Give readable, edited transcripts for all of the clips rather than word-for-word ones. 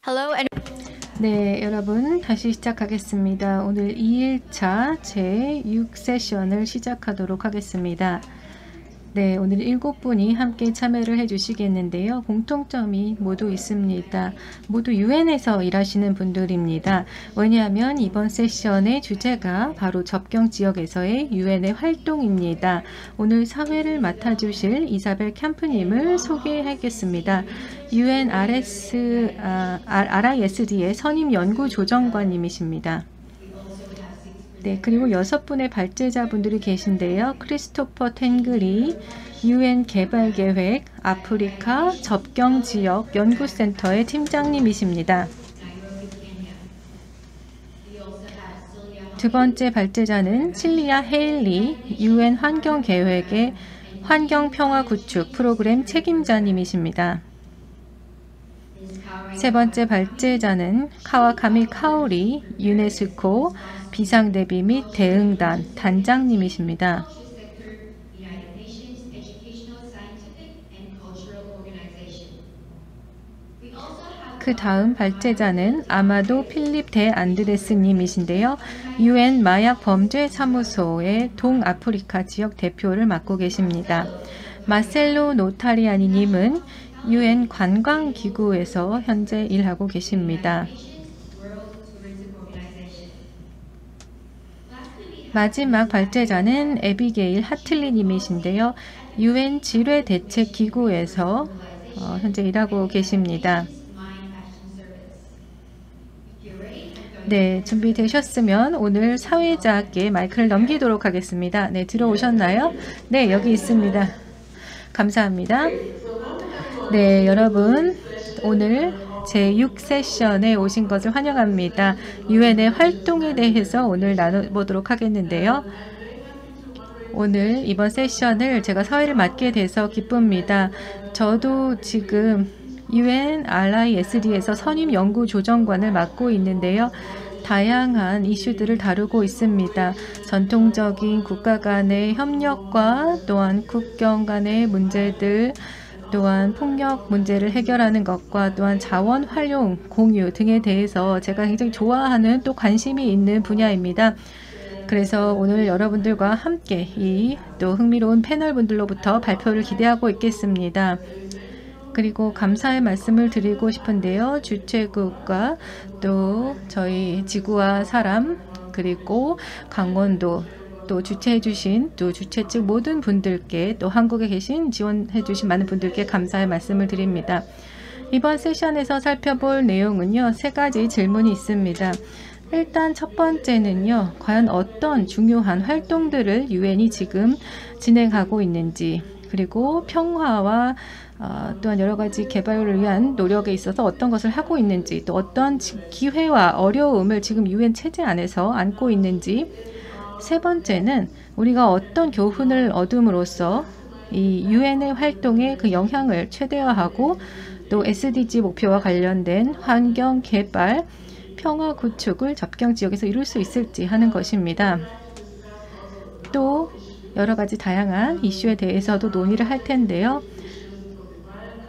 Hello and 네, 여러분 다시 시작하겠습니다. 오늘 2일차 제6세션을 시작하도록 하겠습니다. 네, 오늘 7분이 함께 참여를 해주시겠는데요. 공통점이 모두 있습니다. 모두 UN에서 일하시는 분들입니다. 왜냐하면 이번 세션의 주제가 바로 접경지역에서의 UN의 활동입니다. 오늘 사회를 맡아주실 이사벨 캠프님을 소개하겠습니다. UN RISD의 선임 연구조정관님이십니다. 네, 그리고 6분의 발제자분들이 계신데요. 크리스토퍼 탱글이 UN 개발계획 아프리카 접경지역 연구센터의 팀장님이십니다. 두 번째 발제자는 실리아 헤일리 UN 환경계획의 환경평화 구축 프로그램 책임자님이십니다. 세 번째 발제자는 카와카미 카오리 유네스코 비상대비 및 대응단 단장님이십니다. 그 다음 발제자는 아마도 필립 데 안드레스 님이신데요. UN 마약 범죄 사무소의 동아프리카 지역 대표를 맡고 계십니다. 마셀로 노타리아니 님은 UN 관광기구에서 현재 일하고 계십니다. 마지막 발제자는 에비게일 하틀리 님이신데요. UN 질외대책기구에서 현재 일하고 계십니다. 네, 준비되셨으면 오늘 사회자께 마이크를 넘기도록 하겠습니다. 네, 들어오셨나요? 네, 여기 있습니다. 감사합니다. 네, 여러분 오늘 제6세션에 오신 것을 환영합니다. UN의 활동에 대해서 오늘 나눠보도록 하겠는데요. 오늘 이번 세션을 제가 사회를 맡게 돼서 기쁩니다. 저도 지금 UN RISD에서 선임 연구조정관을 맡고 있는데요. 다양한 이슈들을 다루고 있습니다. 전통적인 국가 간의 협력과 또한 국경 간의 문제들, 또한 폭력 문제를 해결하는 것과 또한 자원 활용, 공유 등에 대해서 제가 굉장히 좋아하는 또 관심이 있는 분야입니다. 그래서 오늘 여러분들과 함께 이 또 흥미로운 패널 분들로부터 발표를 기대하고 있겠습니다. 그리고 감사의 말씀을 드리고 싶은데요. 주최국과 또 저희 지구와 사람 그리고 강원도 또 주최해 주신 또 주최 측 모든 분들께 또 한국에 계신 지원해 주신 많은 분들께 감사의 말씀을 드립니다. 이번 세션에서 살펴볼 내용은요. 3가지 질문이 있습니다. 일단 첫 번째는요. 과연 어떤 중요한 활동들을 UN이 지금 진행하고 있는지 그리고 평화와 또한 여러 가지 개발을 위한 노력에 있어서 어떤 것을 하고 있는지 또 어떤 기회와 어려움을 지금 UN 체제 안에서 안고 있는지 세 번째는 우리가 어떤 교훈을 얻음으로써 이 UN의 활동에 그 영향을 최대화하고 또 SDG 목표와 관련된 환경 개발, 평화 구축을 접경 지역에서 이룰 수 있을지 하는 것입니다. 또 여러 가지 다양한 이슈에 대해서도 논의를 할 텐데요.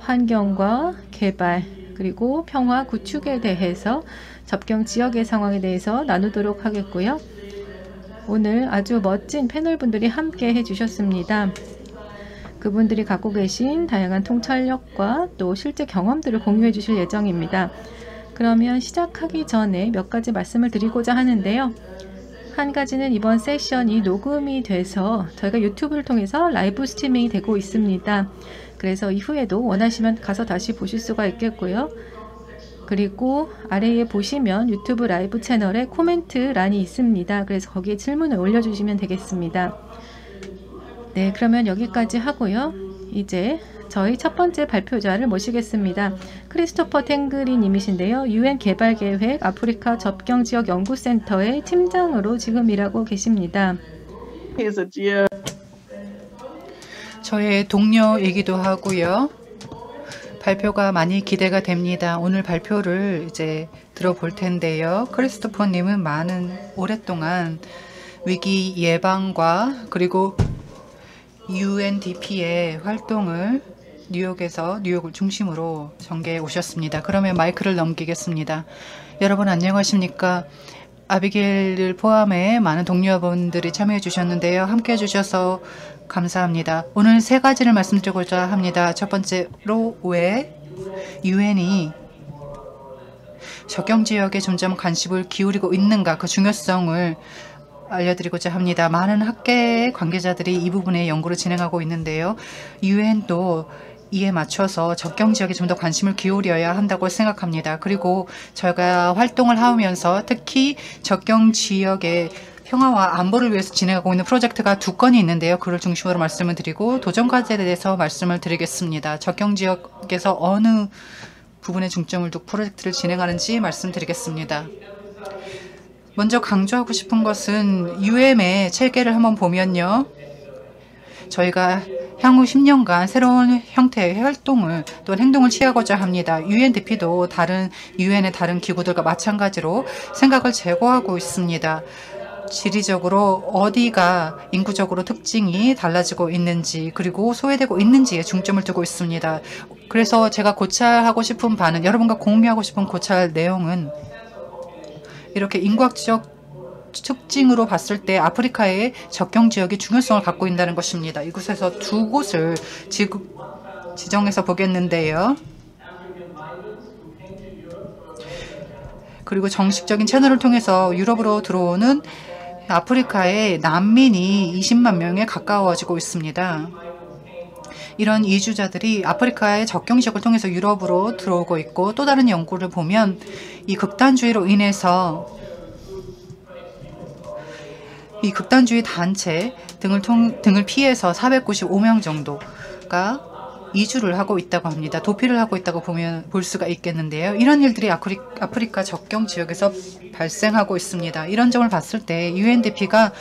환경과 개발 그리고 평화 구축에 대해서 접경 지역의 상황에 대해서 나누도록 하겠고요. 오늘 아주 멋진 패널분들이 함께 해주셨습니다. 그분들이 갖고 계신 다양한 통찰력과 또 실제 경험들을 공유해 주실 예정입니다. 그러면 시작하기 전에 몇 가지 말씀을 드리고자 하는데요. 한 가지는 이번 세션이 녹음이 돼서 저희가 유튜브를 통해서 라이브 스트리밍이 되고 있습니다. 그래서 이후에도 원하시면 가서 다시 보실 수가 있겠고요. 그리고 아래에 보시면 유튜브 라이브 채널에 코멘트란이 있습니다. 그래서 거기에 질문을 올려주시면 되겠습니다. 네, 그러면 여기까지 하고요. 이제 저희 첫 번째 발표자를 모시겠습니다. 크리스토퍼 탱그리 님이신데요. UN 개발계획 아프리카 접경지역 연구센터의 팀장으로 지금 일하고 계십니다. 저의 동료이기도 하고요. 발표가 많이 기대가 됩니다. 오늘 발표를 이제 들어볼 텐데요. 크리스토퍼 님은 오랫동안 위기 예방과 그리고 UNDP의 활동을 뉴욕에서 뉴욕을 중심으로 전개해 오셨습니다. 그러면 마이크를 넘기겠습니다. 여러분 안녕하십니까? 아비게일을 포함해 많은 동료분들이 참여해 주셨는데요. 함께 해주셔서 감사합니다. 오늘 세 가지를 말씀드리고자 합니다. 첫 번째로 왜 유엔이 적경지역에 점점 관심을 기울이고 있는가, 그 중요성을 알려드리고자 합니다. 많은 학계 관계자들이 이 부분에 연구를 진행하고 있는데요. 유엔도 이에 맞춰서 적경지역에 좀 더 관심을 기울여야 한다고 생각합니다. 그리고 저희가 활동을 하면서 특히 적경지역의 평화와 안보를 위해서 진행하고 있는 프로젝트가 2건이 있는데요. 그를 중심으로 말씀을 드리고 도전과제에 대해서 말씀을 드리겠습니다. 적경지역에서 어느 부분에 중점을 두고 프로젝트를 진행하는지 말씀드리겠습니다. 먼저 강조하고 싶은 것은 UM의 체계를 한번 보면요. 저희가 향후 10년간 새로운 형태의 활동을 또는 행동을 취하고자 합니다. UNDP도 다른 UN의 다른 기구들과 마찬가지로 생각을 제고하고 있습니다. 지리적으로 어디가 인구적으로 특징이 달라지고 있는지 그리고 소외되고 있는지에 중점을 두고 있습니다. 그래서 제가 고찰하고 싶은 바는 여러분과 공유하고 싶은 고찰 내용은 이렇게 인구학적 특징으로 봤을 때 아프리카의 적경지역이 중요성을 갖고 있다는 것입니다. 이곳에서 2곳을 지정해서 보겠는데요. 그리고 정식적인 채널을 통해서 유럽으로 들어오는 아프리카의 난민이 20만 명에 가까워지고 있습니다. 이런 이주자들이 아프리카의 적경지역을 통해서 유럽으로 들어오고 있고, 또 다른 연구를 보면 이 극단주의로 인해서 이 극단주의 단체 등을 피해서 495명 정도가 이주를 하고 있다고 합니다. 도피를 하고 있다고 볼 수가 있겠는데요. 이런 일들이 아프리카 적경 지역에서 발생하고 있습니다. 이런 점을 봤을 때 UNDP가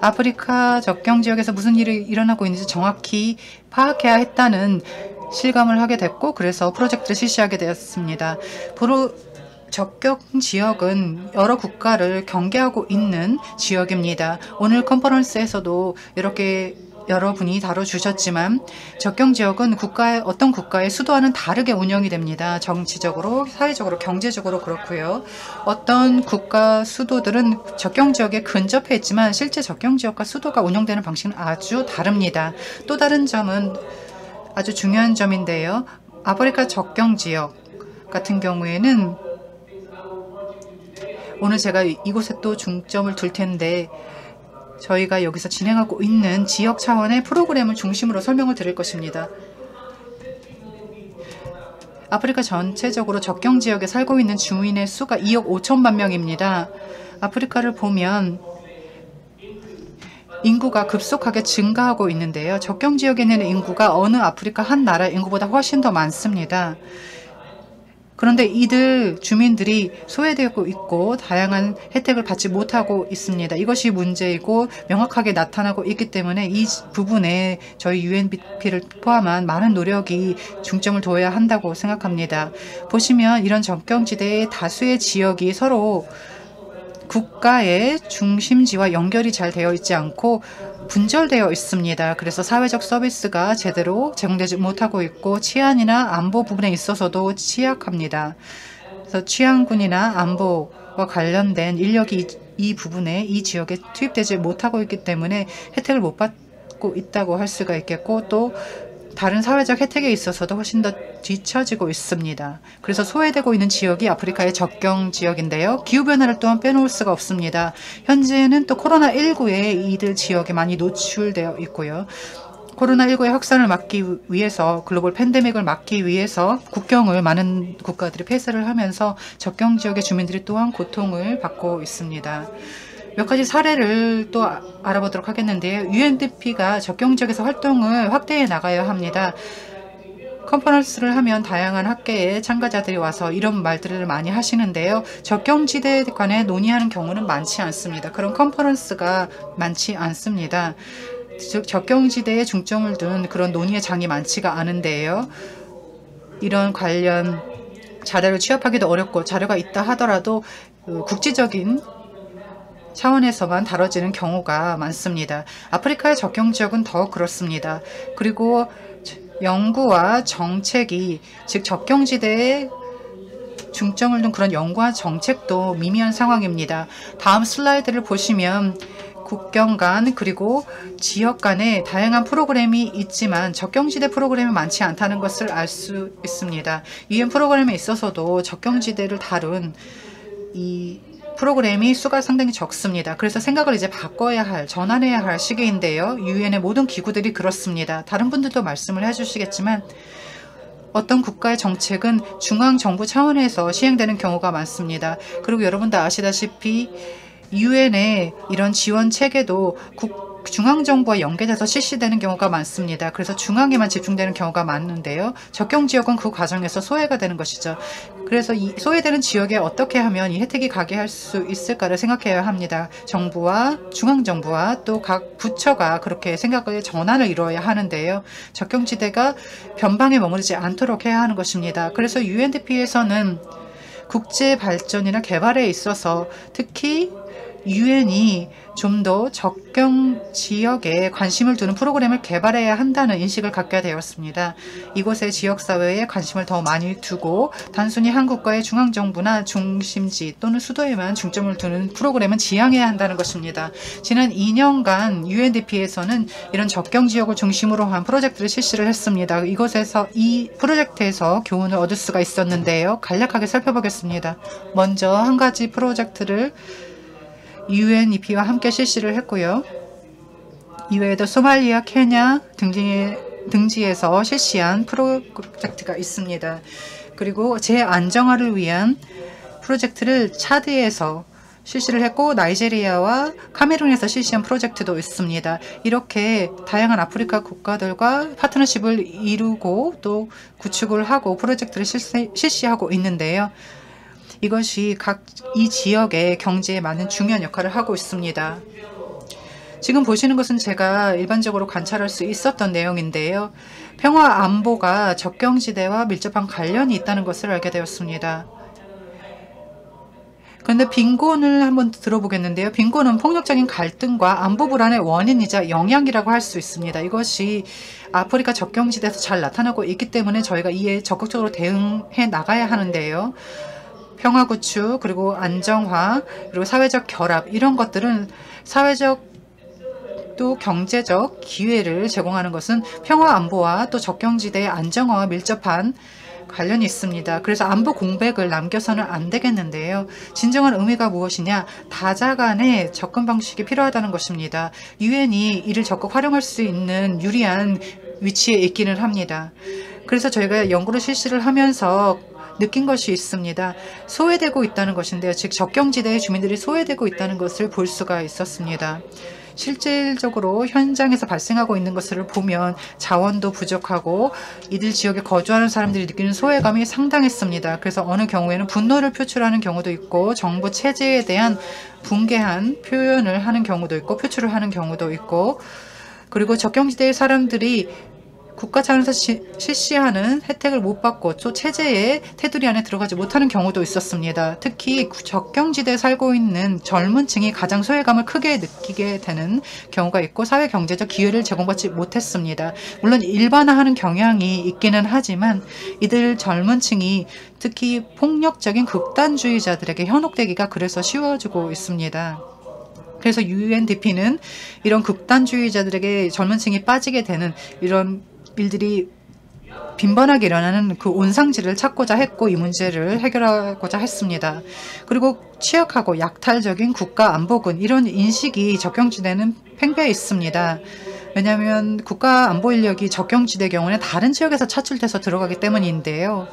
아프리카 적경 지역에서 무슨 일이 일어나고 있는지 정확히 파악해야 했다는 실감을 하게 됐고, 그래서 프로젝트를 실시하게 되었습니다. 적경 지역은 여러 국가를 경계하고 있는 지역입니다. 오늘 컨퍼런스에서도 이렇게 여러분이 다뤄주셨지만 적경 지역은 어떤 국가의 수도와는 다르게 운영이 됩니다. 정치적으로, 사회적으로, 경제적으로 그렇고요. 어떤 국가 수도들은 적경 지역에 근접해 있지만 실제 적경 지역과 수도가 운영되는 방식은 아주 다릅니다. 또 다른 점은 아주 중요한 점인데요. 아프리카 적경 지역 같은 경우에는 오늘 제가 이곳에 또 중점을 둘 텐데, 저희가 여기서 진행하고 있는 지역 차원의 프로그램을 중심으로 설명을 드릴 것입니다. 아프리카 전체적으로 적경 지역에 살고 있는 주민의 수가 2억 5천만 명입니다. 아프리카를 보면 인구가 급속하게 증가하고 있는데요. 적경 지역에 있는 인구가 어느 아프리카 한 나라의 인구보다 훨씬 더 많습니다. 그런데 이들 주민들이 소외되고 있고 다양한 혜택을 받지 못하고 있습니다. 이것이 문제이고 명확하게 나타나고 있기 때문에 이 부분에 저희 UNDP를 포함한 많은 노력이 중점을 둬야 한다고 생각합니다. 보시면 이런 적경지대의 다수의 지역이 서로 국가의 중심지와 연결이 잘 되어 있지 않고 분절되어 있습니다. 그래서 사회적 서비스가 제대로 제공되지 못하고 있고 치안이나 안보 부분에 있어서도 취약합니다. 그래서 취안군이나 안보와 관련된 인력이 이 부분에, 이 지역에 투입되지 못하고 있기 때문에 혜택을 못 받고 있다고 할 수가 있겠고, 또 다른 사회적 혜택에 있어서도 훨씬 더 뒤처지고 있습니다. 그래서 소외되고 있는 지역이 아프리카의 적경 지역인데요. 기후변화를 또한 빼놓을 수가 없습니다. 현재는 또 코로나19에 이들 지역에 많이 노출되어 있고요. 코로나19의 확산을 막기 위해서, 글로벌 팬데믹을 막기 위해서 국경을 많은 국가들이 폐쇄를 하면서 적경 지역의 주민들이 또한 고통을 받고 있습니다. 몇 가지 사례를 또 알아보도록 하겠는데요. UNDP가 적경 지역에서 활동을 확대해 나가야 합니다. 컨퍼런스를 하면 다양한 학계의 참가자들이 와서 이런 말들을 많이 하시는데요. 적경지대에 관해 논의하는 경우는 많지 않습니다. 그런 컨퍼런스가 많지 않습니다. 즉 적경지대에 중점을 둔 그런 논의의 장이 많지가 않은데요. 이런 관련 자료를 취합하기도 어렵고, 자료가 있다 하더라도 국지적인 차원에서만 다뤄지는 경우가 많습니다. 아프리카의 적경 지역은 더 그렇습니다. 그리고 연구와 정책이, 즉 적경지대에 중점을 둔 그런 연구와 정책도 미미한 상황입니다. 다음 슬라이드를 보시면 국경 간 그리고 지역 간에 다양한 프로그램이 있지만 적경지대 프로그램이 많지 않다는 것을 알 수 있습니다. UN 프로그램에 있어서도 적경지대를 다룬 이 프로그램이 수가 상당히 적습니다. 그래서 생각을 이제 바꿔야 할, 전환해야 할 시기인데요. 유엔의 모든 기구들이 그렇습니다. 다른 분들도 말씀을 해주시겠지만 어떤 국가의 정책은 중앙정부 차원에서 시행되는 경우가 많습니다. 그리고 여러분도 아시다시피 유엔의 이런 지원 체계도 중앙정부와 연계돼서 실시되는 경우가 많습니다. 그래서 중앙에만 집중되는 경우가 많은데요. 적경지역은 그 과정에서 소외가 되는 것이죠. 그래서 이 소외되는 지역에 어떻게 하면 이 혜택이 가게 할 수 있을까를 생각해야 합니다. 정부와 중앙정부와 또 각 부처가 그렇게 생각의 전환을 이루어야 하는데요. 적경지대가 변방에 머무르지 않도록 해야 하는 것입니다. 그래서 UNDP에서는 국제 발전이나 개발에 있어서 특히 유엔이 좀 더 적경 지역에 관심을 두는 프로그램을 개발해야 한다는 인식을 갖게 되었습니다. 이곳의 지역사회에 관심을 더 많이 두고 단순히 한 국가의 중앙정부나 중심지 또는 수도에만 중점을 두는 프로그램은 지양해야 한다는 것입니다. 지난 2년간 UNDP에서는 이런 적경 지역을 중심으로 한 프로젝트를 실시를 했습니다. 이 프로젝트에서 교훈을 얻을 수가 있었는데요. 간략하게 살펴보겠습니다. 먼저 한 가지 프로젝트를 UNEP와 함께 실시를 했고요. 이외에도 소말리아, 케냐 등지에서 실시한 프로젝트가 있습니다. 그리고 재안정화를 위한 프로젝트를 차드에서 실시를 했고 나이제리아와 카메룬에서 실시한 프로젝트도 있습니다. 이렇게 다양한 아프리카 국가들과 파트너십을 이루고 또 구축을 하고 프로젝트를 실시하고 있는데요. 이것이 각 이 지역의 경제에 많은 중요한 역할을 하고 있습니다. 지금 보시는 것은 제가 일반적으로 관찰할 수 있었던 내용인데요. 평화 안보가 적경지대와 밀접한 관련이 있다는 것을 알게 되었습니다. 그런데 빈곤을 한번 들어보겠는데요. 빈곤은 폭력적인 갈등과 안보 불안의 원인이자 영향이라고 할 수 있습니다. 이것이 아프리카 적경지대에서 잘 나타나고 있기 때문에 저희가 이에 적극적으로 대응해 나가야 하는데요. 평화 구축, 그리고 안정화, 그리고 사회적 결합 이런 것들은 사회적 또 경제적 기회를 제공하는 것은 평화 안보와 또 적경지대의 안정화와 밀접한 관련이 있습니다. 그래서 안보 공백을 남겨서는 안 되겠는데요. 진정한 의미가 무엇이냐? 다자 간의 접근 방식이 필요하다는 것입니다. 유엔이 이를 적극 활용할 수 있는 유리한 위치에 있기는 합니다. 그래서 저희가 연구를 실시를 하면서 느낀 것이 있습니다. 소외되고 있다는 것인데요. 즉 적경지대의 주민들이 소외되고 있다는 것을 볼 수가 있었습니다. 실질적으로 현장에서 발생하고 있는 것을 보면 자원도 부족하고 이들 지역에 거주하는 사람들이 느끼는 소외감이 상당했습니다. 그래서 어느 경우에는 분노를 표출하는 경우도 있고 정부 체제에 대한 붕괴한 표현을 하는 경우도 있고 표출을 하는 경우도 있고 그리고 적경지대의 사람들이 국가 차원에서 실시하는 혜택을 못 받고 또 체제의 테두리 안에 들어가지 못하는 경우도 있었습니다. 특히 적경지대에 살고 있는 젊은 층이 가장 소외감을 크게 느끼게 되는 경우가 있고 사회 경제적 기회를 제공받지 못했습니다. 물론 일반화하는 경향이 있기는 하지만 이들 젊은 층이 특히 폭력적인 극단주의자들에게 현혹되기가 그래서 쉬워지고 있습니다. 그래서 UNDP는 이런 극단주의자들에게 젊은 층이 빠지게 되는 이런 일들이 빈번하게 일어나는 그 온상지를 찾고자 했고 이 문제를 해결하고자 했습니다. 그리고 취약하고 약탈적인 국가 안보군 이런 인식이 적경지대는 팽배해 있습니다. 왜냐하면 국가 안보 인력이 적경지대 경우는 다른 지역에서 차출돼서 들어가기 때문인데요.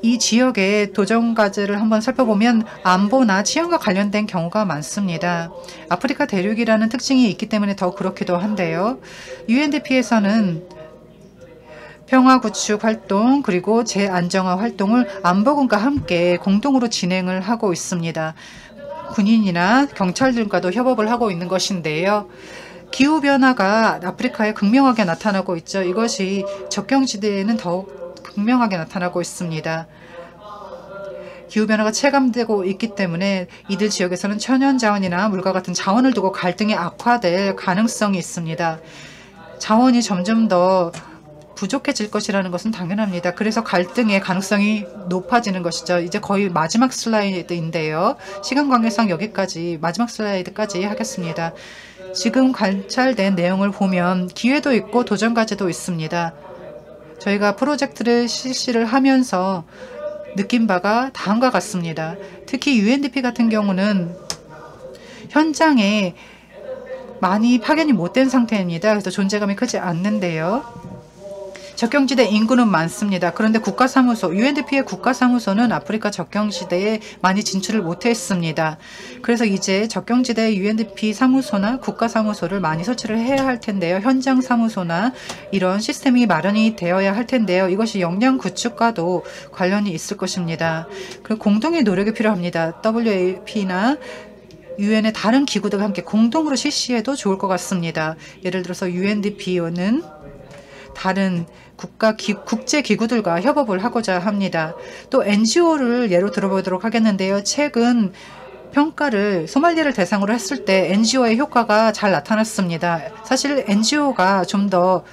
이 지역의 도전과제를 한번 살펴보면 안보나 치안과 관련된 경우가 많습니다. 아프리카 대륙이라는 특징이 있기 때문에 더 그렇기도 한데요. UNDP에서는 평화 구축 활동 그리고 재안정화 활동을 안보군과 함께 공동으로 진행을 하고 있습니다. 군인이나 경찰들과도 협업을 하고 있는 것인데요. 기후변화가 아프리카에 극명하게 나타나고 있죠. 이것이 적경지대에는 더욱 극명하게 나타나고 있습니다. 기후변화가 체감되고 있기 때문에 이들 지역에서는 천연자원이나 물과 같은 자원을 두고 갈등이 악화될 가능성이 있습니다. 자원이 점점 더 부족해질 것이라는 것은 당연합니다. 그래서 갈등의 가능성이 높아지는 것이죠. 이제 거의 마지막 슬라이드인데요. 시간 관계상 여기까지 마지막 슬라이드까지 하겠습니다. 지금 관찰된 내용을 보면 기회도 있고 도전과제도 있습니다. 저희가 프로젝트를 실시를 하면서 느낀 바가 다음과 같습니다. 특히 UNDP 같은 경우는 현장에 많이 파견이 못된 상태입니다. 그래서 존재감이 크지 않는데요. 적경지대 인구는 많습니다. 그런데 국가사무소, UNDP의 국가사무소는 아프리카 적경지대에 많이 진출을 못했습니다. 그래서 이제 적경지대 UNDP 사무소나 국가사무소를 많이 설치를 해야 할 텐데요. 현장 사무소나 이런 시스템이 마련이 되어야 할 텐데요. 이것이 역량 구축과도 관련이 있을 것입니다. 그리고 공동의 노력이 필요합니다. WAP나 UN의 다른 기구들과 함께 공동으로 실시해도 좋을 것 같습니다. 예를 들어서 UNDP는 다른 국제 기구들과 협업을 하고자 합니다. 또 NGO를 예로 들어보도록 하겠는데요. 최근 평가를 소말리를 대상으로 했을 때 NGO의 효과가 잘 나타났습니다. 사실 NGO가 좀 더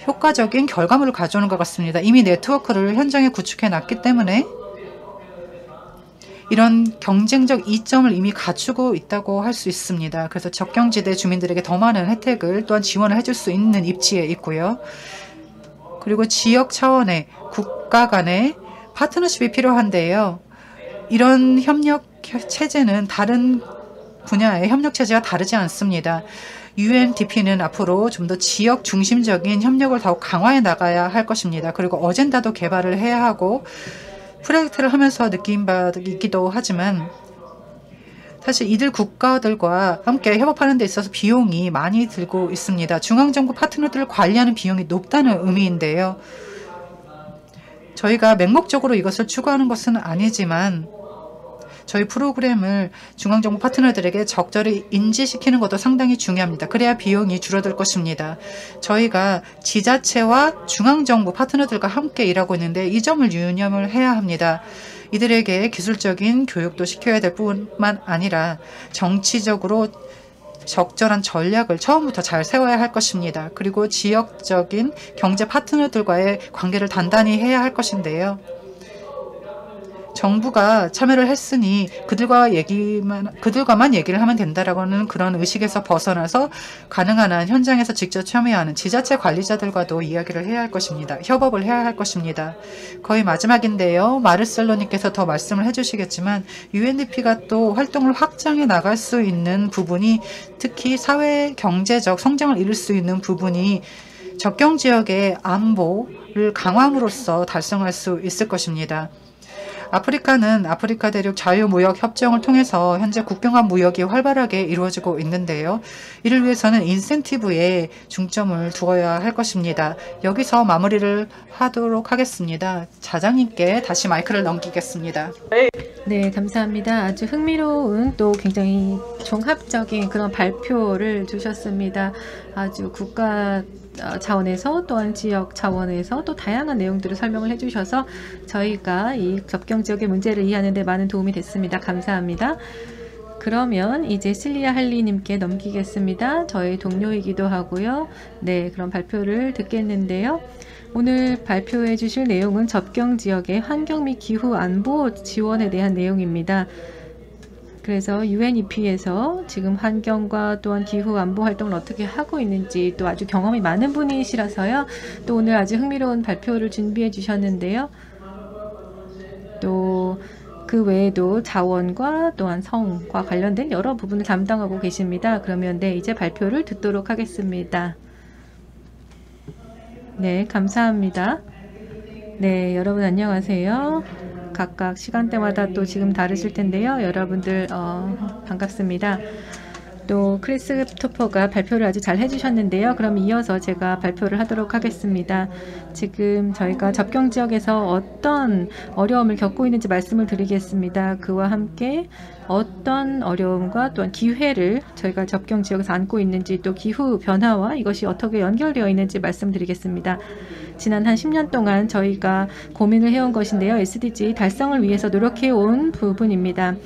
효과적인 결과물을 가져오는 것 같습니다. 이미 네트워크를 현장에 구축해 놨기 때문에 이런 경쟁적 이점을 이미 갖추고 있다고 할 수 있습니다. 그래서 적경지대 주민들에게 더 많은 혜택을 또한 지원을 해줄 수 있는 입지에 있고요. 그리고 지역 차원의 국가 간의 파트너십이 필요한데요. 이런 협력 체제는 다른 분야의 협력 체제와 다르지 않습니다. UNDP는 앞으로 좀 더 지역 중심적인 협력을 더욱 강화해 나가야 할 것입니다. 그리고 어젠다도 개발을 해야 하고 프로젝트를 하면서 느낀 바 있기도 하지만 사실 이들 국가들과 함께 협업하는 데 있어서 비용이 많이 들고 있습니다. 중앙정부 파트너들을 관리하는 비용이 높다는 의미인데요. 저희가 맹목적으로 이것을 추구하는 것은 아니지만 저희 프로그램을 중앙정부 파트너들에게 적절히 인지시키는 것도 상당히 중요합니다. 그래야 비용이 줄어들 것입니다. 저희가 지자체와 중앙정부 파트너들과 함께 일하고 있는데 이 점을 유념을 해야 합니다. 이들에게 기술적인 교육도 시켜야 될 뿐만 아니라 정치적으로 적절한 전략을 처음부터 잘 세워야 할 것입니다. 그리고 지역적인 경제 파트너들과의 관계를 단단히 해야 할 것인데요. 정부가 참여를 했으니 그들과만 얘기를 하면 된다라고는 그런 의식에서 벗어나서 가능한 한 현장에서 직접 참여하는 지자체 관리자들과도 이야기를 해야 할 것입니다. 협업을 해야 할 것입니다. 거의 마지막인데요. 마르셀로님께서 더 말씀을 해주시겠지만 UNDP가 또 활동을 확장해 나갈 수 있는 부분이 특히 사회 경제적 성장을 이룰 수 있는 부분이 적경 지역의 안보를 강화함으로써 달성할 수 있을 것입니다. 아프리카는 아프리카 대륙 자유무역 협정을 통해서 현재 국경 간 무역이 활발하게 이루어지고 있는데요. 이를 위해서는 인센티브에 중점을 두어야 할 것입니다. 여기서 마무리를 하도록 하겠습니다. 자장님께 다시 마이크를 넘기겠습니다. 네, 감사합니다. 아주 흥미로운 또 굉장히 종합적인 그런 발표를 주셨습니다. 아주 국가 차원에서 또한 지역 차원에서 또 다양한 내용들을 설명을 해주셔서 저희가 이 접경 지역의 문제를 이해하는 데 많은 도움이 됐습니다. 감사합니다. 그러면 이제 실리아 할리님께 넘기겠습니다. 저희 동료이기도 하고요. 네, 그런 발표를 듣겠는데요. 오늘 발표해 주실 내용은 접경 지역의 환경 및 기후 안보 지원에 대한 내용입니다. 그래서 UNEP에서 지금 환경과 또한 기후 안보 활동을 어떻게 하고 있는지 또 아주 경험이 많은 분이시라서요. 또 오늘 아주 흥미로운 발표를 준비해 주셨는데요. 또 그 외에도 자원과 또한 성과 관련된 여러 부분을 담당하고 계십니다. 그러면 네, 이제 발표를 듣도록 하겠습니다. 네, 감사합니다. 네, 여러분 안녕하세요. 각각 시간대마다 또 지금 다르실 텐데요. 여러분들 반갑습니다. 또 크리스토퍼가 발표를 아주 잘 해주셨는데요. 그럼 이어서 제가 발표를 하도록 하겠습니다. 지금 저희가 접경 지역에서 어떤 어려움을 겪고 있는지 말씀을 드리겠습니다. 그와 함께 어떤 어려움과 또한 기회를 저희가 접경 지역에서 안고 있는지 또 기후 변화와 이것이 어떻게 연결되어 있는지 말씀드리겠습니다. 지난 한 10년 동안 저희가 고민을 해온 것인데요. SDG 달성을 위해서 노력해온 부분입니다.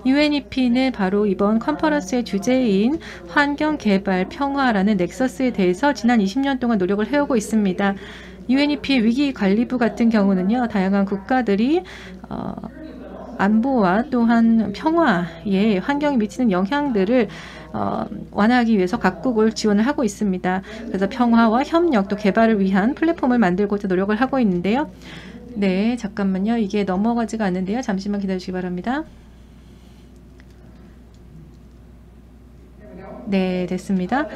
UNEP는 바로 이번 컨퍼런스의 주제인 키인 환경개발 평화라는 넥서스에 대해서 지난 20년 동안 노력을 해오고 있습니다. UNEP 위기관리부 같은 경우는요, 다양한 국가들이 안보와 또한 평화에 환경에 미치는 영향들을 완화하기 위해서 각국을 지원을 하고 있습니다. 그래서 평화와 협력 또 개발을 위한 플랫폼을 만들고자 노력을 하고 있는데요. 네, 잠깐만요. 이게 넘어가지가 않는데요. 잠시만 기다려주시기 바랍니다. 네, 됐습니다.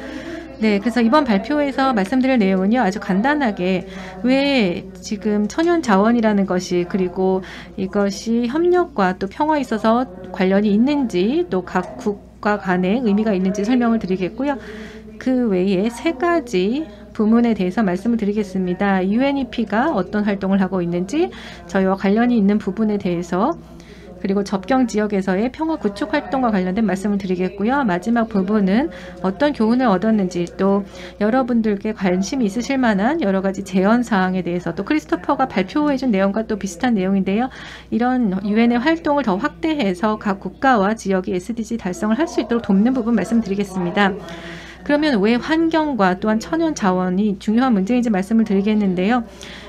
네, 그래서 이번 발표에서 말씀드릴 내용은요, 아주 간단하게 왜 지금 천연 자원이라는 것이, 그리고 이것이 협력과 또 평화에 있어서 관련이 있는지, 또 각 국가 간의 의미가 있는지 설명을 드리겠고요. 그 외에 3가지 부문에 대해서 말씀을 드리겠습니다. UNEP가 어떤 활동을 하고 있는지, 저희와 관련이 있는 부분에 대해서, 그리고 접경 지역에서의 평화 구축 활동과 관련된 말씀을 드리겠고요. 마지막 부분은 어떤 교훈을 얻었는지, 또 여러분들께 관심이 있으실 만한 여러 가지 제언 사항에 대해서, 또 크리스토퍼가 발표해준 내용과 또 비슷한 내용인데요. 이런 유엔의 활동을 더 확대해서 각 국가와 지역이 SDG 달성을 할 수 있도록 돕는 부분 말씀드리겠습니다. 그러면 왜 환경과 또한 천연 자원이 중요한 문제인지 말씀을 드리겠는데요.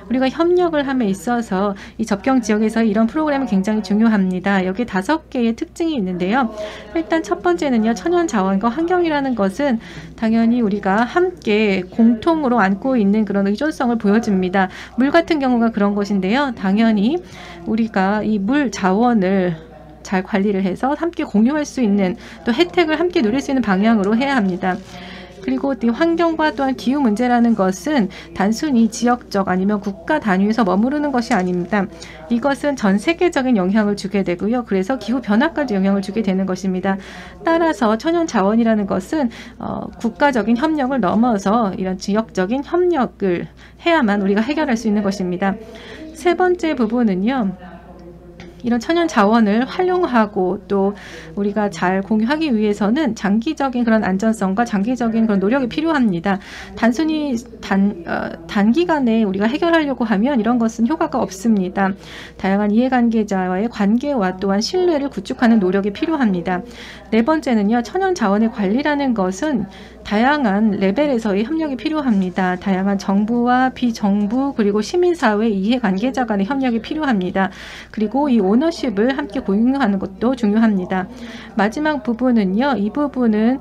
우리가 협력을 함에 있어서 이 접경 지역에서 이런 프로그램은 굉장히 중요합니다. 여기 5개의 특징이 있는데요. 일단 첫 번째는요, 천연 자원과 환경이라는 것은 당연히 우리가 함께 공통으로 안고 있는 그런 의존성을 보여줍니다. 물 같은 경우가 그런 것인데요. 당연히 우리가 이 물 자원을 잘 관리를 해서 함께 공유할 수 있는, 또 혜택을 함께 누릴 수 있는 방향으로 해야 합니다. 그리고 이 환경과 또한 기후 문제라는 것은 단순히 지역적 아니면 국가 단위에서 머무르는 것이 아닙니다. 이것은 전 세계적인 영향을 주게 되고요. 그래서 기후 변화까지 영향을 주게 되는 것입니다. 따라서 천연 자원이라는 것은 국가적인 협력을 넘어서 이런 지역적인 협력을 해야만 우리가 해결할 수 있는 것입니다. 3번째 부분은요, 이런 천연 자원을 활용하고 또 우리가 잘 공유하기 위해서는 장기적인 그런 안전성과 장기적인 그런 노력이 필요합니다. 단순히 단기간에 우리가 해결하려고 하면 이런 것은 효과가 없습니다. 다양한 이해관계자와의 관계와 또한 신뢰를 구축하는 노력이 필요합니다. 4번째는요, 천연 자원의 관리라는 것은 다양한 레벨에서의 협력이 필요합니다. 다양한 정부와 비정부 그리고 시민사회 이해관계자 간의 협력이 필요합니다. 그리고 이 오너십을 함께 공유하는 것도 중요합니다. 마지막 부분은요, 이 부분은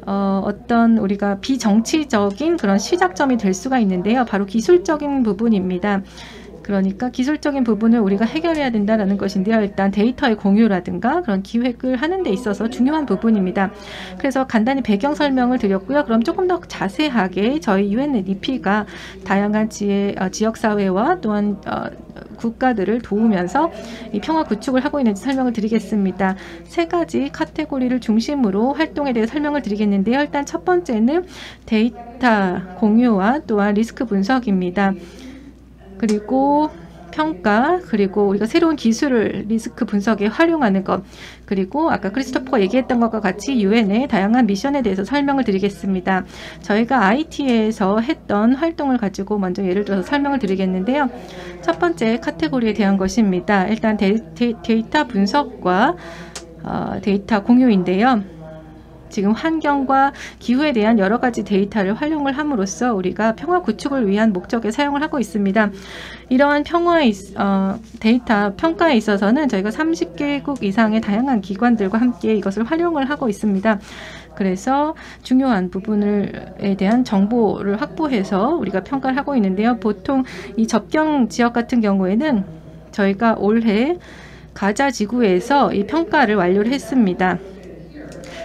어떤 우리가 비정치적인 그런 시작점이 될 수가 있는데요. 바로 기술적인 부분입니다. 그러니까 기술적인 부분을 우리가 해결해야 된다는 것인데요. 일단 데이터의 공유라든가 그런 기획을 하는 데 있어서 중요한 부분입니다. 그래서 간단히 배경 설명을 드렸고요. 그럼 조금 더 자세하게 저희 UNEP가 다양한 지역사회와 또한 국가들을 도우면서 이 평화 구축을 하고 있는지 설명을 드리겠습니다. 3가지 카테고리를 중심으로 활동에 대해 설명을 드리겠는데요. 일단 첫 번째는 데이터 공유와 또한 리스크 분석입니다. 그리고 평가, 그리고 우리가 새로운 기술을 리스크 분석에 활용하는 것, 그리고 아까 크리스토퍼가 얘기했던 것과 같이 유엔의 다양한 미션에 대해서 설명을 드리겠습니다. 저희가 IT에서 했던 활동을 가지고 먼저 예를 들어서 설명을 드리겠는데요. 첫 번째 카테고리에 대한 것입니다. 일단 데이터 분석과 데이터 공유인데요. 지금 환경과 기후에 대한 여러 가지 데이터를 활용을 함으로써 우리가 평화 구축을 위한 목적에 사용을 하고 있습니다. 이러한 데이터 평가에 있어서는 저희가 30개국 이상의 다양한 기관들과 함께 이것을 활용을 하고 있습니다. 그래서 중요한 부분에 대한 정보를 확보해서 우리가 평가를 하고 있는데요. 보통 이 접경 지역 같은 경우에는 저희가 올해 가자 지구에서 이 평가를 완료를 했습니다.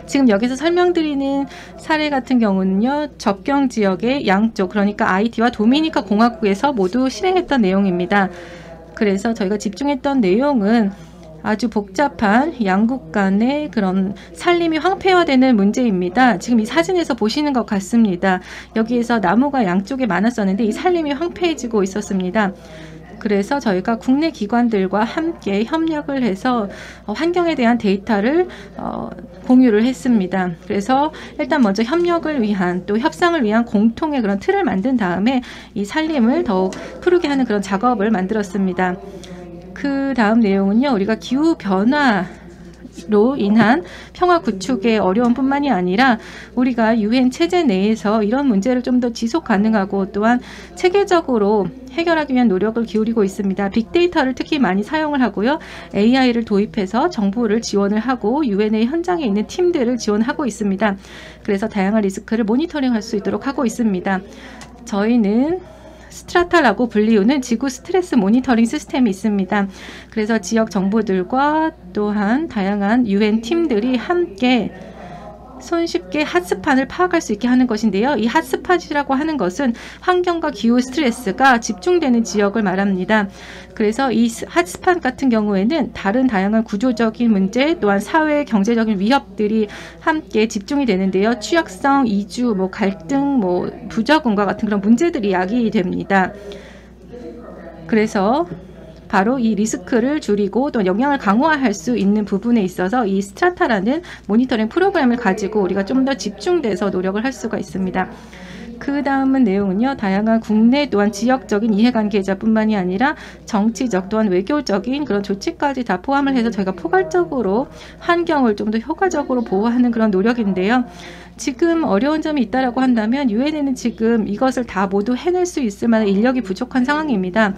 지금 여기서 설명드리는 사례 같은 경우는요, 접경 지역의 양쪽, 그러니까 아이티와 도미니카 공화국에서 모두 실행했던 내용입니다. 그래서 저희가 집중했던 내용은 아주 복잡한 양국 간의 그런 산림이 황폐화되는 문제입니다. 지금 이 사진에서 보시는 것 같습니다. 여기에서 나무가 양쪽에 많았었는데 이 산림이 황폐해지고 있었습니다. 그래서 저희가 국내 기관들과 함께 협력을 해서 환경에 대한 데이터를 공유를 했습니다. 그래서 일단 먼저 협력을 위한 또 협상을 위한 공통의 그런 틀을 만든 다음에 이 산림을 더욱 푸르게 하는 그런 작업을 만들었습니다. 그 다음 내용은요, 우리가 기후 변화 로 인한 평화 구축의 어려움뿐만이 아니라 우리가 유엔 체제 내에서 이런 문제를 좀 더 지속 가능하고 또한 체계적으로 해결하기 위한 노력을 기울이고 있습니다. 빅데이터를 특히 많이 사용을 하고요. AI를 도입해서 정보를 지원을 하고 유엔의 현장에 있는 팀들을 지원하고 있습니다. 그래서 다양한 리스크를 모니터링할 수 있도록 하고 있습니다. 저희는 스트라타라고 불리우는 지구 스트레스 모니터링 시스템이 있습니다. 그래서 지역 정부들과 또한 다양한 유엔 팀들이 함께 손쉽게 핫스팟을 파악할 수 있게 하는 것인데요. 이 핫스팟이라고 하는 것은 환경과 기후 스트레스가 집중되는 지역을 말합니다. 그래서 이 핫스팟 같은 경우에는 다른 다양한 구조적인 문제 또한 사회 경제적인 위협들이 함께 집중이 되는데요. 취약성, 이주, 갈등, 부적응과 같은 그런 문제들이 야기됩니다. 그래서 바로 이 리스크를 줄이고 또 영향을 강화할 수 있는 부분에 있어서 이 스트라타라는 모니터링 프로그램을 가지고 우리가 좀 더 집중돼서 노력을 할 수가 있습니다. 그 다음은 내용은요. 다양한 국내 또한 지역적인 이해관계자뿐만이 아니라 정치적 또한 외교적인 그런 조치까지 다 포함을 해서 저희가 포괄적으로 환경을 좀 더 효과적으로 보호하는 그런 노력인데요. 지금 어려운 점이 있다라고 한다면 유엔에는 지금 이것을 다 모두 해낼 수 있을 만한 인력이 부족한 상황입니다.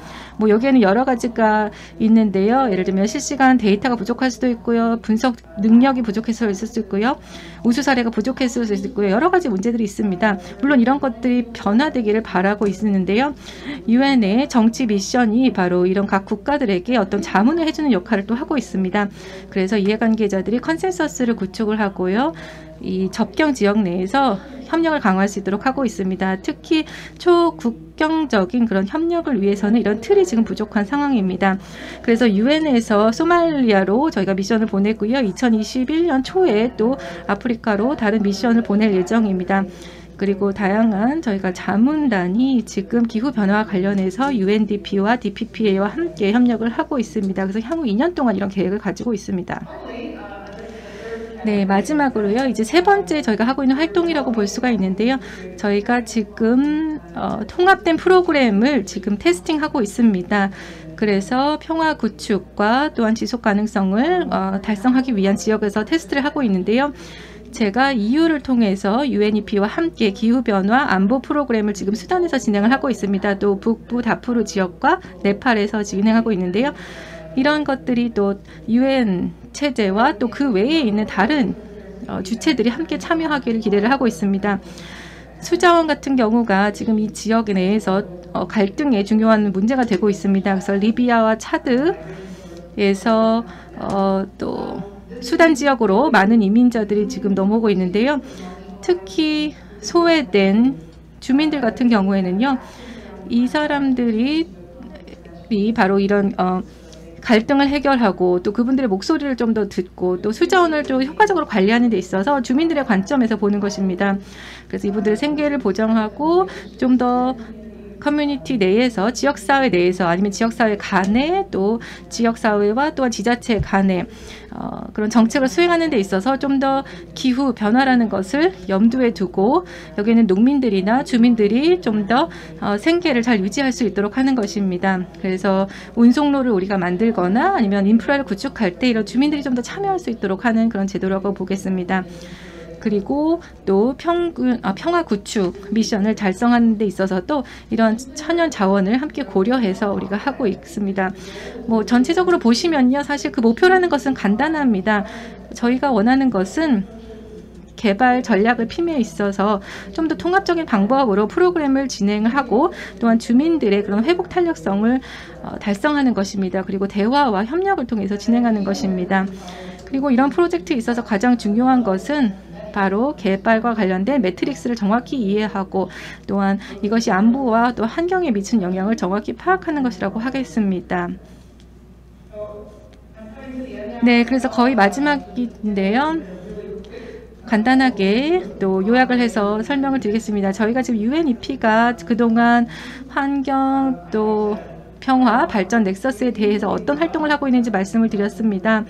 여기에는 여러 가지가 있는데요. 예를 들면 실시간 데이터가 부족할 수도 있고요. 분석 능력이 부족해서 있을 수 있고요. 우수 사례가 부족했을 수 있고요. 여러 가지 문제들이 있습니다. 물론 이런 것들이 변화되기를 바라고 있는데요. 유엔의 정치 미션이 바로 이런 각 국가들에게 어떤 자문을 해주는 역할을 또 하고 있습니다. 그래서 이해관계자들이 컨센서스를 구축을 하고요. 이 접경 지역 내에서 협력을 강화할 수 있도록 하고 있습니다. 특히 초국경적인 그런 협력을 위해서는 이런 틀이 지금 부족한 상황입니다. 그래서 유엔에서 소말리아로 저희가 미션을 보냈고요. 2021년 초에 또 아프리카로 다른 미션을 보낼 예정입니다. 그리고 다양한 저희가 자문단이 지금 기후변화와 관련해서 UNDP와 DPPA와 함께 협력을 하고 있습니다. 그래서 향후 2년 동안 이런 계획을 가지고 있습니다. 네, 마지막으로요. 이제 세 번째 저희가 하고 있는 활동이라고 볼 수가 있는데요. 저희가 지금 통합된 프로그램을 지금 테스팅하고 있습니다. 그래서 평화 구축과 또한 지속 가능성을 달성하기 위한 지역에서 테스트를 하고 있는데요. 제가 EU를 통해서 UNEP와 함께 기후변화 안보 프로그램을 지금 수단에서 진행을 하고 있습니다. 또 북부 다푸르 지역과 네팔에서 진행하고 있는데요. 이런 것들이 또 UN 체제와 또 그 외에 있는 다른 주체들이 함께 참여하기를 기대를 하고 있습니다. 수자원 같은 경우가 지금 이 지역 내에서 갈등의 중요한 문제가 되고 있습니다. 그래서 리비아와 차드에서 또 수단 지역으로 많은 이민자들이 지금 넘어오고 있는데요. 특히 소외된 주민들 같은 경우에는요. 이 사람들이 바로 이런 갈등을 해결하고 또 그분들의 목소리를 좀 더 듣고 또 수자원을 좀 효과적으로 관리하는 데 있어서 주민들의 관점에서 보는 것입니다. 그래서 이분들의 생계를 보장하고 좀 더 커뮤니티 내에서 지역사회 내에서 아니면 지역사회 간에 또 지역사회와 또한 지자체 간에 그런 정책을 수행하는 데 있어서 좀 더 기후 변화라는 것을 염두에 두고 여기는 농민들이나 주민들이 좀 더 생계를 잘 유지할 수 있도록 하는 것입니다. 그래서 운송로를 우리가 만들거나 아니면 인프라를 구축할 때 이런 주민들이 좀 더 참여할 수 있도록 하는 그런 제도라고 보겠습니다. 그리고 또 평화 구축 미션을 달성하는 데 있어서도 이런 천연 자원을 함께 고려해서 우리가 하고 있습니다. 전체적으로 보시면요. 사실 그 목표라는 것은 간단합니다. 저희가 원하는 것은 개발 전략을 핌에 있어서 좀 더 통합적인 방법으로 프로그램을 진행을 하고 또한 주민들의 그런 회복 탄력성을 달성하는 것입니다. 그리고 대화와 협력을 통해서 진행하는 것입니다. 그리고 이런 프로젝트에 있어서 가장 중요한 것은 바로 개발과 관련된 매트릭스를 정확히 이해하고 또한 이것이 안보와 또 환경에 미치는 영향을 정확히 파악하는 것이라고 하겠습니다. 네, 그래서 거의 마지막인데요. 간단하게 또 요약을 해서 설명을 드리겠습니다. 저희가 지금 UNEP가 그동안 환경 또 평화 발전 넥서스에 대해서 어떤 활동을 하고 있는지 말씀을 드렸습니다.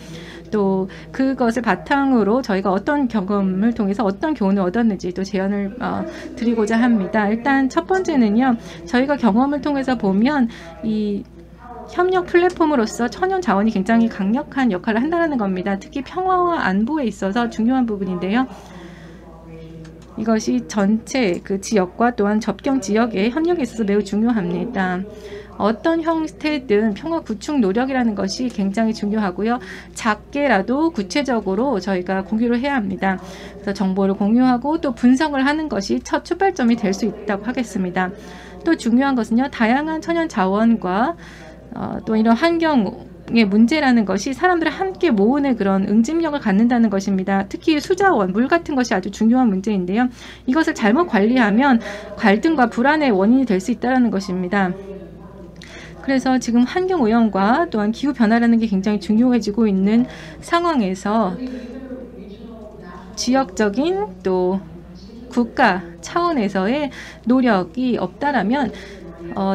또 그것을 바탕으로 저희가 어떤 경험을 통해서 어떤 교훈을 얻었는지 또 제안을 드리고자 합니다. 일단 첫 번째는요. 저희가 경험을 통해서 보면 이 협력 플랫폼으로서 천연 자원이 굉장히 강력한 역할을 한다는 겁니다. 특히 평화와 안보에 있어서 중요한 부분인데요. 이것이 전체 그 지역과 또한 접경 지역의 협력에 있어서 매우 중요합니다. 어떤 형태든 평화 구축 노력이라는 것이 굉장히 중요하고요. 작게라도 구체적으로 저희가 공유를 해야 합니다. 그래서 정보를 공유하고 또 분석을 하는 것이 첫 출발점이 될 수 있다고 하겠습니다. 또 중요한 것은요, 다양한 천연 자원과 또 이런 환경의 문제라는 것이 사람들을 함께 모으는 그런 응집력을 갖는다는 것입니다. 특히 수자원, 물 같은 것이 아주 중요한 문제인데요. 이것을 잘못 관리하면 갈등과 불안의 원인이 될 수 있다는 것입니다. 그래서 지금 환경오염과 또한 기후변화라는 게 굉장히 중요해지고 있는 상황에서 지역적인 또 국가 차원에서의 노력이 없다라면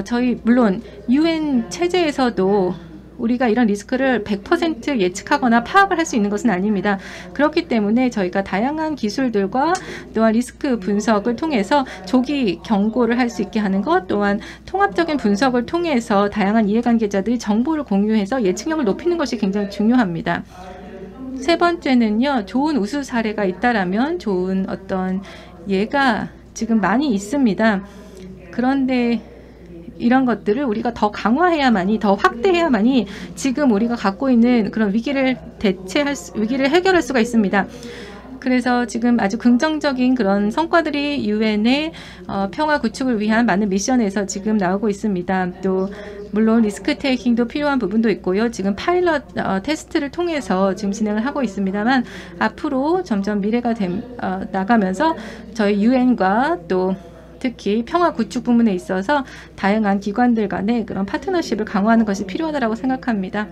저희 물론 UN 체제에서도 우리가 이런 리스크를 100% 예측하거나 파악을 할 수 있는 것은 아닙니다. 그렇기 때문에 저희가 다양한 기술들과 또한 리스크 분석을 통해서 조기 경고를 할 수 있게 하는 것, 또한 통합적인 분석을 통해서 다양한 이해관계자들이 정보를 공유해서 예측력을 높이는 것이 굉장히 중요합니다. 세 번째는요, 좋은 우수 사례가 있다라면 좋은 어떤 예가 지금 많이 있습니다. 그런데 이런 것들을 우리가 더 강화해야만이, 더 확대해야만이 지금 우리가 갖고 있는 그런 위기를 위기를 해결할 수가 있습니다. 그래서 지금 아주 긍정적인 그런 성과들이 유엔의 평화 구축을 위한 많은 미션에서 지금 나오고 있습니다. 또 물론 리스크 테이킹도 필요한 부분도 있고요. 지금 파일럿 테스트를 통해서 지금 진행을 하고 있습니다만 앞으로 점점 미래가 나가면서 저희 유엔과 또 특히 평화 구축 부분에 있어서 다양한 기관들 간의 그런 파트너십을 강화하는 것이 필요하다고 생각합니다.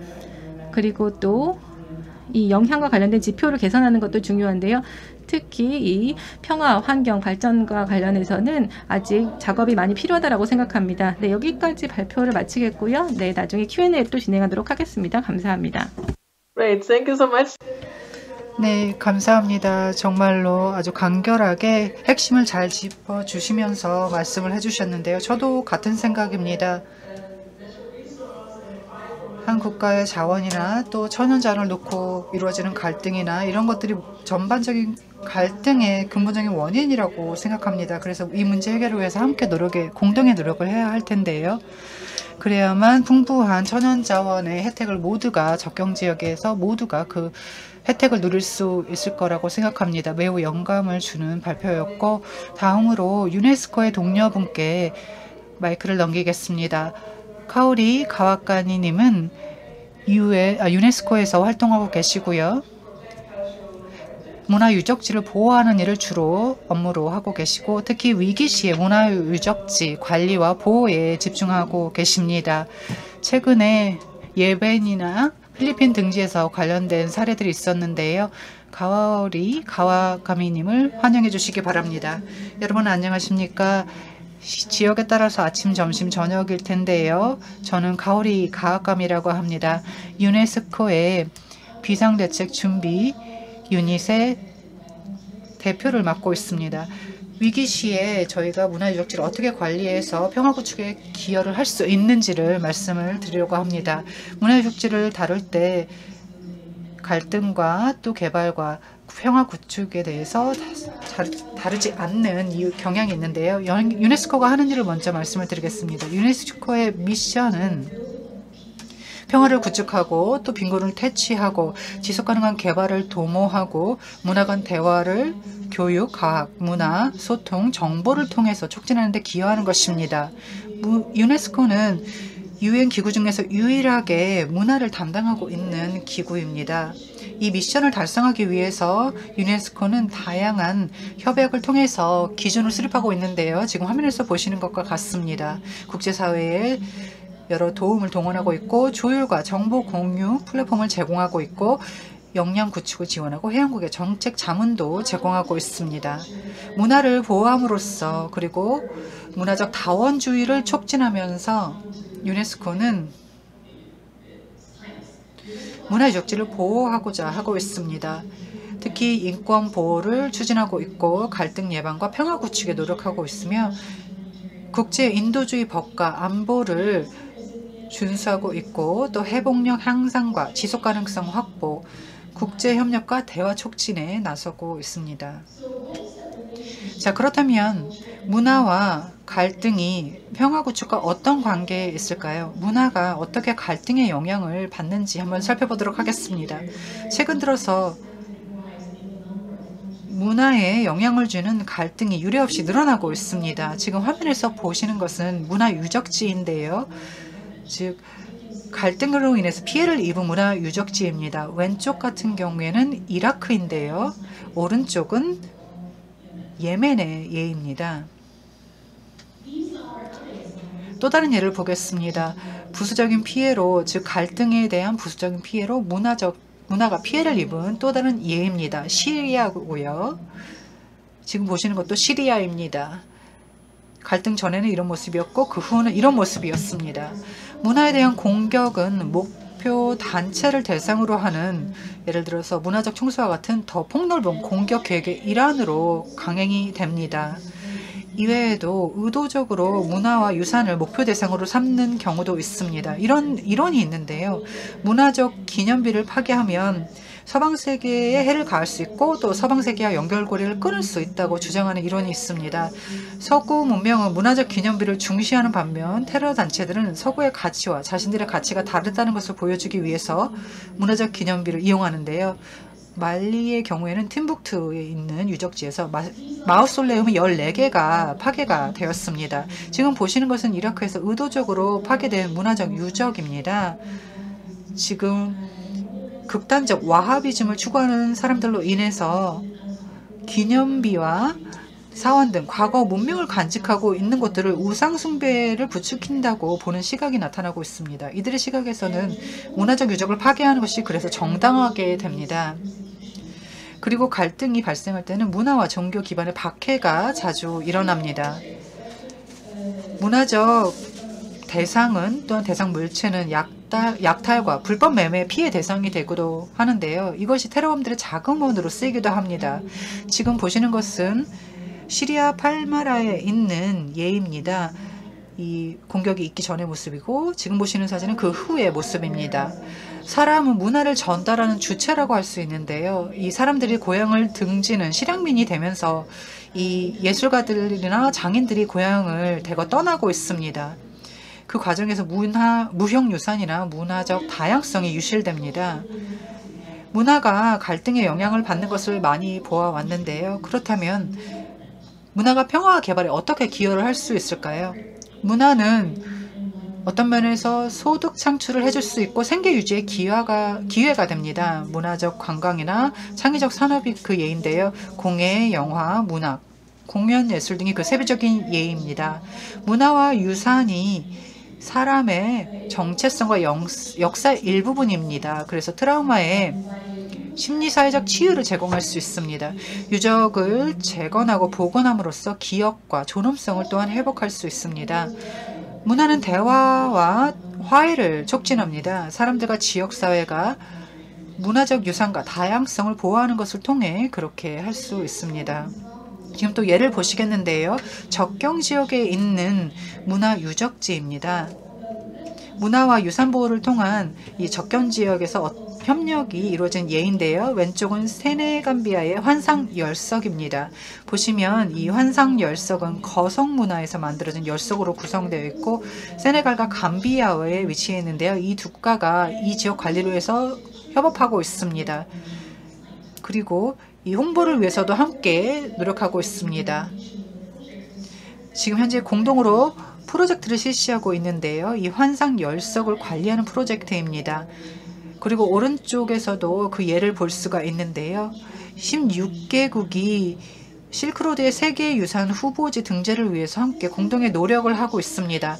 그리고 또 이 영향과 관련된 지표를 개선하는 것도 중요한데요. 특히 이 평화 환경 발전과 관련해서는 아직 작업이 많이 필요하다고 생각합니다. 네, 여기까지 발표를 마치겠고요. 네, 나중에 Q&A 또 진행하도록 하겠습니다. 감사합니다. Great, thank you so much. 네, 감사합니다. 정말로 아주 간결하게 핵심을 잘 짚어주시면서 말씀을 해주셨는데요. 저도 같은 생각입니다. 한 국가의 자원이나 또 천연자원을 놓고 이루어지는 갈등이나 이런 것들이 전반적인 갈등의 근본적인 원인이라고 생각합니다. 그래서 이 문제 해결을 위해서 함께 공동의 노력을 해야 할 텐데요. 그래야만 풍부한 천연자원의 혜택을 모두가 접경지역에서 모두가 그 혜택을 누릴 수 있을 거라고 생각합니다. 매우 영감을 주는 발표였고, 다음으로 유네스코의 동료분께 마이크를 넘기겠습니다. 카오리 가와카니님은 유네스코에서 활동하고 계시고요. 문화유적지를 보호하는 일을 주로 업무로 하고 계시고, 특히 위기 시에 문화유적지 관리와 보호에 집중하고 계십니다. 최근에 예벤이나 필리핀 등지에서 관련된 사례들이 있었는데요. 카오리 가와카미님을 환영해 주시기 바랍니다. 여러분 안녕하십니까? 지역에 따라서 아침, 점심, 저녁일 텐데요. 저는 카오리 가와카미라고 합니다. 유네스코의 비상대책 준비 유닛의 대표를 맡고 있습니다. 위기 시에 저희가 문화유적지를 어떻게 관리해서 평화구축에 기여를 할 수 있는지를 말씀을 드리려고 합니다. 문화유적지를 다룰 때 갈등과 또 개발과 평화구축에 대해서 다르지 않는 경향이 있는데요. 유네스코가 하는 일을 먼저 말씀을 드리겠습니다. 유네스코의 미션은 평화를 구축하고 또 빈곤을 퇴치하고 지속가능한 개발을 도모하고 문화 간 대화를 교육, 과학, 문화, 소통, 정보를 통해서 촉진하는 데 기여하는 것입니다. 유네스코는 유엔 기구 중에서 유일하게 문화를 담당하고 있는 기구입니다. 이 미션을 달성하기 위해서 유네스코는 다양한 협약을 통해서 기준을 수립하고 있는데요. 지금 화면에서 보시는 것과 같습니다. 국제사회에 여러 도움을 동원하고 있고 조율과 정보 공유 플랫폼을 제공하고 있고 역량 구축을 지원하고 회원국의 정책 자문도 제공하고 있습니다. 문화를 보호함으로써 그리고 문화적 다원주의를 촉진하면서 유네스코는 문화유적지를 보호하고자 하고 있습니다. 특히 인권 보호를 추진하고 있고 갈등 예방과 평화 구축에 노력하고 있으며 국제 인도주의 법과 안보를 준수하고 있고 또 회복력 향상과 지속 가능성 확보, 국제 협력과 대화 촉진에 나서고 있습니다. 자, 그렇다면 문화와 갈등이 평화 구축과 어떤 관계에 있을까요? 문화가 어떻게 갈등의 영향을 받는지 한번 살펴보도록 하겠습니다. 최근 들어서 문화에 영향을 주는 갈등이 유례없이 늘어나고 있습니다. 지금 화면에서 보시는 것은 문화 유적지인데요. 즉 갈등으로 인해서 피해를 입은 문화 유적지입니다. 왼쪽 같은 경우에는 이라크인데요. 오른쪽은 예멘의 예입니다. 또 다른 예를 보겠습니다. 부수적인 피해로, 즉 갈등에 대한 부수적인 피해로 문화가 피해를 입은 또 다른 예입니다. 시리아고요. 지금 보시는 것도 시리아입니다. 갈등 전에는 이런 모습이었고 그 후는 이런 모습이었습니다. 문화에 대한 공격은 목표 단체를 대상으로 하는, 예를 들어서 문화적 총수와 같은 더 폭넓은 공격 계획의 일환으로 강행이 됩니다. 이외에도 의도적으로 문화와 유산을 목표 대상으로 삼는 경우도 있습니다. 이런 이론이 있는데요. 문화적 기념비를 파괴하면 서방 세계에 해를 가할 수 있고 또 서방 세계와 연결고리를 끊을 수 있다고 주장하는 이론이 있습니다. 서구 문명은 문화적 기념비를 중시하는 반면 테러 단체들은 서구의 가치와 자신들의 가치가 다르다는 것을 보여주기 위해서 문화적 기념비를 이용하는데요. 말리의 경우에는 팀북투에 있는 유적지에서 마우솔레움이 14개가 파괴가 되었습니다. 지금 보시는 것은 이라크에서 의도적으로 파괴된 문화적 유적입니다. 지금 극단적 와하비즘을 추구하는 사람들로 인해서 기념비와 사원 등 과거 문명을 간직하고 있는 것들을 우상 숭배를 부추긴다고 보는 시각이 나타나고 있습니다. 이들의 시각에서는 문화적 유적을 파괴하는 것이 그래서 정당하게 됩니다. 그리고 갈등이 발생할 때는 문화와 종교 기반의 박해가 자주 일어납니다. 문화적 대상은 또한 대상 물체는 약탈과 불법 매매 피해 대상이 되기도 하는데요. 이것이 테러범들의 자금원으로 쓰이기도 합니다. 지금 보시는 것은 시리아 팔마라에 있는 예입니다. 이 공격이 있기 전의 모습이고 지금 보시는 사진은 그 후의 모습입니다. 사람은 문화를 전달하는 주체라고 할 수 있는데요. 이 사람들이 고향을 등지는 실향민이 되면서 이 예술가들이나 장인들이 고향을 대거 떠나고 있습니다. 그 과정에서 무형유산이나 문화적 다양성이 유실됩니다. 문화가 갈등에 영향을 받는 것을 많이 보아왔는데요. 그렇다면 문화가 평화와 개발에 어떻게 기여를 할 수 있을까요? 문화는 어떤 면에서 소득 창출을 해줄 수 있고 생계 유지의 기회가 됩니다. 문화적 관광이나 창의적 산업이 그 예인데요. 공예, 영화, 문학, 공연 예술 등이 그 세부적인 예입니다. 문화와 유산이 사람의 정체성과 역사의 일부분입니다. 그래서 트라우마에 심리사회적 치유를 제공할 수 있습니다. 유적을 재건하고 복원함으로써 기억과 존엄성을 또한 회복할 수 있습니다. 문화는 대화와 화해를 촉진합니다. 사람들과 지역사회가 문화적 유산과 다양성을 보호하는 것을 통해 그렇게 할 수 있습니다. 지금 또 예를 보시겠는데요. 접경 지역에 있는 문화 유적지입니다. 문화와 유산 보호를 통한 이 접경 지역에서 협력이 이루어진 예인데요. 왼쪽은 세네감비아의 환상 열석입니다. 보시면 이 환상 열석은 거성 문화에서 만들어진 열석으로 구성되어 있고 세네갈과 감비아에 위치해 있는데요. 이 두 국가가 이 지역 관리를 위해서 협업하고 있습니다. 그리고 이 홍보를 위해서도 함께 노력하고 있습니다. 지금 현재 공동으로 프로젝트를 실시하고 있는데요. 이 환상 열석을 관리하는 프로젝트입니다. 그리고 오른쪽에서도 그 예를 볼 수가 있는데요. 16개국이 실크로드의 세계유산 후보지 등재를 위해서 함께 공동의 노력을 하고 있습니다.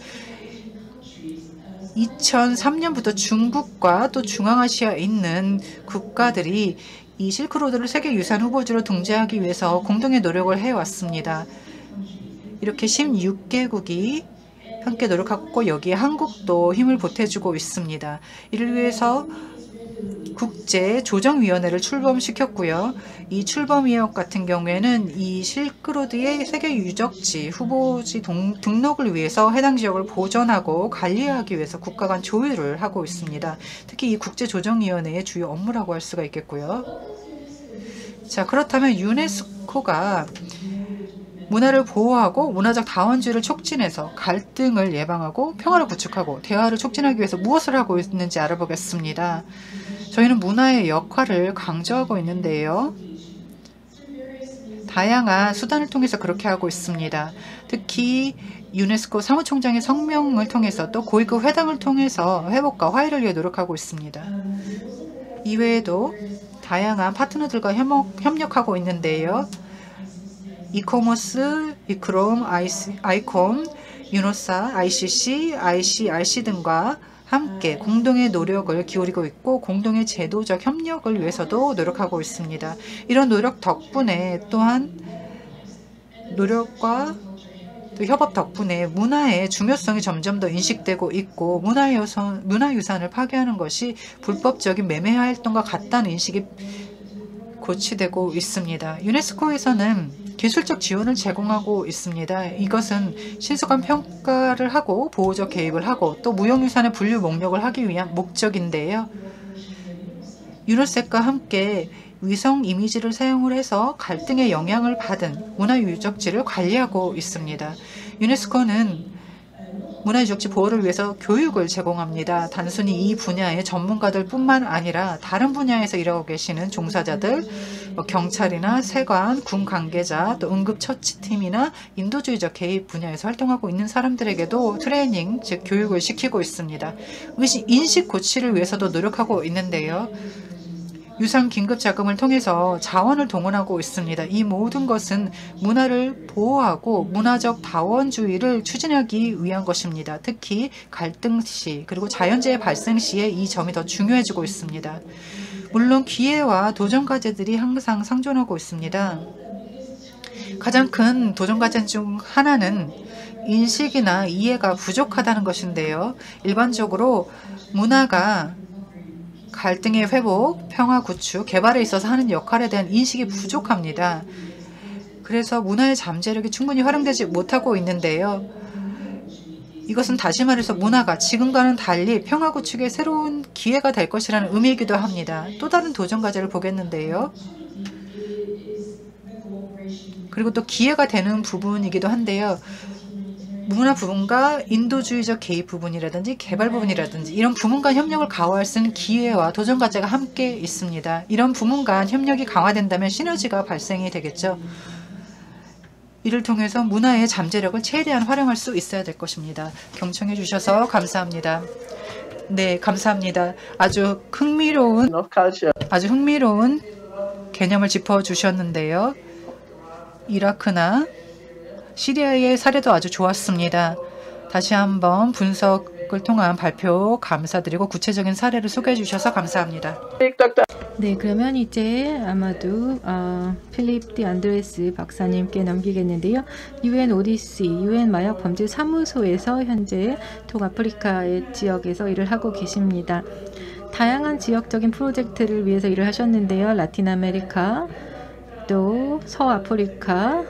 2003년부터 중국과 또 중앙아시아에 있는 국가들이 이 실크로드를 세계유산 후보지로 등재하기 위해서 공동의 노력을 해왔습니다. 이렇게 16개국이 함께 노력하고 여기에 한국도 힘을 보태주고 있습니다. 이를 위해서 국제조정위원회를 출범시켰고요. 이 출범위원 같은 경우에는 이 실크로드의 세계 유적지 후보지 등록을 위해서 해당 지역을 보존하고 관리하기 위해서 국가 간 조율을 하고 있습니다. 특히 이 국제조정위원회의 주요 업무라고 할 수가 있겠고요. 자, 그렇다면 유네스코가 문화를 보호하고 문화적 다원주의를 촉진해서 갈등을 예방하고 평화를 구축하고 대화를 촉진하기 위해서 무엇을 하고 있는지 알아보겠습니다. 저희는 문화의 역할을 강조하고 있는데요. 다양한 수단을 통해서 그렇게 하고 있습니다. 특히 유네스코 사무총장의 성명을 통해서 또 고위급 회담을 통해서 회복과 화해를 위해 노력하고 있습니다. 이외에도 다양한 파트너들과 협력하고 있는데요. 이코머스, 이크롬, 아이콤, 유노사, ICC, ICRC 등과 함께 공동의 노력을 기울이고 있고 공동의 제도적 협력을 위해서도 노력하고 있습니다. 이런 노력 덕분에 또한 노력과 또 협업 덕분에 문화의 중요성이 점점 더 인식되고 있고 문화유산을 파괴하는 것이 불법적인 매매 활동과 같다는 인식이 고취되고 있습니다. 유네스코에서는 기술적 지원을 제공하고 있습니다. 이것은 신속한 평가를 하고 보호적 개입을 하고 또 무형유산의 분류 목록을 하기 위한 목적인데요. 유니섹과 함께 위성 이미지를 사용을 해서 갈등에 영향을 받은 문화유적지를 관리하고 있습니다. 유네스코는 문화유적지 보호를 위해서 교육을 제공합니다. 단순히 이 분야의 전문가들 뿐만 아니라 다른 분야에서 일하고 계시는 종사자들, 경찰이나 세관, 군 관계자, 또 응급처치팀이나 인도주의적 개입 분야에서 활동하고 있는 사람들에게도 트레이닝, 즉 교육을 시키고 있습니다. 인식 고취를 위해서도 노력하고 있는데요. 유산 긴급 자금을 통해서 자원을 동원하고 있습니다. 이 모든 것은 문화를 보호하고 문화적 다원주의를 추진하기 위한 것입니다. 특히 갈등 시 그리고 자연재해 발생 시에 이 점이 더 중요해지고 있습니다. 물론 기회와 도전 과제들이 항상 상존하고 있습니다. 가장 큰 도전 과제 중 하나는 인식이나 이해가 부족하다는 것인데요. 일반적으로 문화가 갈등의 회복, 평화 구축, 개발에 있어서 하는 역할에 대한 인식이 부족합니다. 그래서 문화의 잠재력이 충분히 활용되지 못하고 있는데요. 이것은 다시 말해서 문화가 지금과는 달리 평화 구축의 새로운 기회가 될 것이라는 의미이기도 합니다. 또 다른 도전 과제를 보겠는데요. 그리고 또 기회가 되는 부분이기도 한데요. 문화 부분과 인도주의적 개입 부분이라든지 개발 부분이라든지 이런 부문 간 협력을 강화할 수 있는 기회와 도전 과제가 함께 있습니다. 이런 부문 간 협력이 강화된다면 시너지가 발생이 되겠죠. 이를 통해서 문화의 잠재력을 최대한 활용할 수 있어야 될 것입니다. 경청해 주셔서 감사합니다. 네, 감사합니다. 아주 흥미로운 개념을 짚어주셨는데요. 이라크나 시리아의 사례도 아주 좋았습니다. 다시 한번 분석을 통한 발표 감사드리고 구체적인 사례를 소개해 주셔서 감사합니다. 네, 그러면 이제 아마도 필립 디 안드레스 박사님께 넘기겠는데요. UN ODC, UN 마약 범죄 사무소에서 현재 동아프리카 지역에서 일을 하고 계십니다. 다양한 지역적인 프로젝트를 위해서 일을 하셨는데요. 라틴 아메리카, 또 서아프리카,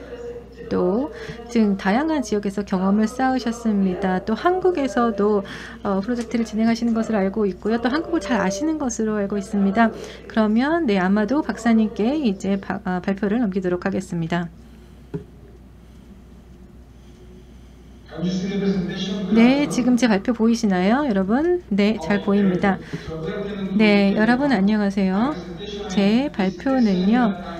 또 지금 다양한 지역에서 경험을 쌓으셨습니다. 또 한국에서도 프로젝트를 진행하시는 것을 알고 있고요. 또 한국을 잘 아시는 것으로 알고 있습니다. 그러면 네, 아마도 박사님께 이제 발표를 넘기도록 하겠습니다. 네, 지금 제 발표 보이시나요, 여러분? 네, 잘 보입니다. 네, 여러분 안녕하세요. 제 발표는요.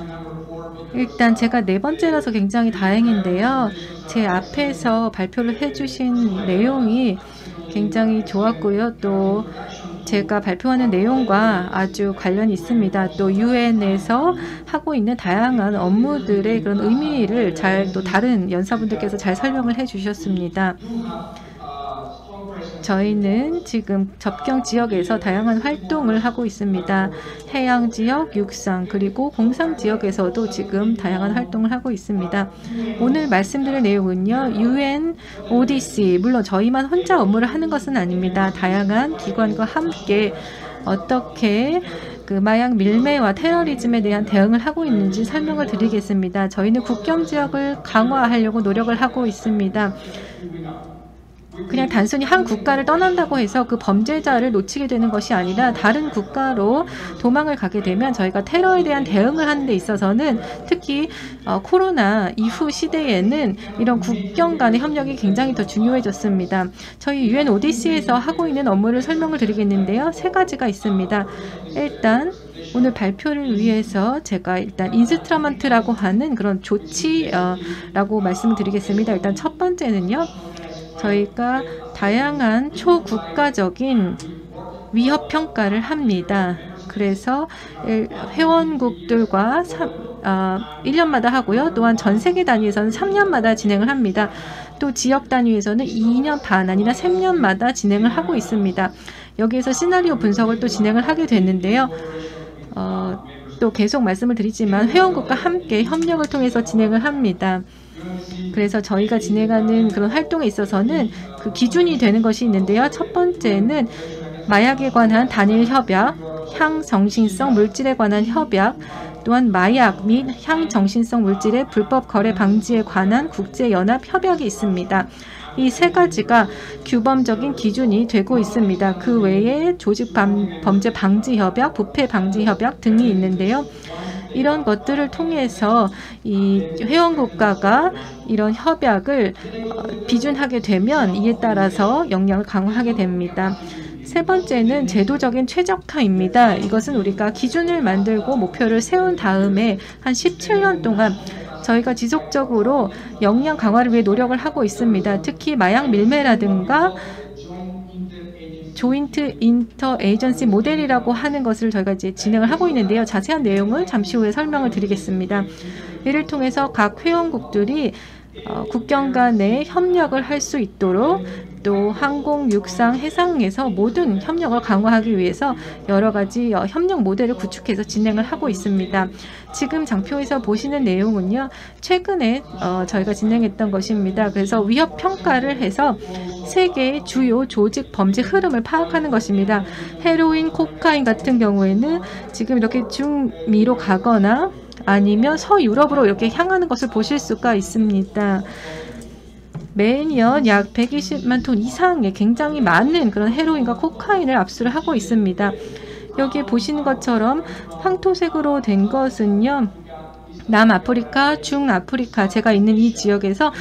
일단 제가 네 번째라서 굉장히 다행인데요. 제 앞에서 발표를 해주신 내용이 굉장히 좋았고요. 또 제가 발표하는 내용과 아주 관련이 있습니다. 또 UN에서 하고 있는 다양한 업무들의 그런 의미를 잘 또 다른 연사분들께서 잘 설명을 해주셨습니다. 저희는 지금 접경 지역에서 다양한 활동을 하고 있습니다. 해양 지역, 육상, 그리고 공상 지역에서도 지금 다양한 활동을 하고 있습니다. 오늘 말씀드릴 내용은요. UN ODC, 물론 저희만 혼자 업무를 하는 것은 아닙니다. 다양한 기관과 함께 어떻게 그 마약 밀매와 테러리즘에 대한 대응을 하고 있는지 설명을 드리겠습니다. 저희는 국경 지역을 강화하려고 노력을 하고 있습니다. 그냥 단순히 한 국가를 떠난다고 해서 그 범죄자를 놓치게 되는 것이 아니라 다른 국가로 도망을 가게 되면 저희가 테러에 대한 대응을 하는 데 있어서는 특히 코로나 이후 시대에는 이런 국경 간의 협력이 굉장히 더 중요해졌습니다. 저희 UN ODC에서 하고 있는 업무를 설명을 드리겠는데요. 3가지가 있습니다. 일단 오늘 발표를 위해서 제가 일단 인스트루먼트라고 하는 그런 조치라고 말씀을 드리겠습니다. 일단 첫 번째는요. 저희가 다양한 초국가적인 위협 평가를 합니다. 그래서 회원국들과 1년마다 하고요. 또한 전 세계 단위에서는 3년마다 진행을 합니다. 또 지역 단위에서는 2년 반 아니라 3년마다 진행을 하고 있습니다. 여기에서 시나리오 분석을 또 진행을 하게 됐는데요. 또 계속 말씀을 드리지만 회원국과 함께 협력을 통해서 진행을 합니다. 그래서 저희가 진행하는 그런 활동에 있어서는 그 기준이 되는 것이 있는데요. 첫 번째는 마약에 관한 단일 협약, 향정신성 물질에 관한 협약, 또한 마약 및 향정신성 물질의 불법 거래 방지에 관한 국제연합 협약이 있습니다. 이 3가지가 규범적인 기준이 되고 있습니다. 그 외에 조직 범죄 방지 협약, 부패 방지 협약 등이 있는데요. 이런 것들을 통해서 이 회원국가가 이런 협약을 비준하게 되면 이에 따라서 역량을 강화하게 됩니다. 3번째는 제도적인 최적화입니다. 이것은 우리가 기준을 만들고 목표를 세운 다음에 한 17년 동안 저희가 지속적으로 역량 강화를 위해 노력을 하고 있습니다. 특히 마약 밀매라든가 조인트 인터 에이전시 모델이라고 하는 것을 저희가 이제 진행을 하고 있는데요. 자세한 내용은 잠시 후에 설명을 드리겠습니다. 이를 통해서 각 회원국들이 국경 간의 협력을 할 수 있도록 또 항공, 육상, 해상에서 모든 협력을 강화하기 위해서 여러 가지 협력 모델을 구축해서 진행을 하고 있습니다. 지금 장표에서 보시는 내용은요. 최근에 저희가 진행했던 것입니다. 그래서 위협 평가를 해서 세계의 주요 조직 범죄 흐름을 파악하는 것입니다. 헤로인, 코카인 같은 경우에는 지금 이렇게 중미로 가거나 아니면 서유럽으로 이렇게 향하는 것을 보실 수가 있습니다. 매년 약 120만 톤 이상의 굉장히 많은 그런 헤로인과 코카인을 압수를 하고 있습니다. 여기 보시는 것처럼 황토색으로 된 것은요. 남아프리카, 중아프리카 제가 있는 이 지역에서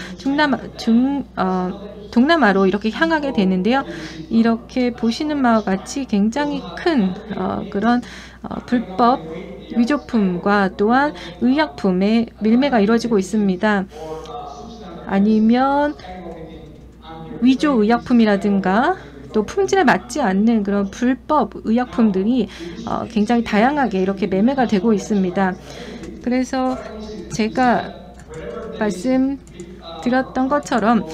동남아로 이렇게 향하게 되는데요. 이렇게 보시는 바와 같이 굉장히 큰 그런 불법 위조품과 또한 의약품의 밀매가 이루어지고 있습니다. 아니면 위조 의약품이라든가 또 품질에 맞지 않는 그런 불법 의약품들이 굉장히 다양하게 이렇게 매매가 되고 있습니다. 그래서 제가 말씀드렸던 것처럼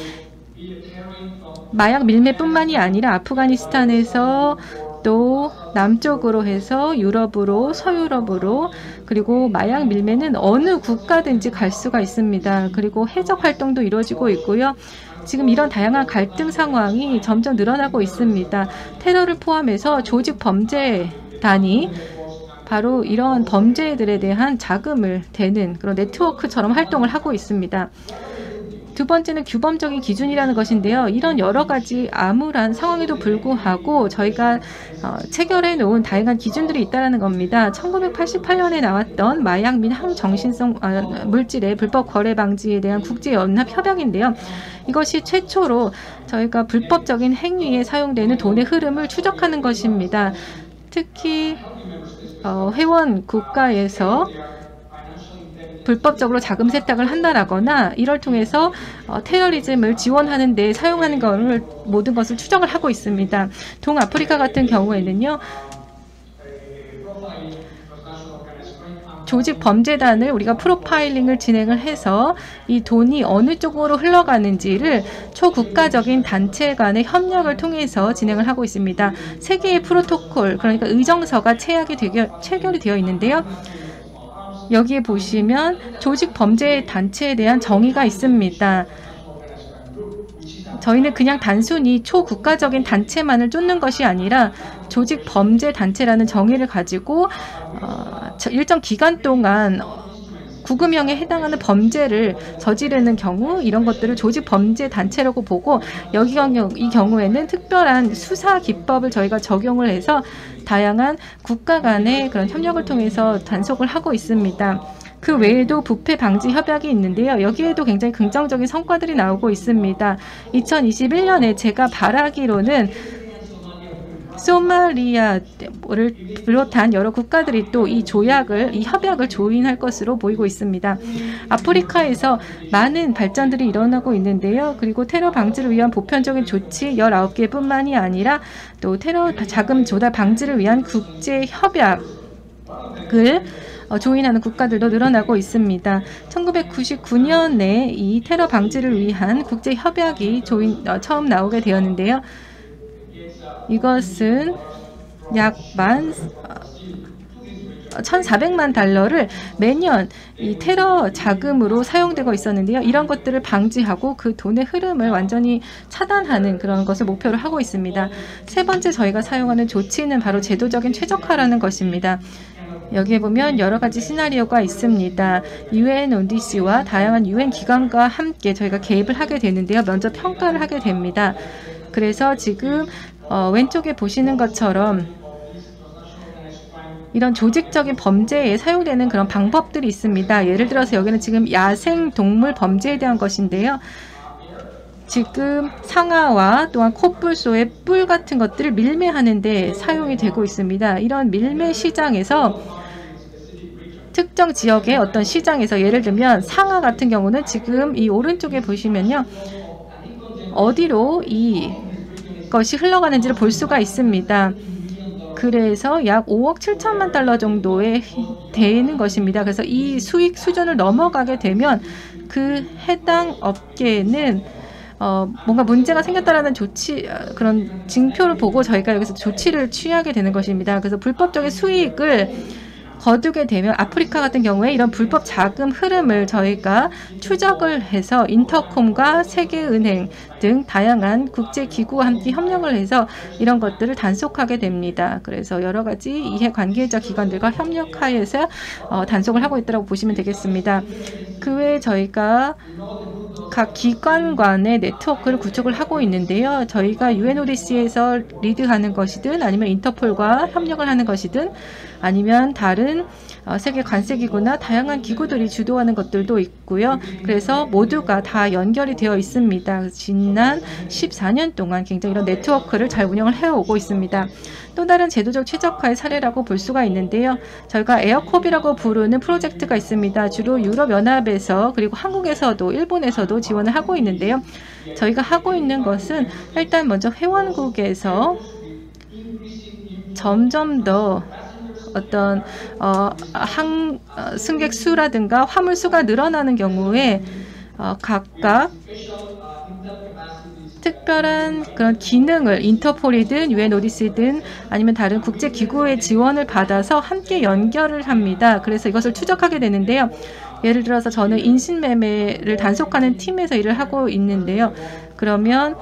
마약 밀매뿐만이 아니라 아프가니스탄에서 또 남쪽으로 해서 유럽으로, 서유럽으로 그리고 마약 밀매는 어느 국가든지 갈 수가 있습니다. 그리고 해적 활동도 이루어지고 있고요. 지금 이런 다양한 갈등 상황이 점점 늘어나고 있습니다. 테러를 포함해서 조직 범죄단이 바로 이런 범죄들에 대한 자금을 대는 그런 네트워크처럼 활동을 하고 있습니다. 두 번째는 규범적인 기준이라는 것인데요. 이런 여러 가지 암울한 상황에도 불구하고 저희가 체결해 놓은 다양한 기준들이 있다는 겁니다. 1988년에 나왔던 마약 및 항정신성 물질의 불법 거래 방지에 대한 국제연합 협약인데요. 이것이 최초로 저희가 불법적인 행위에 사용되는 돈의 흐름을 추적하는 것입니다. 특히 회원 국가에서 불법적으로 자금 세탁을 한다라거나 이를 통해서 테러리즘을 지원하는 데 사용하는 것을 모든 것을 추적을 하고 있습니다. 동아프리카 같은 경우에는요. 조직 범죄단을 우리가 프로파일링을 진행을 해서 이 돈이 어느 쪽으로 흘러가는지를 초국가적인 단체 간의 협력을 통해서 진행을 하고 있습니다. 세 개의 프로토콜, 그러니까 의정서가 체결이 되어 있는데요. 여기에 보시면 조직 범죄 단체에 대한 정의가 있습니다. 저희는 그냥 단순히 초국가적인 단체만을 쫓는 것이 아니라 조직 범죄 단체라는 정의를 가지고 일정 기간 동안 구금형에 해당하는 범죄를 저지르는 경우 이런 것들을 조직 범죄 단체라고 보고 이 경우에는 특별한 수사 기법을 저희가 적용을 해서 다양한 국가 간의 그런 협력을 통해서 단속을 하고 있습니다. 그 외에도 부패 방지 협약이 있는데요. 여기에도 굉장히 긍정적인 성과들이 나오고 있습니다. 2021년에 제가 바라기로는 소말리아를 비롯한 여러 국가들이 또 이 협약을 조인할 것으로 보이고 있습니다. 아프리카에서 많은 발전들이 일어나고 있는데요. 그리고 테러 방지를 위한 보편적인 조치 19개뿐만이 아니라 또 테러 자금 조달 방지를 위한 국제 협약을 조인하는 국가들도 늘어나고 있습니다. 1999년에 이 테러 방지를 위한 국제 협약이 처음 나오게 되었는데요. 이것은 약 1,400만 달러를 매년 이 테러 자금으로 사용되고 있었는데요. 이런 것들을 방지하고 그 돈의 흐름을 완전히 차단하는 그런 것을 목표로 하고 있습니다. 세 번째 저희가 사용하는 조치는 바로 제도적인 최적화라는 것입니다. 여기에 보면 여러 가지 시나리오가 있습니다. UNODC와 다양한 UN 기관과 함께 저희가 개입을 하게 되는데요. 먼저 평가를 하게 됩니다. 그래서 지금 왼쪽에 보시는 것처럼 이런 조직적인 범죄에 사용되는 그런 방법들이 있습니다. 예를 들어서 여기는 지금 야생 동물 범죄에 대한 것인데요. 지금 상아와 또한 코뿔소의 뿔 같은 것들을 밀매하는 데 사용이 되고 있습니다. 이런 밀매 시장에서 특정 지역의 어떤 시장에서 예를 들면 상아 같은 경우는 지금 이 오른쪽에 보시면요. 어디로 이것이 흘러가는지를 볼 수가 있습니다. 그래서 약 5억 7천만 달러 정도에 되는 것입니다. 그래서 이 수익 수준을 넘어가게 되면 그 해당 업계는 뭔가 문제가 생겼다라는 그런 징표를 보고 저희가 여기서 조치를 취하게 되는 것입니다. 그래서 불법적인 수익을 거두게 되면 아프리카 같은 경우에 이런 불법 자금 흐름을 저희가 추적을 해서 인터콤과 세계은행 등 다양한 국제기구와 함께 협력을 해서 이런 것들을 단속하게 됩니다. 그래서 여러 가지 이해관계자 기관들과 협력하여서 단속을 하고 있다고 보시면 되겠습니다. 그 외에 저희가 각 기관 간의 네트워크를 구축을 하고 있는데요. 저희가 UNODC에서 리드하는 것이든 아니면 인터폴과 협력을 하는 것이든 아니면 다른 세계 관세기구나 다양한 기구들이 주도하는 것들도 있고요. 그래서 모두가 다 연결이 되어 있습니다. 지난 14년 동안 굉장히 이런 네트워크를 잘 운영을 해오고 있습니다. 또 다른 제도적 최적화의 사례라고 볼 수가 있는데요. 저희가 에어콥이라고 부르는 프로젝트가 있습니다. 주로 유럽연합에서 그리고 한국에서도 일본에서도 지원을 하고 있는데요. 저희가 하고 있는 것은 일단 먼저 회원국에서 점점 더 어떤 승객 수라든가 화물 수가 늘어나는 경우에 각각 특별한 그런 기능을 인터폴이든 UNODC든 아니면 다른 국제기구의 지원을 받아서 함께 연결을 합니다. 그래서 이것을 추적하게 되는데요. 예를 들어서 저는 인신매매를 단속하는 팀에서 일을 하고 있는데요. 그러면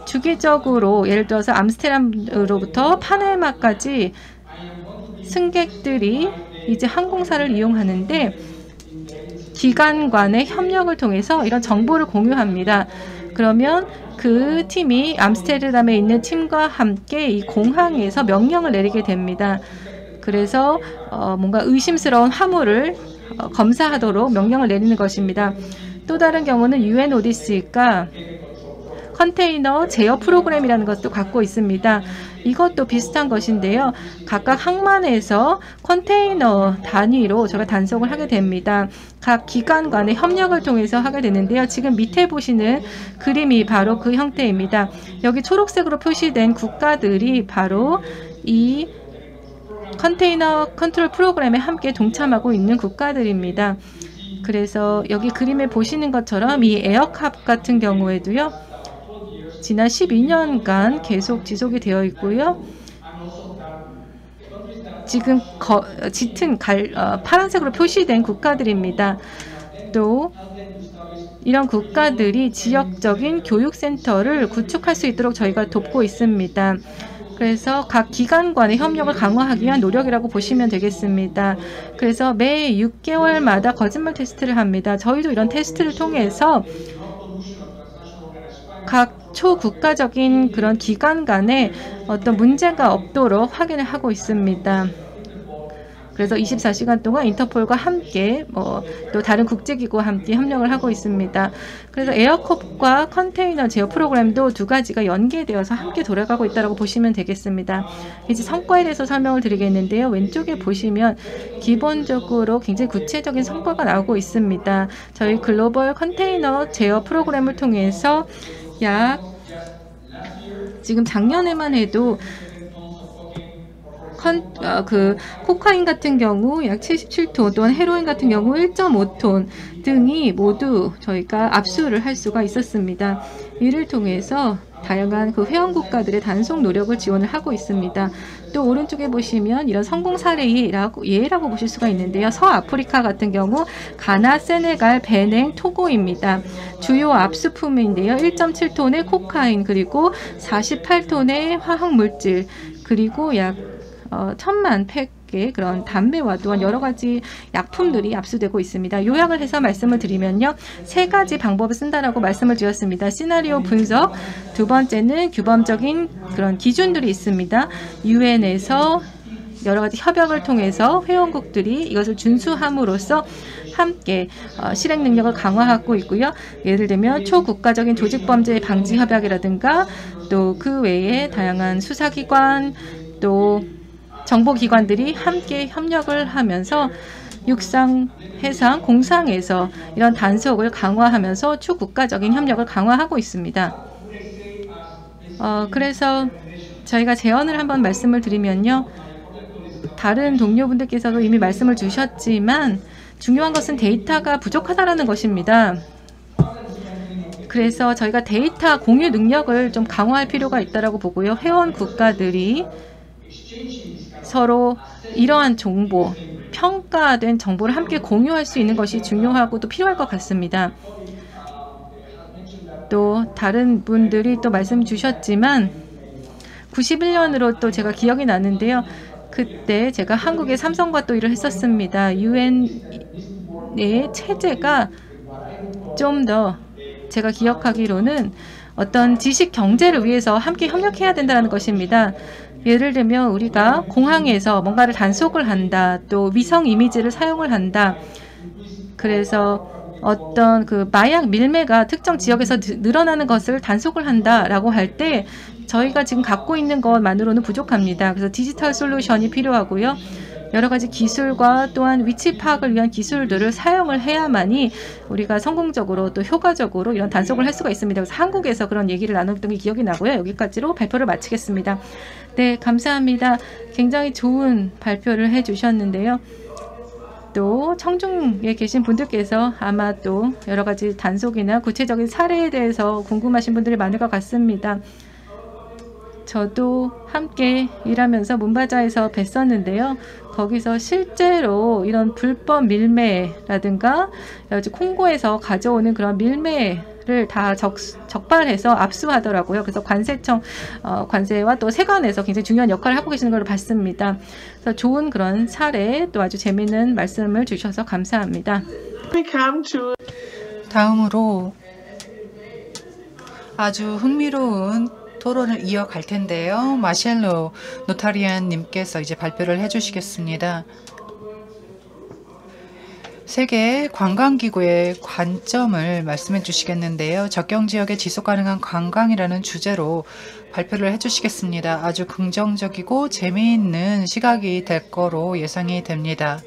주기적으로 예를 들어서 암스테르담으로부터 파네마까지 승객들이 이제 항공사를 이용하는데 기관 간의 협력을 통해서 이런 정보를 공유합니다. 그러면 그 팀이 암스테르담에 있는 팀과 함께 이 공항에서 명령을 내리게 됩니다. 그래서 뭔가 의심스러운 화물을 검사하도록 명령을 내리는 것입니다. 또 다른 경우는 UNODC가 컨테이너 제어 프로그램이라는 것도 갖고 있습니다. 이것도 비슷한 것인데요. 각각 항만에서 컨테이너 단위로 제가 단속을 하게 됩니다. 각 기관 간의 협력을 통해서 하게 되는데요. 지금 밑에 보시는 그림이 바로 그 형태입니다. 여기 초록색으로 표시된 국가들이 바로 이 컨테이너 컨트롤 프로그램에 함께 동참하고 있는 국가들입니다. 그래서 여기 그림에 보시는 것처럼 이 에어캅 같은 경우에도요. 지난 12년간 계속 지속이 되어 있고요. 지금 짙은 파란색으로 표시된 국가들입니다. 또 이런 국가들이 지역적인 교육센터를 구축할 수 있도록 저희가 돕고 있습니다. 그래서 각 기관 간의 협력을 강화하기 위한 노력이라고 보시면 되겠습니다. 그래서 매 6개월마다 거짓말 테스트를 합니다. 저희도 이런 테스트를 통해서 각 초국가적인 그런 기관 간에 어떤 문제가 없도록 확인을 하고 있습니다. 그래서 24시간 동안 인터폴과 함께 또 다른 국제기구와 함께 협력을 하고 있습니다. 그래서 에어컵과 컨테이너 제어 프로그램도 두 가지가 연계되어서 함께 돌아가고 있다고 보시면 되겠습니다. 이제 성과에 대해서 설명을 드리겠는데요. 왼쪽에 보시면 기본적으로 굉장히 구체적인 성과가 나오고 있습니다. 저희 글로벌 컨테이너 제어 프로그램을 통해서 지금 작년에만 해도 코카인 같은 경우 약 77톤 또는 헤로인 같은 경우 1.5톤 등이 모두 저희가 압수를 할 수가 있었습니다. 이를 통해서 다양한 회원 국가들의 단속 노력을 지원을 하고 있습니다. 또 오른쪽에 보시면 이런 성공 사례라고 보실 수가 있는데요. 서아프리카 같은 경우 가나, 세네갈, 베냉, 토고입니다. 주요 압수품인데요. 1.7톤의 코카인 그리고 48톤의 화학물질 그리고 약 1000만 팩의 그런 담배와 또한 여러 가지 약품들이 압수되고 있습니다. 요약을 해서 말씀을 드리면요. 세 가지 방법을 쓴다라고 말씀을 드렸습니다. 시나리오 분석, 두 번째는 규범적인 그런 기준들이 있습니다. 유엔에서 여러 가지 협약을 통해서 회원국들이 이것을 준수함으로써 함께 실행 능력을 강화하고 있고요. 예를 들면 초국가적인 조직범죄 방지 협약이라든가 또 그 외에 다양한 수사기관 또 정보기관들이 함께 협력을 하면서 육상, 해상, 공상에서 이런 단속을 강화하면서 초국가적인 협력을 강화하고 있습니다. 그래서 저희가 제언을 한번 말씀을 드리면요. 다른 동료분들께서도 이미 말씀을 주셨지만 중요한 것은 데이터가 부족하다는 것입니다. 그래서 저희가 데이터 공유 능력을 좀 강화할 필요가 있다고 보고요. 회원 국가들이 서로 이러한 정보, 평가된 정보를 함께 공유할 수 있는 것이 중요하고 또 필요할 것 같습니다. 또 다른 분들이 또 말씀 주셨지만 91년으로 또 제가 기억이 나는데요. 그때 제가 한국의 삼성과 또 일을 했었습니다. 유엔의 체제가 좀 더 제가 기억하기로는 어떤 지식 경제를 위해서 함께 협력해야 된다는 것입니다. 예를 들면 우리가 공항에서 뭔가를 단속을 한다. 또 위성 이미지를 사용을 한다. 그래서 어떤 마약 밀매가 특정 지역에서 늘어나는 것을 단속을 한다라고 할 때 저희가 지금 갖고 있는 것만으로는 부족합니다. 그래서 디지털 솔루션이 필요하고요. 여러 가지 기술과 또한 위치 파악을 위한 기술들을 사용을 해야만이 우리가 성공적으로 또 효과적으로 이런 단속을 할 수가 있습니다. 그래서 한국에서 그런 얘기를 나눴던 게 기억이 나고요. 여기까지로 발표를 마치겠습니다. 네, 감사합니다. 굉장히 좋은 발표를 해주셨는데요. 또 청중에 계신 분들께서 아마 또 여러 가지 단속이나 구체적인 사례에 대해서 궁금하신 분들이 많을 것 같습니다. 저도 함께 일하면서 문바자에서 뵀었는데요. 거기서 실제로 이런 불법 밀매라든가 콩고에서 가져오는 그런 밀매를 다 적발해서 압수하더라고요. 그래서 관세청, 관세와 또 세관에서 굉장히 중요한 역할을 하고 계시는 걸 봤습니다. 그래서 좋은 그런 사례 또 아주 재미있는 말씀을 주셔서 감사합니다. 다음으로 아주 흥미로운 토론을 이어갈 텐데요. 마셸로 노타리안 님께서 이제 발표를 해주시겠습니다. 세계 관광기구의 관점을 말씀해 주시겠는데요. 적경지역의 지속가능한 관광이라는 주제로 발표를 해주시겠습니다. 아주 긍정적이고 재미있는 시각이 될 거로 예상이 됩니다.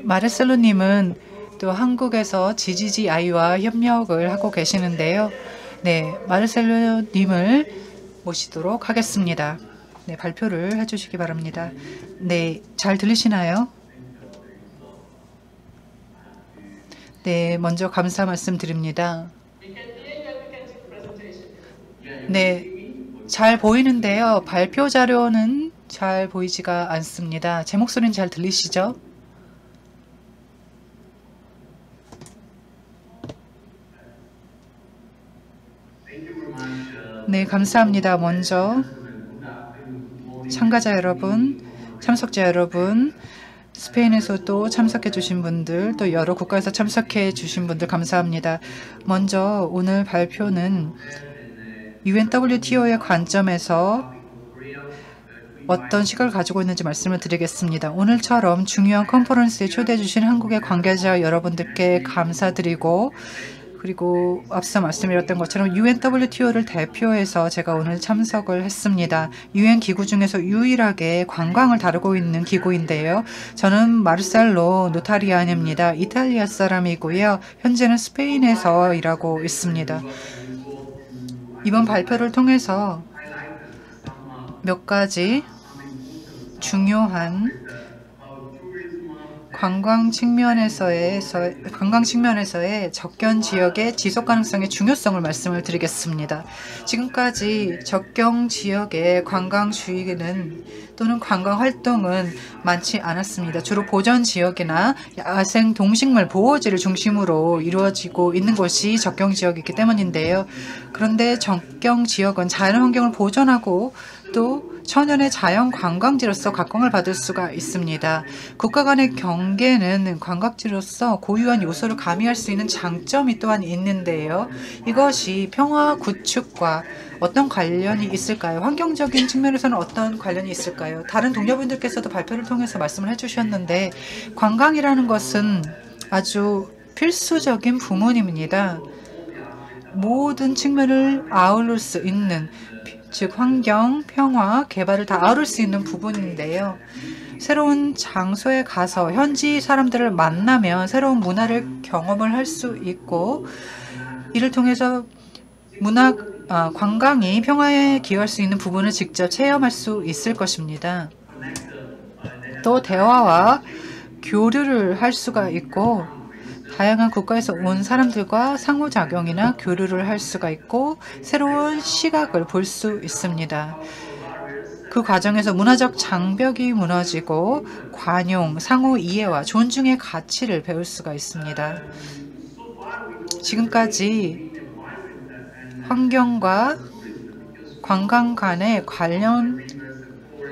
마르셀로 님은 또 한국에서 GGGI와 협력을 하고 계시는데요. 네, 마르셀로 님을 모시도록 하겠습니다. 네, 발표를 해주시기 바랍니다. 네, 잘 들리시나요? 네, 먼저 감사 말씀드립니다. 네, 잘 보이는데요. 발표 자료는 잘 보이지가 않습니다. 제 목소리는 잘 들리시죠? 네, 감사합니다. 먼저 참가자 여러분, 참석자 여러분, 스페인에서도 참석해 주신 분들, 또 여러 국가에서 참석해 주신 분들 감사합니다. 먼저 오늘 발표는 UNWTO의 관점에서 어떤 시각을 가지고 있는지 말씀을 드리겠습니다. 오늘처럼 중요한 컨퍼런스에 초대해 주신 한국의 관계자 여러분들께 감사드리고, 그리고 앞서 말씀드렸던 것처럼 UNWTO를 대표해서 제가 오늘 참석을 했습니다. UN 기구 중에서 유일하게 관광을 다루고 있는 기구인데요. 저는 마르셀로 노타리안입니다. 이탈리아 사람이고요. 현재는 스페인에서 일하고 있습니다. 이번 발표를 통해서 몇 가지 중요한 관광 측면에서의 접경 지역의 지속 가능성의 중요성을 말씀을 드리겠습니다. 지금까지 접경 지역의 관광 주의는 또는 관광 활동은 많지 않았습니다. 주로 보전 지역이나 야생 동식물 보호지를 중심으로 이루어지고 있는 곳이 접경 지역이기 때문인데요. 그런데 접경 지역은 자연 환경을 보존하고 또 천연의 자연 관광지로서 각광을 받을 수가 있습니다. 국가 간의 경계는 관광지로서 고유한 요소를 가미할 수 있는 장점이 또한 있는데요. 이것이 평화 구축과 어떤 관련이 있을까요? 환경적인 측면에서는 어떤 관련이 있을까요? 다른 동료분들께서도 발표를 통해서 말씀을 해주셨는데 관광이라는 것은 아주 필수적인 부문입니다. 모든 측면을 아우를 수 있는, 즉 환경, 평화, 개발을 다 아우를 수 있는 부분인데요. 새로운 장소에 가서 현지 사람들을 만나면 새로운 문화를 경험을 할 수 있고, 이를 통해서 관광이 평화에 기여할 수 있는 부분을 직접 체험할 수 있을 것입니다. 또 대화와 교류를 할 수가 있고, 다양한 국가에서 온 사람들과 상호작용이나 교류를 할 수가 있고 새로운 시각을 볼 수 있습니다. 그 과정에서 문화적 장벽이 무너지고 관용, 상호 이해와 존중의 가치를 배울 수가 있습니다. 지금까지 환경과 관광 간의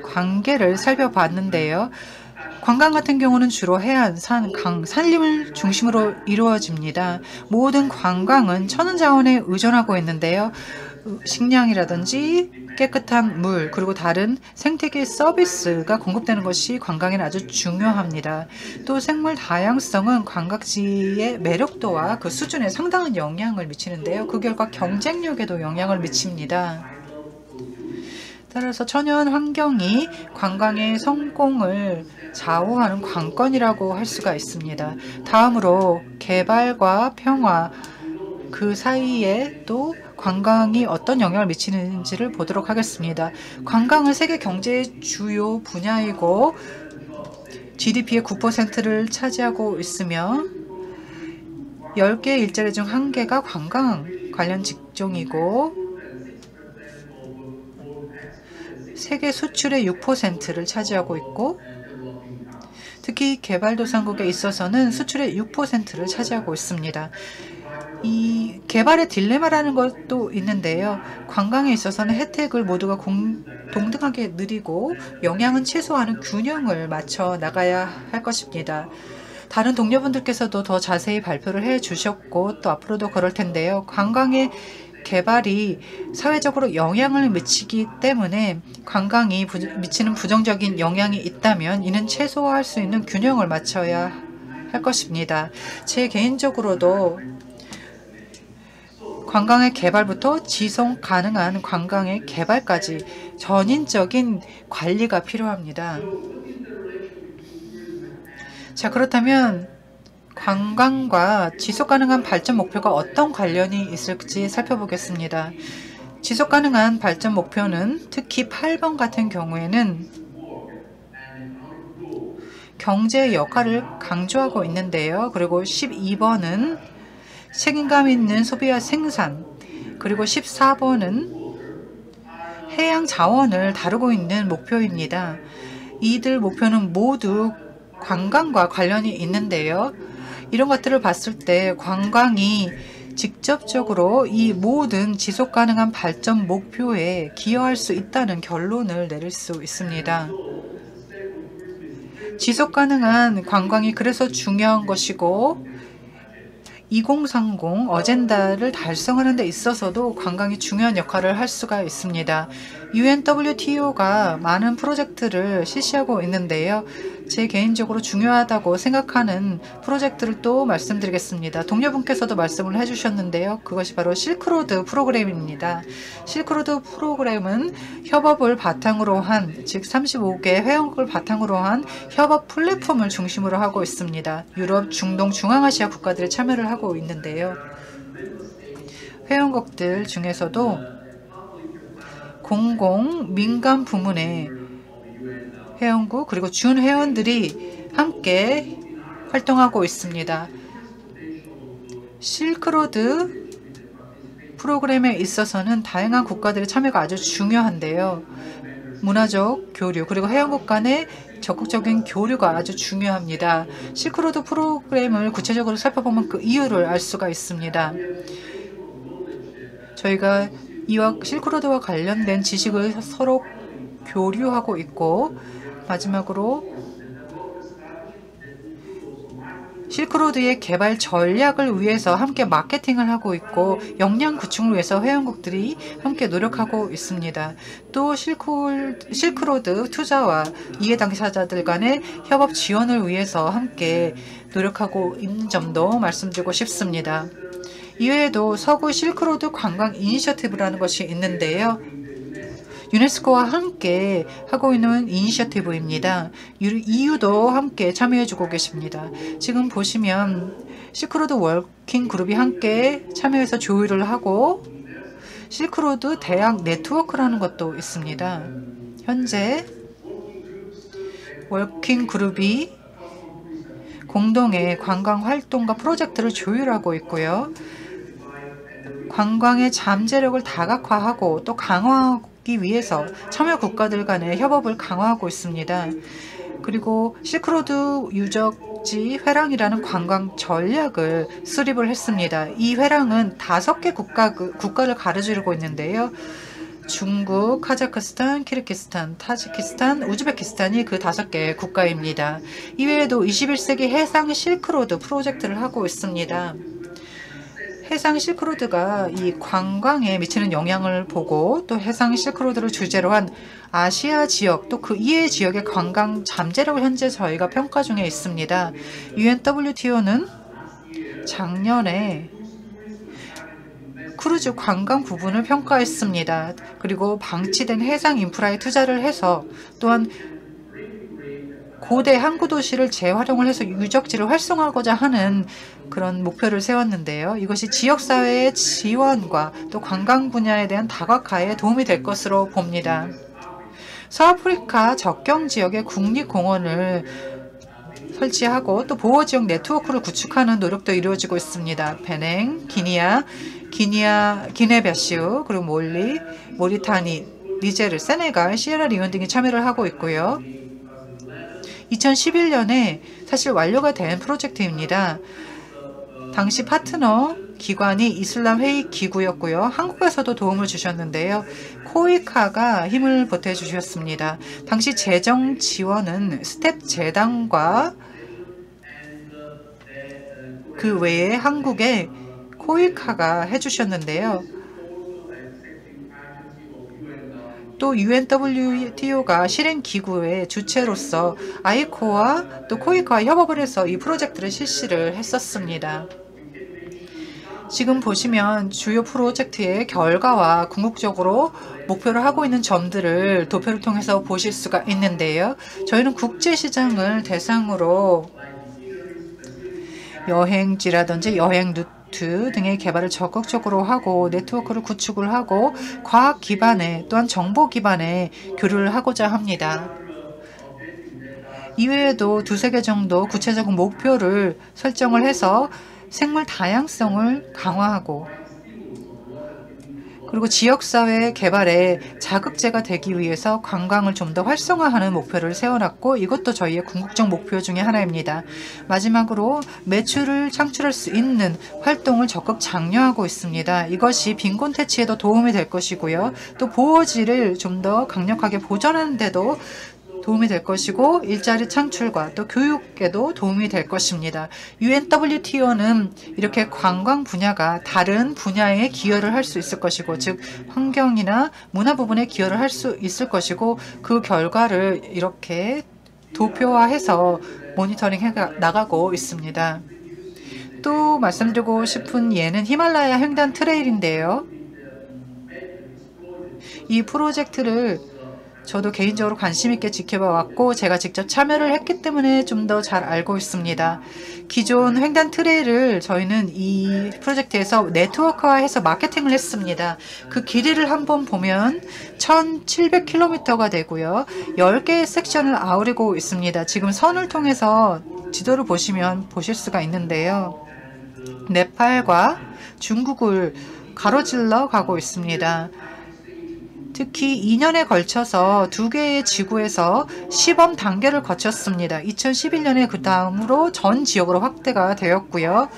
관계를 살펴봤는데요. 관광 같은 경우는 주로 해안, 산, 강, 산림을 중심으로 이루어집니다. 모든 관광은 천연자원에 의존하고 있는데요. 식량이라든지 깨끗한 물, 그리고 다른 생태계 서비스가 공급되는 것이 관광에는 아주 중요합니다. 또 생물 다양성은 관광지의 매력도와 그 수준에 상당한 영향을 미치는데요. 그 결과 경쟁력에도 영향을 미칩니다. 따라서 천연 환경이 관광의 성공을 좌우하는 관건이라고 할 수가 있습니다. 다음으로 개발과 평화, 그 사이에 또 관광이 어떤 영향을 미치는지를 보도록 하겠습니다. 관광은 세계 경제의 주요 분야이고 GDP의 9%를 차지하고 있으며 10개의 일자리 중 1개가 관광 관련 직종이고 세계 수출의 6%를 차지하고 있고 특히 개발도상국에 있어서는 수출의 6%를 차지하고 있습니다. 이 개발의 딜레마라는 것도 있는데요. 관광에 있어서는 혜택을 모두가 동등하게 누리고 영향은 최소화하는 균형을 맞춰 나가야 할 것입니다. 다른 동료분들께서도 더 자세히 발표를 해주셨고 또 앞으로도 그럴 텐데요. 관광의 개발이 사회적으로 영향을 미치기 때문에 관광이 미치는 부정적인 영향이 있다면 이는 최소화할 수 있는 균형을 맞춰야 할 것입니다. 제 개인적으로도 관광의 개발부터 지속 가능한 관광의 개발까지 전인적인 관리가 필요합니다. 자, 그렇다면 관광과 지속가능한 발전 목표가 어떤 관련이 있을지 살펴보겠습니다. 지속가능한 발전 목표는 특히 8번 같은 경우에는 경제의 역할을 강조하고 있는데요. 그리고 12번은 책임감 있는 소비와 생산, 그리고 14번은 해양 자원을 다루고 있는 목표입니다. 이들 목표는 모두 관광과 관련이 있는데요. 이런 것들을 봤을 때 관광이 직접적으로 이 모든 지속 가능한 발전 목표에 기여할 수 있다는 결론을 내릴 수 있습니다. 지속 가능한 관광이 그래서 중요한 것이고 2030 어젠다를 달성하는 데 있어서도 관광이 중요한 역할을 할 수가 있습니다. UNWTO가 많은 프로젝트를 실시하고 있는데요. 제 개인적으로 중요하다고 생각하는 프로젝트를 또 말씀드리겠습니다. 동료분께서도 말씀을 해주셨는데요. 그것이 바로 실크로드 프로그램입니다. 실크로드 프로그램은 협업을 바탕으로 한, 즉 35개 회원국을 바탕으로 한 협업 플랫폼을 중심으로 하고 있습니다. 유럽, 중동, 중앙아시아 국가들이 참여를 하고 있는데요. 회원국들 중에서도 공공, 민간 부문의 회원국 그리고 준회원들이 함께 활동하고 있습니다. 실크로드 프로그램에 있어서는 다양한 국가들의 참여가 아주 중요한데요. 문화적 교류 그리고 회원국 간의 적극적인 교류가 아주 중요합니다. 실크로드 프로그램을 구체적으로 살펴보면 그 이유를 알 수가 있습니다. 저희가 이와 실크로드와 관련된 지식을 서로 교류하고 있고 마지막으로 실크로드의 개발 전략을 위해서 함께 마케팅을 하고 있고 역량 구축을 위해서 회원국들이 함께 노력하고 있습니다. 또 실크로드 투자와 이해 당사자들 간의 협업 지원을 위해서 함께 노력하고 있는 점도 말씀드리고 싶습니다. 이외에도 서구 실크로드 관광 이니셔티브라는 것이 있는데요. 유네스코와 함께 하고 있는 이니셔티브입니다. EU도 함께 참여해주고 계십니다. 지금 보시면 실크로드 워킹 그룹이 함께 참여해서 조율을 하고 실크로드 대학 네트워크라는 것도 있습니다. 현재 워킹 그룹이 공동의 관광 활동과 프로젝트를 조율하고 있고요. 관광의 잠재력을 다각화하고 또 강화하기 위해서 참여 국가들 간의 협업을 강화하고 있습니다. 그리고 실크로드 유적지 회랑이라는 관광 전략을 수립을 했습니다. 이 회랑은 5개 국가를 가로지르고 있는데요. 중국, 카자흐스탄, 키르기스탄, 타지키스탄, 우즈베키스탄이 그 5개 국가입니다. 이외에도 21세기 해상 실크로드 프로젝트를 하고 있습니다. 해상 실크로드가 이 관광에 미치는 영향을 보고 또 해상 실크로드를 주제로 한 아시아 지역 또 그 이외의 지역의 관광 잠재력을 현재 저희가 평가 중에 있습니다. UNWTO는 작년에 크루즈 관광 부분을 평가했습니다. 그리고 방치된 해상 인프라에 투자를 해서 또한 고대 항구 도시를 재활용을 해서 유적지를 활성화하고자 하는 그런 목표를 세웠는데요. 이것이 지역사회의 지원과 또 관광 분야에 대한 다각화에 도움이 될 것으로 봅니다. 서아프리카 적경 지역의 국립공원을 설치하고 또 보호지역 네트워크를 구축하는 노력도 이루어지고 있습니다. 베냉, 기네비아시우, 그리고 몰리, 모리타니, 니제르, 세네갈, 시에라리온 등이 참여를 하고 있고요. 2011년에 사실 완료가 된 프로젝트입니다. 당시 파트너 기관이 이슬람 회의 기구였고요. 한국에서도 도움을 주셨는데요. 코이카가 힘을 보태주셨습니다. 당시 재정 지원은 스텝 재단과 그 외에 한국의 코이카가 해주셨는데요. 또 UNWTO가 실행기구의 주체로서 아이코와 또 코이카와 협업을 해서 이 프로젝트를 실시를 했었습니다. 지금 보시면 주요 프로젝트의 결과와 궁극적으로 목표를 하고 있는 점들을 도표를 통해서 보실 수가 있는데요. 저희는 국제시장을 대상으로 여행지라든지 여행 루트 등의 개발을 적극적으로 하고 네트워크를 구축을 하고 과학 기반의 또한 정보 기반의 교류를 하고자 합니다. 이외에도 2-3개 정도 구체적인 목표를 설정을 해서 생물 다양성을 강화하고 그리고 지역사회 개발에 자극제가 되기 위해서 관광을 좀 더 활성화하는 목표를 세워놨고 이것도 저희의 궁극적 목표 중에 하나입니다. 마지막으로 매출을 창출할 수 있는 활동을 적극 장려하고 있습니다. 이것이 빈곤 퇴치에도 도움이 될 것이고요. 또 보호지를 좀 더 강력하게 보존하는 데도 도움이 될 것이고 일자리 창출과 또 교육에도 도움이 될 것입니다. UNWTO는 이렇게 관광 분야가 다른 분야에 기여를 할 수 있을 것이고 즉 환경이나 문화 부분에 기여를 할 수 있을 것이고 그 결과를 이렇게 도표화해서 모니터링해 나가고 있습니다. 또 말씀드리고 싶은 예는 히말라야 횡단 트레일인데요. 이 프로젝트를 저도 개인적으로 관심 있게 지켜봐 왔고 제가 직접 참여를 했기 때문에 좀 더 잘 알고 있습니다. 기존 횡단 트레일을 저희는 이 프로젝트에서 네트워크화해서 마케팅을 했습니다. 그 길이를 한번 보면 1700km가 되고요. 10개의 섹션을 아우르고 있습니다. 지금 선을 통해서 지도를 보시면 보실 수가 있는데요. 네팔과 중국을 가로질러 가고 있습니다. 특히 2년에 걸쳐서 2개의 지구에서 시범 단계를 거쳤습니다. 2011년에 그 다음으로 전 지역으로 확대가 되었고요.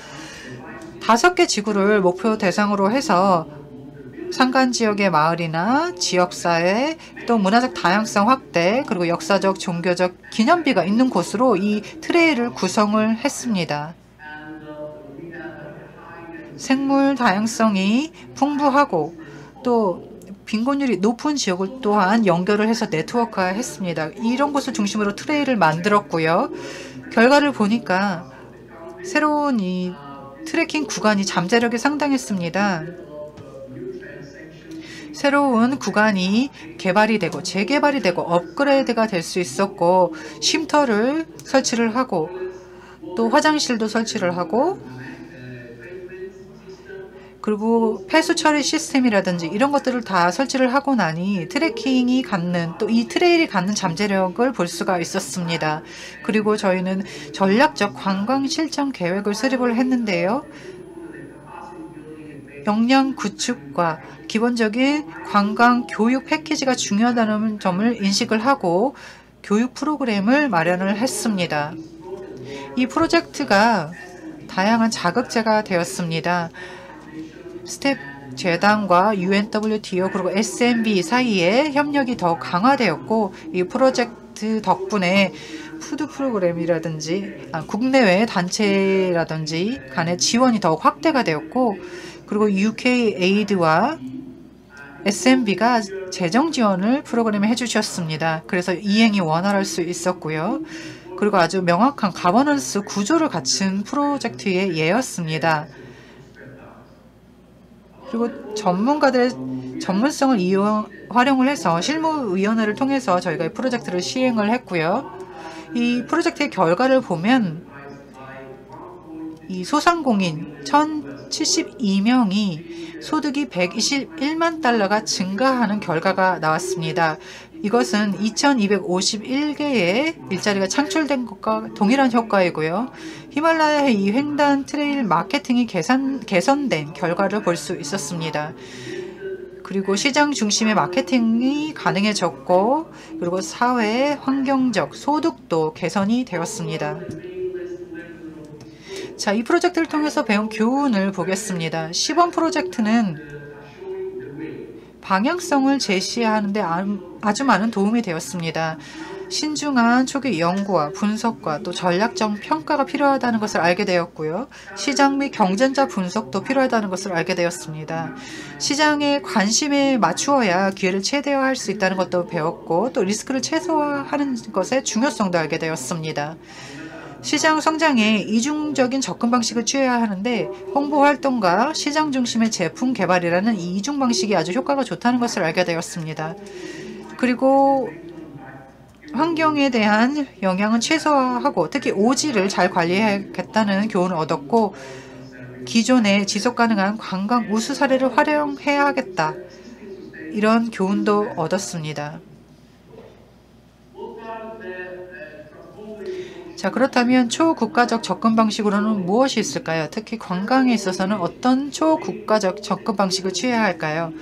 5개 지구를 목표 대상으로 해서 산간 지역의 마을이나 지역사회, 또 문화적 다양성 확대, 그리고 역사적, 종교적 기념비가 있는 곳으로 이 트레일을 구성을 했습니다. 생물 다양성이 풍부하고 또 빈곤율이 높은 지역을 또한 연결을 해서 네트워크화했습니다. 이런 곳을 중심으로 트레일을 만들었고요. 결과를 보니까 새로운 이 트레킹 구간이 잠재력이 상당했습니다. 새로운 구간이 개발이 되고 재개발이 되고 업그레이드가 될 수 있었고 쉼터를 설치를 하고 또 화장실도 설치를 하고 그리고 폐수 처리 시스템이라든지 이런 것들을 다 설치를 하고 나니 트레킹이 갖는 또 이 트레일이 갖는 잠재력을 볼 수가 있었습니다. 그리고 저희는 전략적 관광 실천 계획을 수립을 했는데요. 역량 구축과 기본적인 관광 교육 패키지가 중요하다는 점을 인식을 하고 교육 프로그램을 마련을 했습니다. 이 프로젝트가 다양한 자극제가 되었습니다. 스텝 재단과 UNWTO 그리고 SMB 사이에 협력이 더 강화되었고 이 프로젝트 덕분에 푸드 프로그램이라든지 국내외 단체라든지 간의 지원이 더욱 확대가 되었고 그리고 UK 에이드와 SMB가 재정 지원을 프로그램에 해주셨습니다. 그래서 이행이 원활할 수 있었고요. 그리고 아주 명확한 가버넌스 구조를 갖춘 프로젝트의 예였습니다. 그리고 전문가들의 전문성을 활용을 해서 실무위원회를 통해서 저희가 이 프로젝트를 시행을 했고요. 이 프로젝트의 결과를 보면 이 소상공인 1,072명이 소득이 121만 달러가 증가하는 결과가 나왔습니다. 이것은 2,251개의 일자리가 창출된 것과 동일한 효과이고요. 히말라야의 이 횡단 트레일 마케팅이 개선된 결과를 볼 수 있었습니다. 그리고 시장 중심의 마케팅이 가능해졌고 그리고 사회, 환경적, 소득도 개선이 되었습니다. 자, 이 프로젝트를 통해서 배운 교훈을 보겠습니다. 시범 프로젝트는 방향성을 제시하는 데 아주 많은 도움이 되었습니다. 신중한 초기 연구와 분석과 또 전략적 평가가 필요하다는 것을 알게 되었고요. 시장 및 경쟁자 분석도 필요하다는 것을 알게 되었습니다. 시장의 관심에 맞추어야 기회를 최대화할 수 있다는 것도 배웠고 또 리스크를 최소화하는 것의 중요성도 알게 되었습니다. 시장 성장에 이중적인 접근 방식을 취해야 하는데 홍보 활동과 시장 중심의 제품 개발이라는 이 이중 방식이 아주 효과가 좋다는 것을 알게 되었습니다. 그리고 환경에 대한 영향은 최소화하고 특히 오지를 잘 관리해야겠다는 교훈을 얻었고 기존의 지속가능한 관광 우수 사례를 활용해야겠다. 이런 교훈도 얻었습니다. 자, 그렇다면 초국가적 접근 방식으로는 무엇이 있을까요? 특히 관광에 있어서는 어떤 초국가적 접근 방식을 취해야 할까요?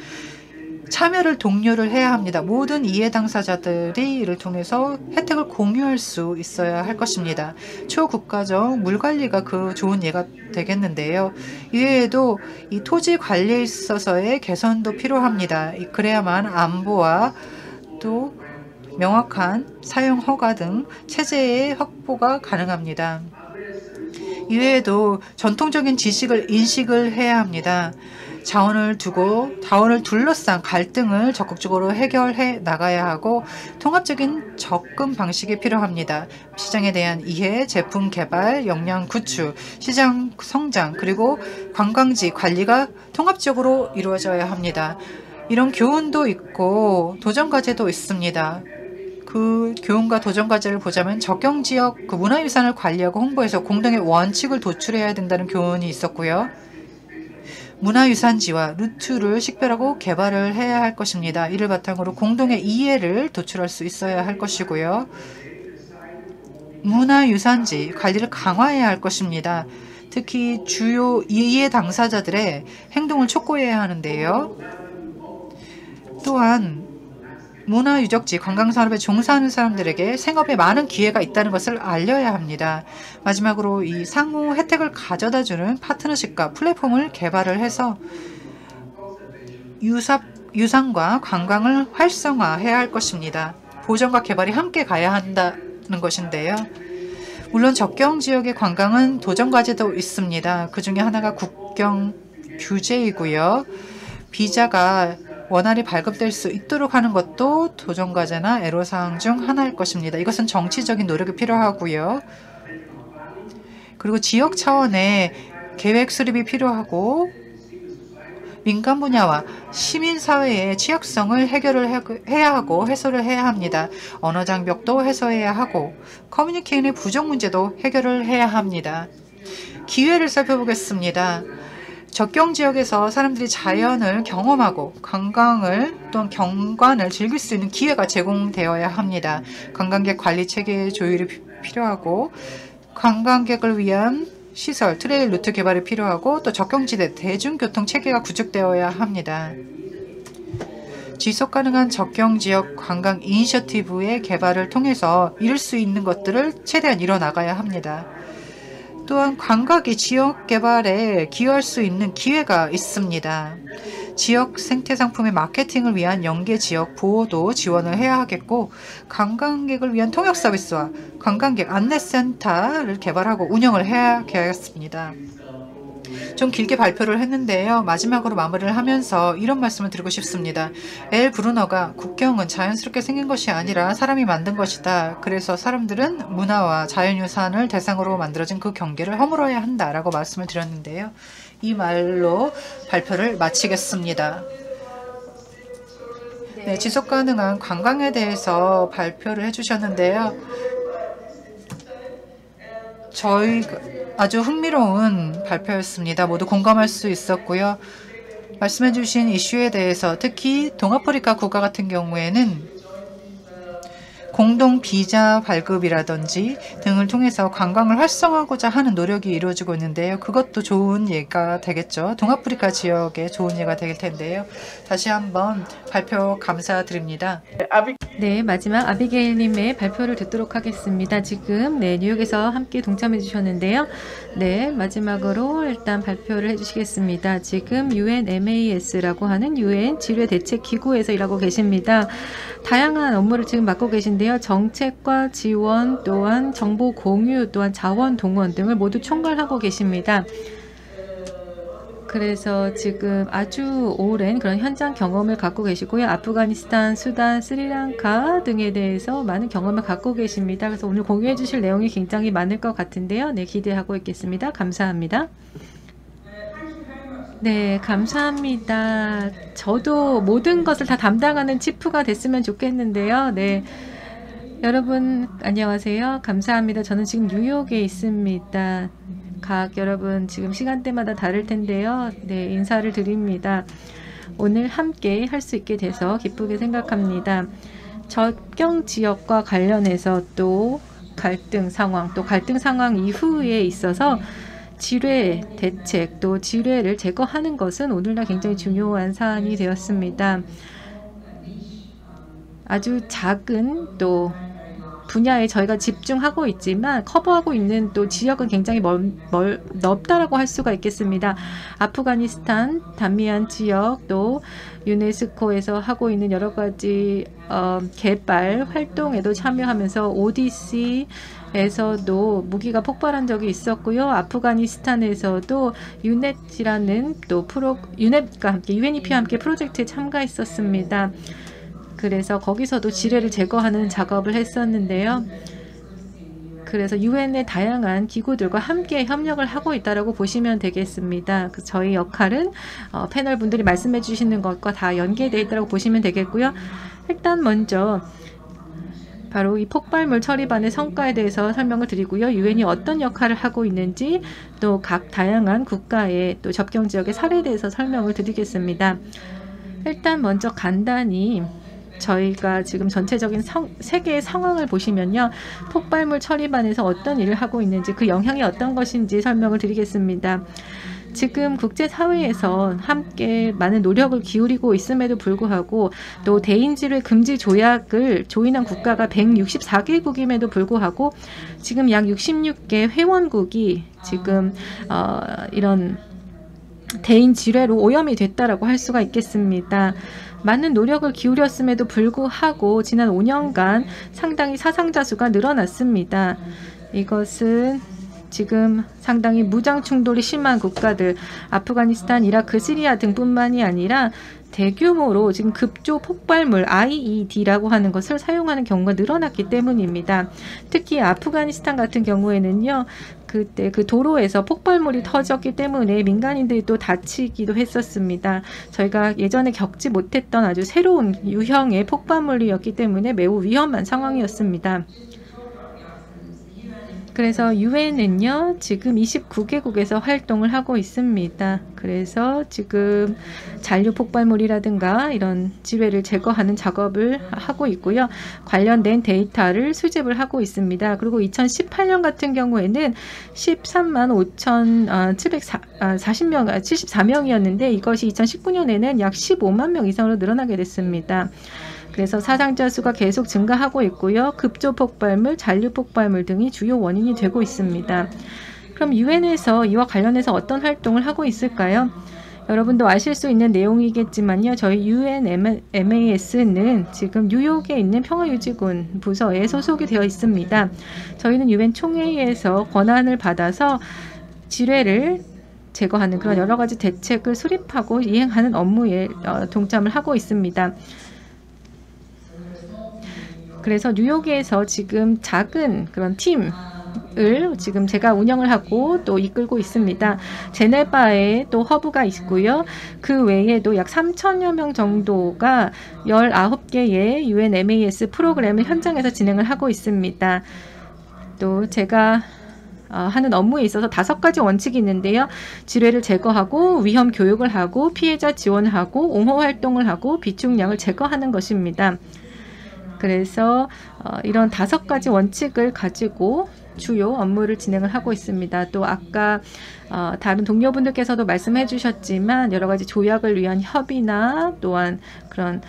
참여를 독려를 해야 합니다. 모든 이해 당사자들이 이를 통해서 혜택을 공유할 수 있어야 할 것입니다. 초국가적 물 관리가 그 좋은 예가 되겠는데요. 이외에도 이 토지 관리에 있어서의 개선도 필요합니다. 그래야만 안보와 또 명확한 사용 허가 등 체제의 확보가 가능합니다. 이외에도 전통적인 지식을 인식을 해야 합니다. 자원을 둘러싼 갈등을 적극적으로 해결해 나가야 하고 통합적인 접근 방식이 필요합니다. 시장에 대한 이해, 제품 개발, 역량 구축, 시장 성장, 그리고 관광지 관리가 통합적으로 이루어져야 합니다. 이런 교훈도 있고 도전 과제도 있습니다. 그 교훈과 도전 과제를 보자면 접경지역 그 문화유산을 관리하고 홍보해서 공동의 원칙을 도출해야 된다는 교훈이 있었고요. 문화유산지와 루트를 식별하고 개발을 해야 할 것입니다. 이를 바탕으로 공동의 이해를 도출할 수 있어야 할 것이고요. 문화유산지 관리를 강화해야 할 것입니다. 특히 주요 이해 당사자들의 행동을 촉구해야 하는데요. 또한 문화유적지 관광산업에 종사하는 사람들에게 생업에 많은 기회가 있다는 것을 알려야 합니다. 마지막으로 이 상호 혜택을 가져다주는 파트너십과 플랫폼을 개발을 해서 유산과 관광을 활성화해야 할 것입니다. 보전과 개발이 함께 가야 한다는 것인데요. 물론 접경 지역의 관광은 도전 과제도 있습니다. 그 중에 하나가 국경 규제이고요. 비자가 원활히 발급될 수 있도록 하는 것도 도전과제나 애로사항 중 하나일 것입니다. 이것은 정치적인 노력이 필요하고요. 그리고 지역 차원의 계획 수립이 필요하고 민간 분야와 시민사회의 취약성을 해결을 해야 하고 해소를 해야 합니다. 언어 장벽도 해소해야 하고 커뮤니케이션의 부족 문제도 해결을 해야 합니다. 기회를 살펴보겠습니다. 접경 지역에서 사람들이 자연을 경험하고 관광을 또는 경관을 즐길 수 있는 기회가 제공되어야 합니다. 관광객 관리 체계의 조율이 필요하고 관광객을 위한 시설, 트레일 루트 개발이 필요하고 또 접경지대 대중교통 체계가 구축되어야 합니다. 지속 가능한 접경 지역 관광 이니셔티브의 개발을 통해서 이룰 수 있는 것들을 최대한 이뤄나가야 합니다. 또한 관광이 지역 개발에 기여할 수 있는 기회가 있습니다. 지역 생태 상품의 마케팅을 위한 연계 지역 보호도 지원을 해야 하겠고 관광객을 위한 통역 서비스와 관광객 안내센터를 개발하고 운영을 해야 하겠습니다. 좀 길게 발표를 했는데요. 마지막으로 마무리를 하면서 이런 말씀을 드리고 싶습니다. 엘 브루너가 국경은 자연스럽게 생긴 것이 아니라 사람이 만든 것이다. 그래서 사람들은 문화와 자연유산을 대상으로 만들어진 그 경계를 허물어야 한다라고 말씀을 드렸는데요. 이 말로 발표를 마치겠습니다. 네, 지속가능한 관광에 대해서 발표를 해주셨는데요. 저희가 아주 흥미로운 발표였습니다. 모두 공감할 수 있었고요. 말씀해 주신 이슈에 대해서 특히 동아프리카 국가 같은 경우에는 공동 비자 발급이라든지 등을 통해서 관광을 활성화하고자 하는 노력이 이루어지고 있는데요. 그것도 좋은 예가 되겠죠. 동아프리카 지역에 좋은 예가 될 텐데요. 다시 한번 발표 감사드립니다. 네, 마지막 아비게일님의 발표를 듣도록 하겠습니다. 지금 뉴욕에서 함께 동참해 주셨는데요. 네, 마지막으로 일단 발표를 해주시겠습니다. 지금 UNMAS라고 하는 UN 지뢰대책기구에서 일하고 계십니다. 다양한 업무를 지금 맡고 계신데요. 정책과 지원 또한 정보 공유 또한 자원 동원 등을 모두 총괄하고 계십니다. 그래서 지금 아주 오랜 그런 현장 경험을 갖고 계시고요. 아프가니스탄, 수단, 스리랑카 등에 대해서 많은 경험을 갖고 계십니다. 그래서 오늘 공유해 주실 내용이 굉장히 많을 것 같은데요. 네, 기대하고 있겠습니다. 감사합니다. 네, 감사합니다. 저도 모든 것을 다 담당하는 치프가 됐으면 좋겠는데요. 네, 여러분 안녕하세요. 감사합니다. 저는 지금 뉴욕에 있습니다. 각 여러분 지금 시간대마다 다를 텐데요. 네, 인사를 드립니다. 오늘 함께 할 수 있게 돼서 기쁘게 생각합니다. 접경 지역과 관련해서 또 갈등 상황, 또 갈등 상황 이후에 있어서 지뢰 대책, 또 지뢰를 제거하는 것은 오늘날 굉장히 중요한 사안이 되었습니다. 아주 작은 또 분야에 저희가 집중하고 있지만 커버하고 있는 또 지역은 굉장히 넓다라고 할 수가 있겠습니다. 아프가니스탄, 단미안 지역, 또 유네스코에서 하고 있는 여러 가지 개발 활동에도 참여하면서 ODC에서도 무기가 폭발한 적이 있었고요. 아프가니스탄에서도 유넷이라는 또 유넷과 함께 UNEP와 함께 프로젝트에 참가했었습니다. 그래서 거기서도 지뢰를 제거하는 작업을 했었는데요. 그래서 유엔의 다양한 기구들과 함께 협력을 하고 있다고 보시면 되겠습니다. 저희 역할은 패널 분들이 말씀해 주시는 것과 다 연계되어 있다고 보시면 되겠고요. 일단 먼저 바로 이 폭발물 처리반의 성과에 대해서 설명을 드리고요. 유엔이 어떤 역할을 하고 있는지, 또 각 다양한 국가의 또 접경 지역의 사례에 대해서 설명을 드리겠습니다. 일단 먼저 간단히 저희가 지금 전체적인 세계의 상황을 보시면요. 폭발물 처리반에서 어떤 일을 하고 있는지, 그 영향이 어떤 것인지 설명을 드리겠습니다. 지금 국제사회에서 함께 많은 노력을 기울이고 있음에도 불구하고, 또 대인지뢰 금지 조약을 조인한 국가가 164개국임에도 불구하고 지금 약 66개 회원국이 지금 이런 대인지뢰로 오염이 됐다라고 할 수가 있겠습니다. 많은 노력을 기울였음에도 불구하고 지난 5년간 상당히 사상자 수가 늘어났습니다. 이것은 지금 상당히 무장 충돌이 심한 국가들, 아프가니스탄, 이라크, 시리아 등뿐만이 아니라 대규모로 지금 급조 폭발물 IED라고 하는 것을 사용하는 경우가 늘어났기 때문입니다. 특히 아프가니스탄 같은 경우에는요. 그때 그 도로에서 폭발물이 터졌기 때문에 민간인들이 또 다치기도 했었습니다. 저희가 예전에 겪지 못했던 아주 새로운 유형의 폭발물이었기 때문에 매우 위험한 상황이었습니다. 그래서 유엔은요, 지금 29개국에서 활동을 하고 있습니다. 그래서 지금 잔류 폭발물이라든가 이런 지뢰를 제거하는 작업을 하고 있고요. 관련된 데이터를 수집을 하고 있습니다. 그리고 2018년 같은 경우에는 13만 5,740명, 74명이었는데 이것이 2019년에는 약 15만 명 이상으로 늘어나게 됐습니다. 그래서 사상자 수가 계속 증가하고 있고요. 급조 폭발물, 잔류 폭발물 등이 주요 원인이 되고 있습니다. 그럼 유엔에서 이와 관련해서 어떤 활동을 하고 있을까요? 여러분도 아실 수 있는 내용이겠지만요. 저희 UNMAS는 지금 뉴욕에 있는 평화유지군 부서에 소속이 되어 있습니다. 저희는 유엔 총회의에서 권한을 받아서 지뢰를 제거하는 그런 여러 가지 대책을 수립하고 이행하는 업무에 동참을 하고 있습니다. 그래서 뉴욕에서 지금 작은 그런 팀을 지금 제가 운영을 하고 또 이끌고 있습니다. 제네바에 또 허브가 있고요. 그 외에도 약 3,000여 명 정도가 19개의 UNMAS 프로그램을 현장에서 진행을 하고 있습니다. 또 제가 하는 업무에 있어서 5가지 원칙이 있는데요. 지뢰를 제거하고 위험 교육을 하고 피해자 지원하고 옹호 활동을 하고 비축량을 제거하는 것입니다. 그래서 이런 5가지 원칙을 가지고 주요 업무를 진행을 하고 있습니다. 또 아까 다른 동료분들께서도 말씀해 주셨지만 여러 가지 조약을 위한 협의나 또한 그런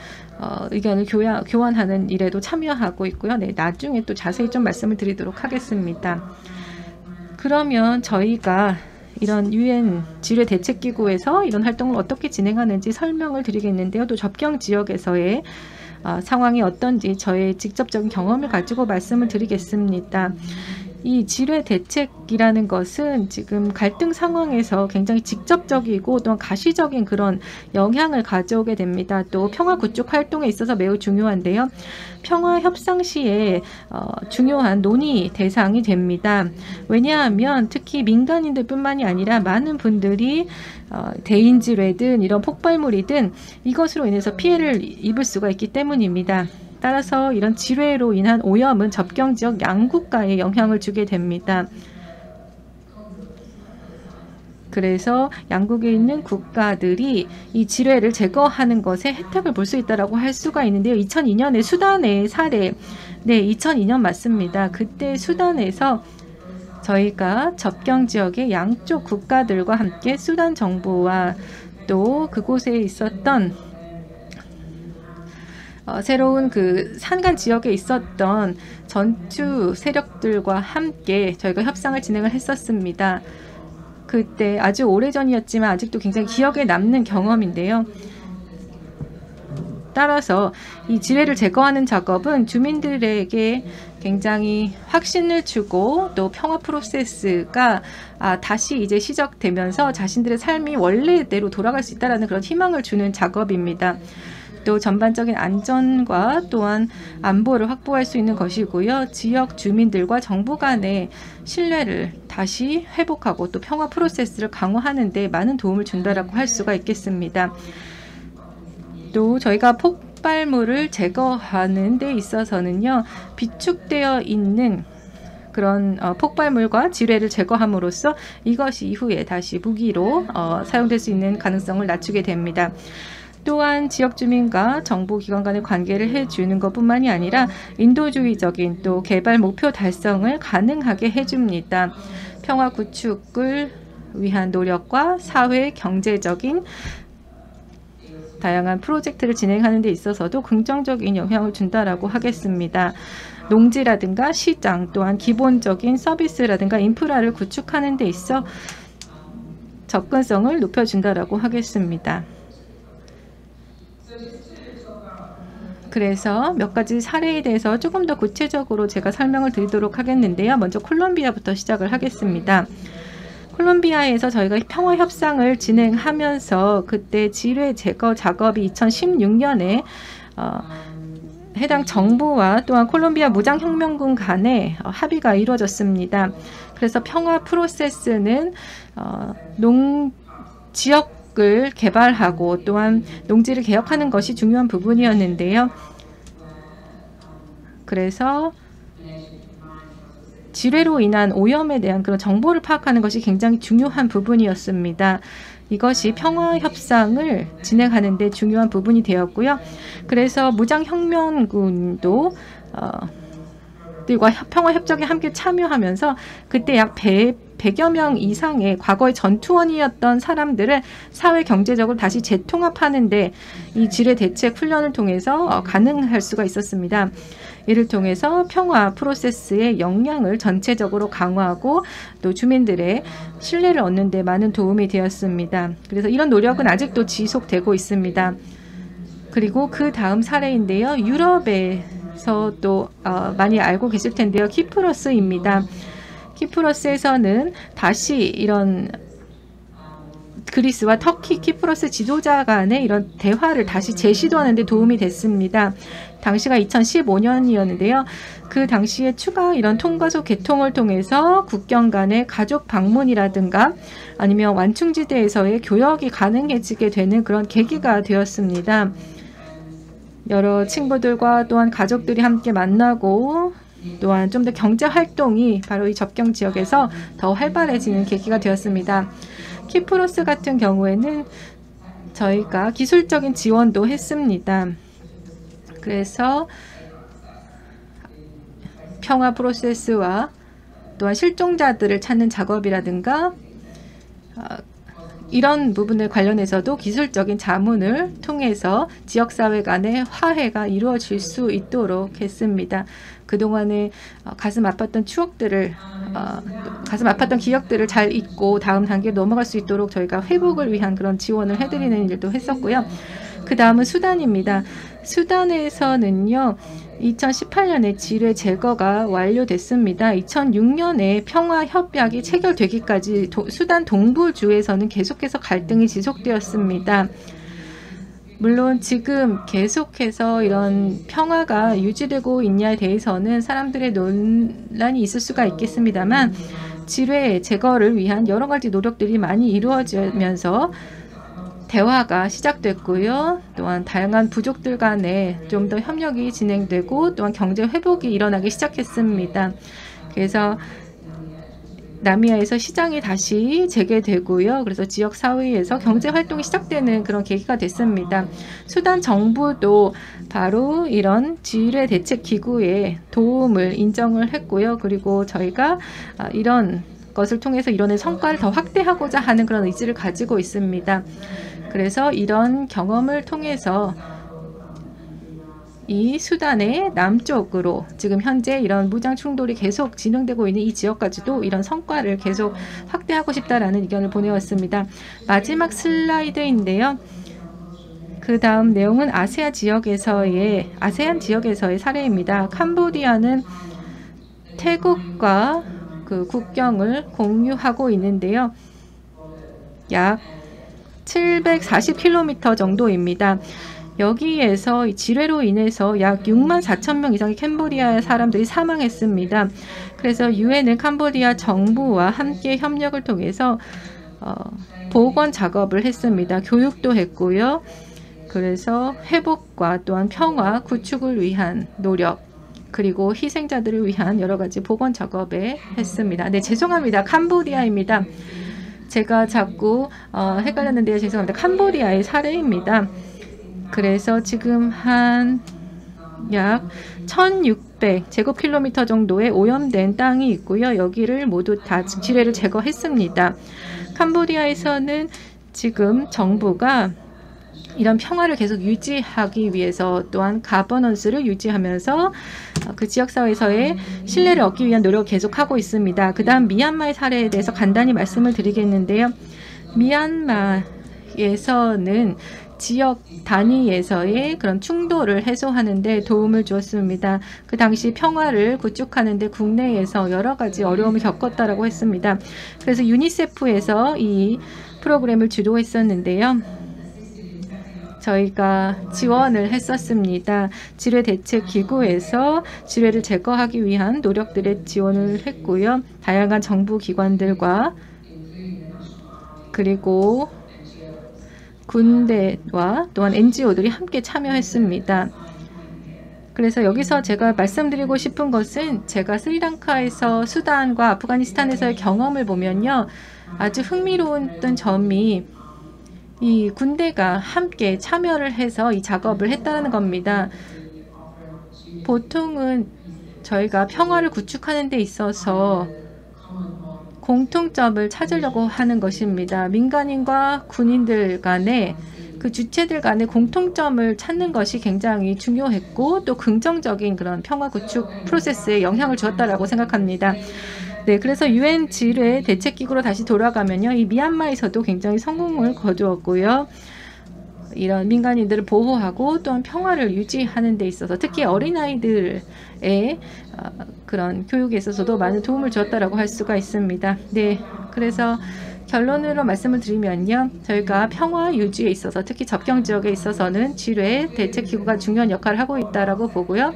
의견을 교환하는 일에도 참여하고 있고요. 네, 나중에 또 자세히 좀 말씀을 드리도록 하겠습니다. 그러면 저희가 이런 유엔 지뢰 대책기구에서 이런 활동을 어떻게 진행하는지 설명을 드리겠는데요. 또 접경 지역에서의 상황이 어떤지 저의 직접적인 경험을 가지고 말씀을 드리겠습니다. 이 지뢰 대책이라는 것은 지금 갈등 상황에서 굉장히 직접적이고 또한 가시적인 그런 영향을 가져오게 됩니다. 또 평화 구축 활동에 있어서 매우 중요한데요. 평화 협상 시에 중요한 논의 대상이 됩니다. 왜냐하면 특히 민간인들뿐만이 아니라 많은 분들이 대인지뢰든 이런 폭발물이든 이것으로 인해서 피해를 입을 수가 있기 때문입니다. 따라서 이런 지뢰로 인한 오염은 접경지역 양국가에 영향을 주게 됩니다. 그래서 양국에 있는 국가들이 이 지뢰를 제거하는 것에 혜택을 볼 수 있다고 할 수가 있는데요. 2002년에 수단의 사례, 네, 2002년 맞습니다. 그때 수단에서 저희가 접경 지역의 양쪽 국가들과 함께 수단 정부와 또 그곳에 있었던 새로운 그 산간 지역에 있었던 전투 세력들과 함께 저희가 협상을 진행을 했었습니다. 그때 아주 오래전이었지만 아직도 굉장히 기억에 남는 경험인데요. 따라서 이 지뢰를 제거하는 작업은 주민들에게 굉장히 확신을 주고 또 평화 프로세스가 다시 이제 시작되면서 자신들의 삶이 원래대로 돌아갈 수 있다는 그런 희망을 주는 작업입니다. 또 전반적인 안전과 또한 안보를 확보할 수 있는 것이고요. 지역 주민들과 정부 간의 신뢰를 다시 회복하고 또 평화 프로세스를 강화하는 데 많은 도움을 준다라고 할 수가 있겠습니다. 또 저희가 폭발물을 제거하는 데 있어서는요. 비축되어 있는 그런 폭발물과 지뢰를 제거함으로써 이것이 이후에 다시 무기로 사용될 수 있는 가능성을 낮추게 됩니다. 또한 지역 주민과 정부 기관 간의 관계를 해주는 것뿐만이 아니라 인도주의적인 또 개발 목표 달성을 가능하게 해줍니다. 평화 구축을 위한 노력과 사회 경제적인 다양한 프로젝트를 진행하는 데 있어서도 긍정적인 영향을 준다라고 하겠습니다. 농지라든가 시장 또한 기본적인 서비스라든가 인프라를 구축하는 데 있어 접근성을 높여준다라고 하겠습니다. 그래서 몇 가지 사례에 대해서 조금 더 구체적으로 제가 설명을 드리도록 하겠는데요. 먼저 콜롬비아부터 시작을 하겠습니다. 콜롬비아에서 저희가 평화 협상을 진행하면서 그때 지뢰 제거 작업이 2016년에 해당 정부와 또한 콜롬비아 무장혁명군 간에 합의가 이루어졌습니다. 그래서 평화 프로세스는 지역을 개발하고 또한 농지를 개혁하는 것이 중요한 부분이었는데요. 그래서 지뢰로 인한 오염에 대한 그런 정보를 파악하는 것이 굉장히 중요한 부분이었습니다. 이것이 평화 협상을 진행하는 데 중요한 부분이 되었고요. 그래서 무장혁명군도 들과 평화 협정에 함께 참여하면서 그때 약 100여 명 이상의 과거의 전투원이었던 사람들을 사회 경제적으로 다시 재통합하는데 이 지뢰 대책 훈련을 통해서 가능할 수가 있었습니다. 이를 통해서 평화 프로세스의 역량을 전체적으로 강화하고 또 주민들의 신뢰를 얻는 데 많은 도움이 되었습니다. 그래서 이런 노력은 아직도 지속되고 있습니다. 그리고 그 다음 사례인데요. 유럽에서도 많이 알고 계실 텐데요. 키프로스입니다. 키프로스에서는 다시 이런 그리스와 터키, 키프로스 지도자 간의 이런 대화를 다시 재시도하는 데 도움이 됐습니다. 당시가 2015년이었는데요. 그 당시에 추가 이런 통과소 개통을 통해서 국경 간의 가족 방문이라든가 아니면 완충지대에서의 교역이 가능해지게 되는 그런 계기가 되었습니다. 여러 친구들과 또한 가족들이 함께 만나고 또한 좀 더 경제 활동이 바로 이 접경 지역에서 더 활발해지는 계기가 되었습니다. 키프로스 같은 경우에는 저희가 기술적인 지원도 했습니다. 그래서 평화 프로세스와 또한 실종자들을 찾는 작업이라든가 이런 부분을 관련해서도 기술적인 자문을 통해서 지역사회 간의 화해가 이루어질 수 있도록 했습니다. 그동안에 가슴 아팠던 추억들을 가슴 아팠던 기억들을 잘 잊고 다음 단계로 넘어갈 수 있도록 저희가 회복을 위한 그런 지원을 해드리는 일도 했었고요. 그 다음은 수단입니다. 수단에서는요. 2018년에 지뢰 제거가 완료됐습니다. 2006년에 평화협약이 체결되기까지 수단 동부주에서는 계속해서 갈등이 지속되었습니다. 물론 지금 계속해서 이런 평화가 유지되고 있냐에 대해서는 사람들의 논란이 있을 수가 있겠습니다만 지뢰 제거를 위한 여러 가지 노력들이 많이 이루어지면서 대화가 시작됐고요. 또한 다양한 부족들 간에 좀 더 협력이 진행되고 또한 경제 회복이 일어나기 시작했습니다. 그래서 나미비아에서 시장이 다시 재개되고요. 그래서 지역 사회에서 경제 활동이 시작되는 그런 계기가 됐습니다. 수단 정부도 바로 이런 지뢰 대책 기구의 도움을 인정을 했고요. 그리고 저희가 이런 것을 통해서 이뤄낸 성과를 더 확대하고자 하는 그런 의지를 가지고 있습니다. 그래서 이런 경험을 통해서 이 수단의 남쪽으로 지금 현재 이런 무장 충돌이 계속 진행되고 있는 이 지역까지도 이런 성과를 계속 확대하고 싶다라는 의견을 보내왔습니다. 마지막 슬라이드인데요. 그 다음 내용은 아세안 지역에서의 사례입니다. 캄보디아는 태국과 그 국경을 공유하고 있는데요. 약 740km 정도입니다. 여기에서 지뢰로 인해서 약 6만 4천 명 이상의 캄보디아 사람들이 사망했습니다. 그래서 유엔은 캄보디아 정부와 함께 협력을 통해서 복원 작업을 했습니다. 교육도 했고요. 그래서 회복과 또한 평화 구축을 위한 노력, 그리고 희생자들을 위한 여러 가지 복원 작업에 했습니다. 네, 죄송합니다. 캄보디아입니다. 제가 자꾸 헷갈렸는데요. 죄송합니다. 캄보디아의 사례입니다. 그래서 지금 한 약 1600제곱킬로미터 정도의 오염된 땅이 있고요. 여기를 모두 다 지뢰를 제거했습니다. 캄보디아에서는 지금 정부가 이런 평화를 계속 유지하기 위해서 또한 가버넌스를 유지하면서 그 지역사회에서의 신뢰를 얻기 위한 노력을 계속하고 있습니다. 그 다음 미얀마의 사례에 대해서 간단히 말씀을 드리겠는데요. 미얀마에서는 지역 단위에서의 그런 충돌을 해소하는 데 도움을 주었습니다. 그 당시 평화를 구축하는 데 국내에서 여러 가지 어려움을 겪었다라고 했습니다. 그래서 유니세프에서 이 프로그램을 주도했었는데요. 저희가 지원을 했었습니다. 지뢰 대책 기구에서 지뢰를 제거하기 위한 노력들에 지원을 했고요. 다양한 정부 기관들과 그리고 군대와 또한 NGO들이 함께 참여했습니다. 그래서 여기서 제가 말씀드리고 싶은 것은 제가 스리랑카에서 수단과 아프가니스탄에서의 경험을 보면요. 아주 흥미로웠던 점이 이 군대가 함께 참여를 해서 이 작업을 했다는 겁니다. 보통은 저희가 평화를 구축하는 데 있어서 공통점을 찾으려고 하는 것입니다. 민간인과 군인들 간에 그 주체들 간의 공통점을 찾는 것이 굉장히 중요했고 또 긍정적인 그런 평화 구축 프로세스에 영향을 주었다라고 생각합니다. 네, 그래서 유엔 지뢰 대책기구로 다시 돌아가면요, 이 미얀마에서도 굉장히 성공을 거두었고요. 이런 민간인들을 보호하고 또한 평화를 유지하는 데 있어서 특히 어린아이들의 그런 교육에 있어서도 많은 도움을 주었다라고 할 수가 있습니다. 네, 그래서 결론으로 말씀을 드리면요, 저희가 평화 유지에 있어서 특히 접경 지역에 있어서는 지뢰 대책기구가 중요한 역할을 하고 있다라고 보고요.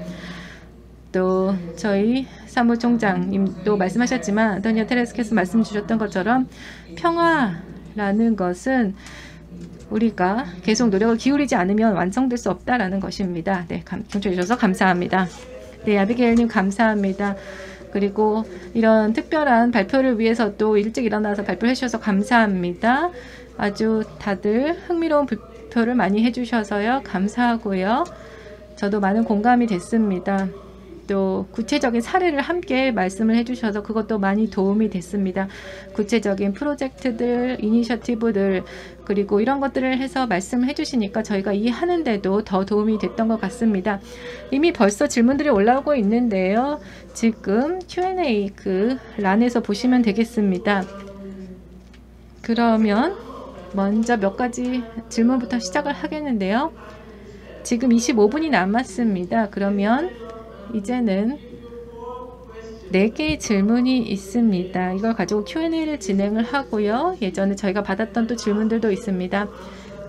또 저희 사무총장님도 말씀하셨지만 안토니오 테레스께서 말씀 주셨던 것처럼 평화라는 것은 우리가 계속 노력을 기울이지 않으면 완성될 수 없다라는 것입니다. 네, 경청해 주셔서 감사합니다. 네, 아비게일님 감사합니다. 그리고 이런 특별한 발표를 위해서 또 일찍 일어나서 발표를 해주셔서 감사합니다. 아주 다들 흥미로운 발표를 많이 해주셔서요. 감사하고요. 저도 많은 공감이 됐습니다. 또 구체적인 사례를 함께 말씀을 해주셔서 그것도 많이 도움이 됐습니다. 구체적인 프로젝트들, 이니셔티브들 그리고 이런 것들을 해서 말씀을 해주시니까 저희가 이해하는데도 더 도움이 됐던 것 같습니다. 이미 벌써 질문들이 올라오고 있는데요. 지금 Q&A 그 란에서 보시면 되겠습니다. 그러면 먼저 몇 가지 질문부터 시작을 하겠는데요. 지금 25분이 남았습니다. 그러면 이제는 4개의 질문이 있습니다. 이걸 가지고 Q&A를 진행을 하고요. 예전에 저희가 받았던 또 질문들도 있습니다.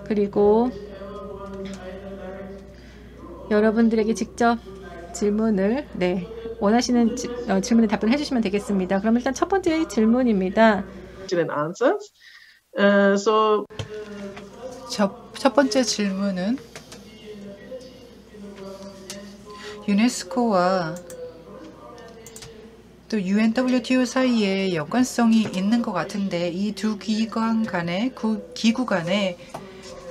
그리고 여러분들에게 직접 질문을 원하시는 질문에 답변해 주시면 되겠습니다. 그럼 일단 첫 번째 질문입니다. 첫 번째 질문은 유네스코와 또 UN, WTO 사이에 연관성이 있는 것 같은데 이 두 기관 간의 기구 간의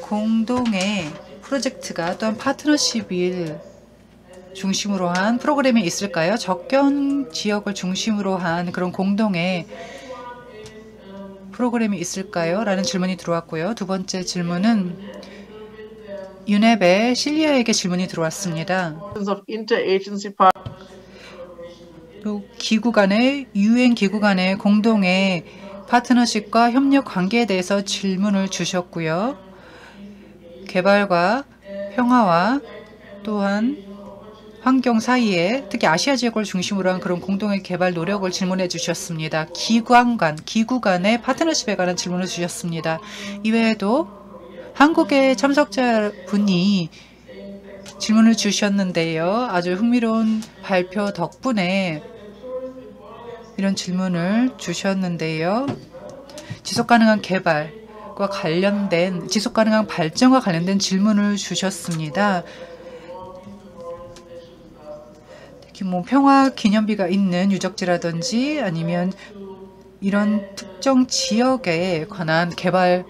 공동의 프로젝트가 또한 파트너십을 중심으로 한 프로그램이 있을까요? 접경 지역을 중심으로 한 그런 공동의 프로그램이 있을까요? 라는 질문이 들어왔고요. 두 번째 질문은 유넵의 실리아에게 질문이 들어왔습니다. of interagency 또 기구 간의 UN 기구 간의 공동의 파트너십과 협력 관계에 대해서 질문을 주셨고요. 개발과 평화와 또한 환경 사이에 특히 아시아 지역을 중심으로 한 그런 공동의 개발 노력을 질문해 주셨습니다. 기구 간의 파트너십에 관한 질문을 주셨습니다. 이외에도 한국의 참석자분이 질문을 주셨는데요. 아주 흥미로운 발표 덕분에 이런 질문을 주셨는데요. 지속가능한 개발과 관련된 지속가능한 발전과 관련된 질문을 주셨습니다. 특히 뭐 평화 기념비가 있는 유적지라든지 아니면 이런 특정 지역에 관한 개발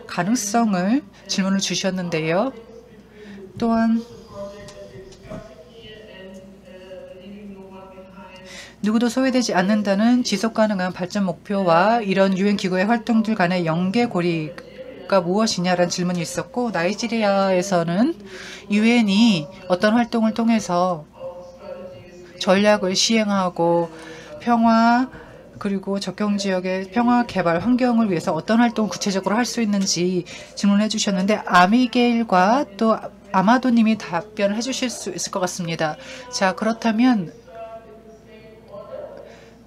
가능성을 질문을 주셨는데요. 또한 누구도 소외되지 않는다는 지속가능한 발전 목표와 이런 유엔 기구의 활동들 간의 연계고리가 무엇이냐라는 질문이 있었고, 나이지리아에서는 유엔이 어떤 활동을 통해서 전략을 시행하고 평화 그리고 접경 지역의 평화 개발 환경을 위해서 어떤 활동을 구체적으로 할 수 있는지 질문해 주셨는데 아미게일과 또 아마도님이 답변을 해주실 수 있을 것 같습니다. 자, 그렇다면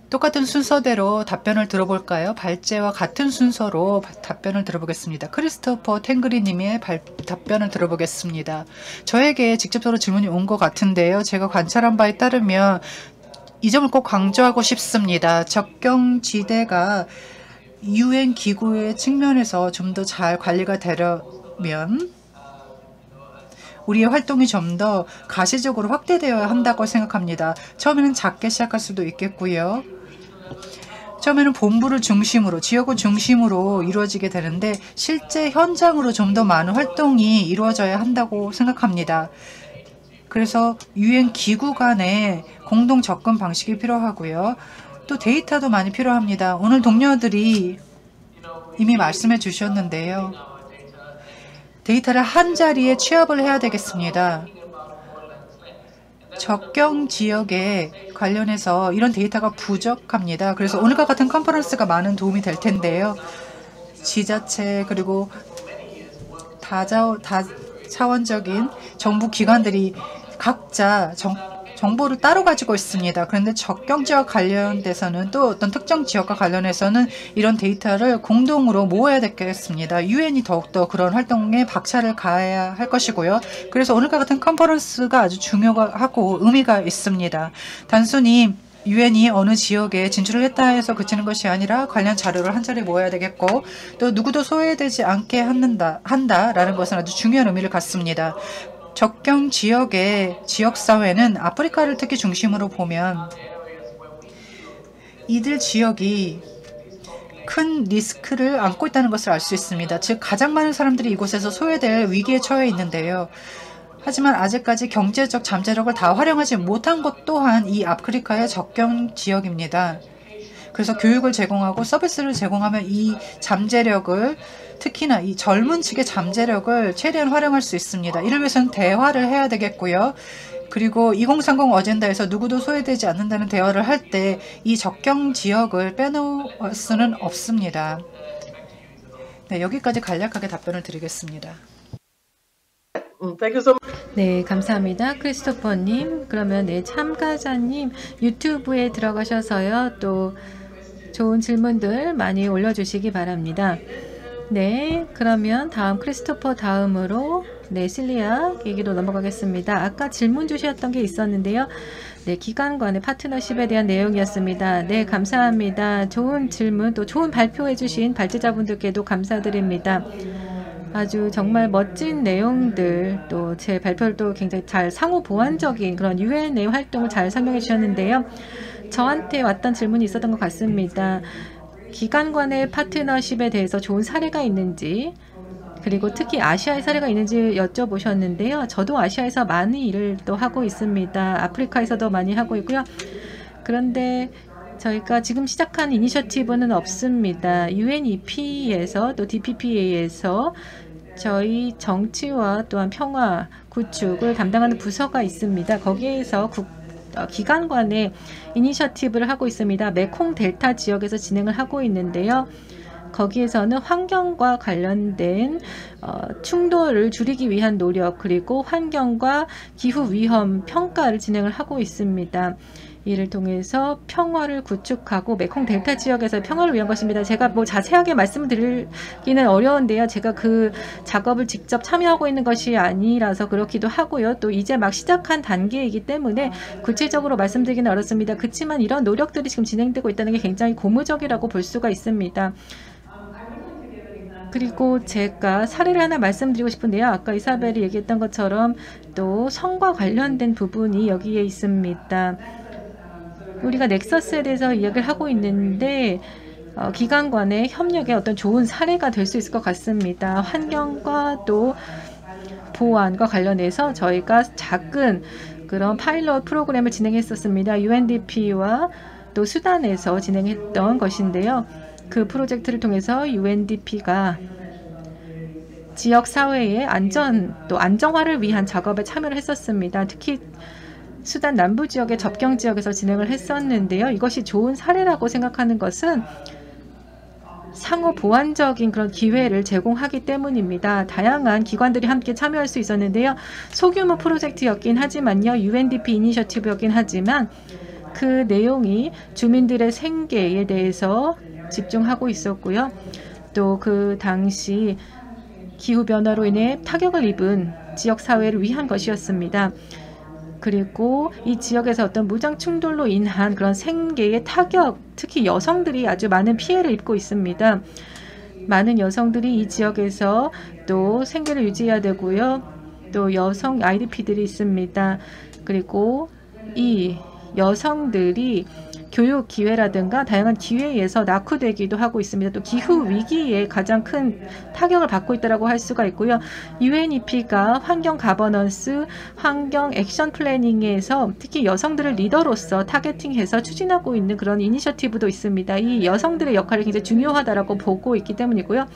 똑같은 순서대로 답변을 들어볼까요? 발제와 같은 순서로 답변을 들어보겠습니다. 크리스토퍼 탱그리님의 답변을 들어보겠습니다. 저에게 직접적으로 질문이 온 것 같은데요. 제가 관찰한 바에 따르면 이 점을 꼭 강조하고 싶습니다. 접경지대가 UN 기구의 측면에서 좀 더 잘 관리가 되려면 우리의 활동이 좀 더 가시적으로 확대되어야 한다고 생각합니다. 처음에는 작게 시작할 수도 있겠고요. 처음에는 본부를 중심으로, 지역을 중심으로 이루어지게 되는데 실제 현장으로 좀 더 많은 활동이 이루어져야 한다고 생각합니다. 그래서 UN 기구 간의 공동 접근 방식이 필요하고요. 또 데이터도 많이 필요합니다. 오늘 동료들이 이미 말씀해 주셨는데요. 데이터를 한 자리에 취합을 해야 되겠습니다. 접경 지역에 관련해서 이런 데이터가 부족합니다. 그래서 오늘과 같은 컨퍼런스가 많은 도움이 될 텐데요. 지자체 그리고 다차원적인 정부 기관들이 각자 정보를 따로 가지고 있습니다. 그런데 접경 지역 관련돼서는 또 어떤 특정 지역과 관련해서는 이런 데이터를 공동으로 모아야 되겠습니다. 유엔이 더욱더 그런 활동에 박차를 가해야 할 것이고요. 그래서 오늘과 같은 컨퍼런스가 아주 중요하고 의미가 있습니다. 단순히 유엔이 어느 지역에 진출을 했다 해서 그치는 것이 아니라 관련 자료를 한 자리에 모아야 되겠고 또 누구도 소외되지 않게 한다라는 것은 아주 중요한 의미를 갖습니다. 접경 지역의 지역사회는 아프리카를 특히 중심으로 보면 이들 지역이 큰 리스크를 안고 있다는 것을 알 수 있습니다. 즉 가장 많은 사람들이 이곳에서 소외될 위기에 처해 있는데요. 하지만 아직까지 경제적 잠재력을 다 활용하지 못한 것 또한 이 아프리카의 접경 지역입니다. 그래서 교육을 제공하고 서비스를 제공하면 이 잠재력을 특히나 이 젊은 층의 잠재력을 최대한 활용할 수 있습니다. 이를 위해서는 대화를 해야 되겠고요. 그리고 2030 어젠다에서 누구도 소외되지 않는다는 대화를 할 때 이 접경 지역을 빼놓을 수는 없습니다. 네, 여기까지 간략하게 답변을 드리겠습니다. Thank you so much. 네, 감사합니다. 크리스토퍼님. 그러면 네, 참가자님 유튜브에 들어가셔서요. 또 좋은 질문들 많이 올려주시기 바랍니다. 네, 그러면 다음 크리스토퍼 다음으로 네, 실리아 얘기로 넘어가겠습니다. 아까 질문 주셨던 게 있었는데요. 네, 기관 간의 파트너십에 대한 내용이었습니다. 네, 감사합니다. 좋은 질문 또 좋은 발표해 주신 발제자분들께도 감사드립니다. 아주 정말 멋진 내용들 또 제 발표를 또 굉장히 잘 상호 보완적인 그런 유엔의 활동을 잘 설명해 주셨는데요. 저한테 왔던 질문이 있었던 것 같습니다. 기관 간의 파트너십에 대해서 좋은 사례가 있는지, 그리고 특히 아시아의 사례가 있는지 여쭤보셨는데요. 저도 아시아에서 많이 일을 또 하고 있습니다. 아프리카에서도 많이 하고 있고요. 그런데 저희가 지금 시작한 이니셔티브는 없습니다. UNEP에서 또 DPPA에서 저희 정치와 또한 평화 구축을 담당하는 부서가 있습니다. 거기에서 기관 간의 이니셔티브를 하고 있습니다. 메콩 델타 지역에서 진행을 하고 있는데요. 거기에서는 환경과 관련된 충돌을 줄이기 위한 노력, 그리고 환경과 기후 위험 평가를 진행을 하고 있습니다. 이를 통해서 평화를 구축하고 메콩 델타 지역에서 평화를 위한 것입니다. 제가 뭐 자세하게 말씀드리기는 어려운데요. 제가 그 작업을 직접 참여하고 있는 것이 아니라서 그렇기도 하고요. 또 이제 막 시작한 단계이기 때문에 구체적으로 말씀드리기는 어렵습니다. 그렇지만 이런 노력들이 지금 진행되고 있다는 게 굉장히 고무적이라고 볼 수가 있습니다. 그리고 제가 사례를 하나 말씀드리고 싶은데요. 아까 이사벨이 얘기했던 것처럼 또 성과 관련된 부분이 여기에 있습니다. 우리가 넥서스에 대해서 이야기를 하고 있는데 기관 간의 협력의 어떤 좋은 사례가 될 수 있을 것 같습니다. 환경과 또 보안과 관련해서 저희가 작은 그런 파일럿 프로그램을 진행했었습니다. UNDP와 또 수단에서 진행했던 것인데요. 그 프로젝트를 통해서 UNDP가 지역 사회의 안전 또 안정화를 위한 작업에 참여를 했었습니다. 특히 수단 남부 지역의 접경 지역에서 진행을 했었는데요. 이것이 좋은 사례라고 생각하는 것은 상호 보완적인 그런 기회를 제공하기 때문입니다. 다양한 기관들이 함께 참여할 수 있었는데요. 소규모 프로젝트였긴 하지만요. UNDP 이니셔티브였긴 하지만 그 내용이 주민들의 생계에 대해서 집중하고 있었고요. 또 그 당시 기후변화로 인해 타격을 입은 지역사회를 위한 것이었습니다. 그리고 이 지역에서 어떤 무장 충돌로 인한 그런 생계의 타격, 특히 여성들이 아주 많은 피해를 입고 있습니다. 많은 여성들이 이 지역에서 또 생계를 유지해야 되고요. 또 여성 IDP들이 있습니다. 그리고 이 여성들이 교육 기회라든가 다양한 기회에서 낙후되기도 하고 있습니다. 또 기후 위기에 가장 큰 타격을 받고 있다고 할 수가 있고요. UNEP가 환경 가버넌스, 환경 액션 플래닝에서 특히 여성들을 리더로서 타겟팅해서 추진하고 있는 그런 이니셔티브도 있습니다. 이 여성들의 역할이 굉장히 중요하다고 보고 있기 때문이고요.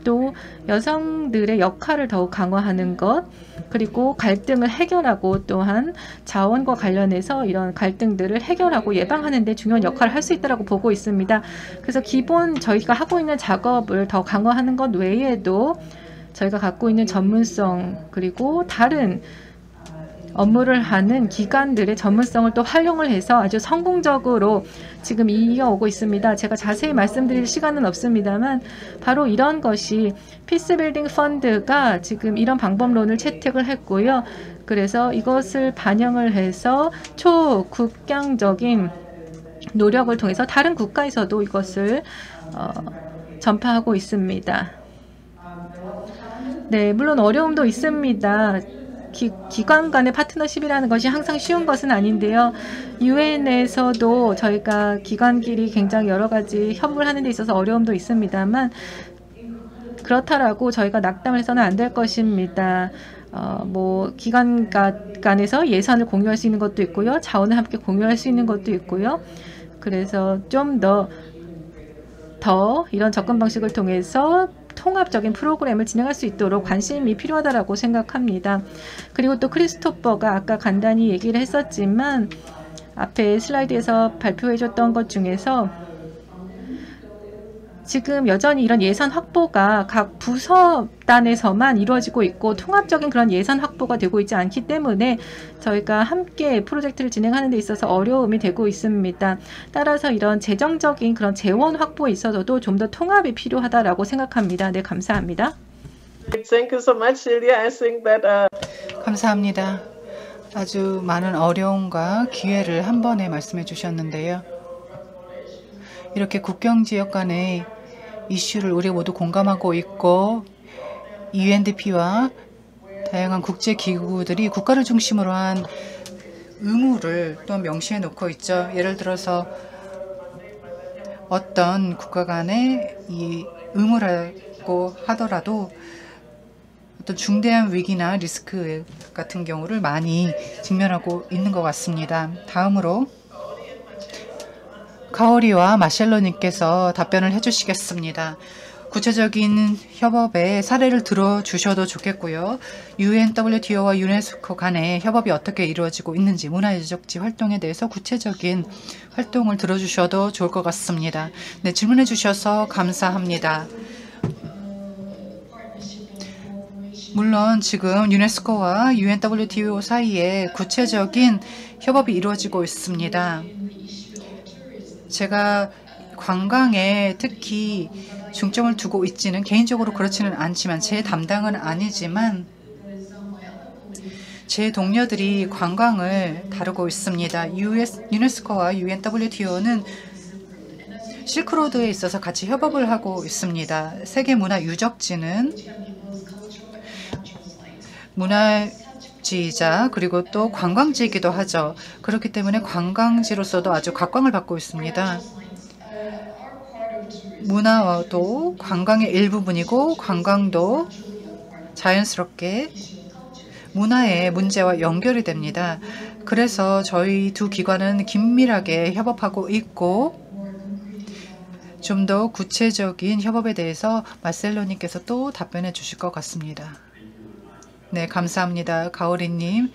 또 여성들의 역할을 더욱 강화하는 것, 그리고 갈등을 해결하고 또한 자원과 관련해서 이런 갈등들을 해결하고 예방하는 데 중요한 역할을 할 수 있다고 보고 있습니다. 그래서 기본 저희가 하고 있는 작업을 더 강화하는 것 외에도 저희가 갖고 있는 전문성, 그리고 다른 업무를 하는 기관들의 전문성을 또 활용을 해서 아주 성공적으로 지금 이어오고 있습니다. 제가 자세히 말씀드릴 시간은 없습니다만 바로 이런 것이 피스빌딩 펀드가 지금 이런 방법론을 채택을 했고요. 그래서 이것을 반영을 해서 초국경적인 노력을 통해서 다른 국가에서도 이것을 전파하고 있습니다. 네, 물론 어려움도 있습니다. 기관 간의 파트너십이라는 것이 항상 쉬운 것은 아닌데요. UN에서도 저희가 기관끼리 굉장히 여러 가지 협업을 하는 데 있어서 어려움도 있습니다만 그렇다라고 저희가 낙담을 해서는 안 될 것입니다. 뭐 기관 간에서 예산을 공유할 수 있는 것도 있고요. 자원을 함께 공유할 수 있는 것도 있고요. 그래서 좀 더 이런 접근 방식을 통해서 통합적인 프로그램을 진행할 수 있도록 관심이 필요하다고 생각합니다. 그리고 또 크리스토퍼가 아까 간단히 얘기를 했었지만 앞에 슬라이드에서 발표해 줬던 것 중에서 지금 여전히 이런 예산 확보가 각 부서단에서만 이루어지고 있고 통합적인 그런 예산 확보가 되고 있지 않기 때문에 저희가 함께 프로젝트를 진행하는 데 있어서 어려움이 되고 있습니다. 따라서 이런 재정적인 그런 재원 확보에 있어서도 좀 더 통합이 필요하다라고 생각합니다. 네, 감사합니다. Thank you so much, Celia. I think that 감사합니다. 아주 많은 어려움과 기회를 한 번에 말씀해 주셨는데요. 이렇게 국경 지역 간의 이슈를 우리 모두 공감하고 있고 UNDP와 다양한 국제기구들이 국가를 중심으로 한 의무를 또 명시해 놓고 있죠. 예를 들어서 어떤 국가 간의 이 의무라고 하더라도 어떤 중대한 위기나 리스크 같은 경우를 많이 직면하고 있는 것 같습니다. 다음으로 가오리와 마셸로님께서 답변을 해주시겠습니다. 구체적인 협업의 사례를 들어주셔도 좋겠고요. UNWTO와 유네스코 간의 협업이 어떻게 이루어지고 있는지 문화유적지 활동에 대해서 구체적인 활동을 들어주셔도 좋을 것 같습니다. 네, 질문해 주셔서 감사합니다. 물론 지금 유네스코와 UNWTO 사이에 구체적인 협업이 이루어지고 있습니다. 제가 관광에 특히 중점을 두고 있지는 개인적으로 그렇지는 않지만 제 담당은 아니지만 제 동료들이 관광을 다루고 있습니다. 유네스코와 UNWTO는 실크로드에 있어서 같이 협업을 하고 있습니다. 세계문화유적지는 문화지이자 그리고 또 관광지이기도 하죠. 그렇기 때문에 관광지로서도 아주 각광을 받고 있습니다. 문화도 관광의 일부분이고 관광도 자연스럽게 문화의 문제와 연결이 됩니다. 그래서 저희 두 기관은 긴밀하게 협업하고 있고 좀 더 구체적인 협업에 대해서 마셀로님께서 또 답변해 주실 것 같습니다. 네, 감사합니다. 가오리님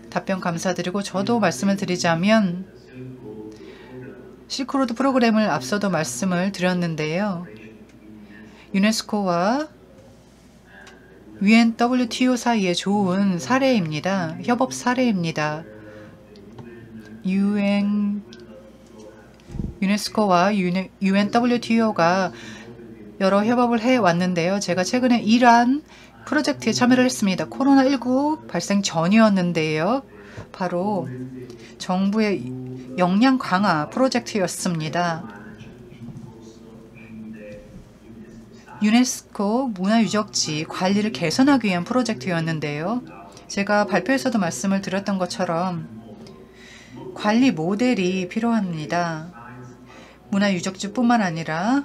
답변 감사드리고 저도 말씀을 드리자면 실크로드 프로그램을 앞서도 말씀을 드렸는데요. 유네스코와 UNWTO 사이의 좋은 사례입니다. 협업 사례입니다. 유네스코와 UNWTO가 여러 협업을 해왔는데요. 제가 최근에 이란 프로젝트에 참여를 했습니다. 코로나19 발생 전이었는데요. 바로 정부의 역량 강화 프로젝트였습니다. 유네스코 문화유적지 관리를 개선하기 위한 프로젝트였는데요. 제가 발표에서도 말씀을 드렸던 것처럼 관리 모델이 필요합니다. 문화유적지뿐만 아니라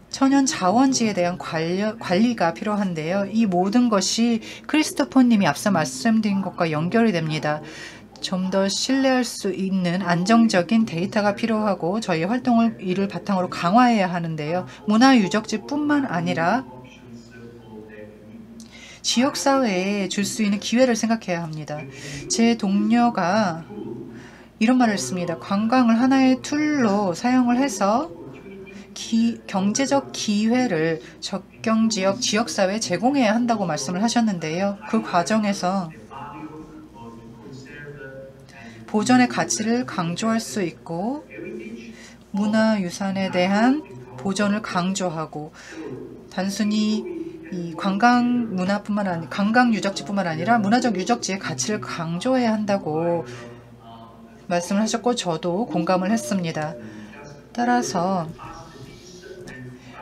천연 자원지에 대한 관리가 필요한데요. 이 모든 것이 크리스토퍼 님이 앞서 말씀드린 것과 연결이 됩니다. 좀 더 신뢰할 수 있는 안정적인 데이터가 필요하고 저희 활동을 이를 바탕으로 강화해야 하는데요. 문화유적지뿐만 아니라 지역사회에 줄 수 있는 기회를 생각해야 합니다. 제 동료가 이런 말을 했습니다. 관광을 하나의 툴로 사용을 해서 경제적 기회를 접경지역, 지역사회에 제공해야 한다고 말씀을 하셨는데요. 그 과정에서 보존의 가치를 강조할 수 있고 문화유산에 대한 보존을 강조하고 단순히 이 관광 문화뿐만 아니라 관광 유적지뿐만 아니라 문화적 유적지의 가치를 강조해야 한다고 말씀을 하셨고 저도 공감을 했습니다. 따라서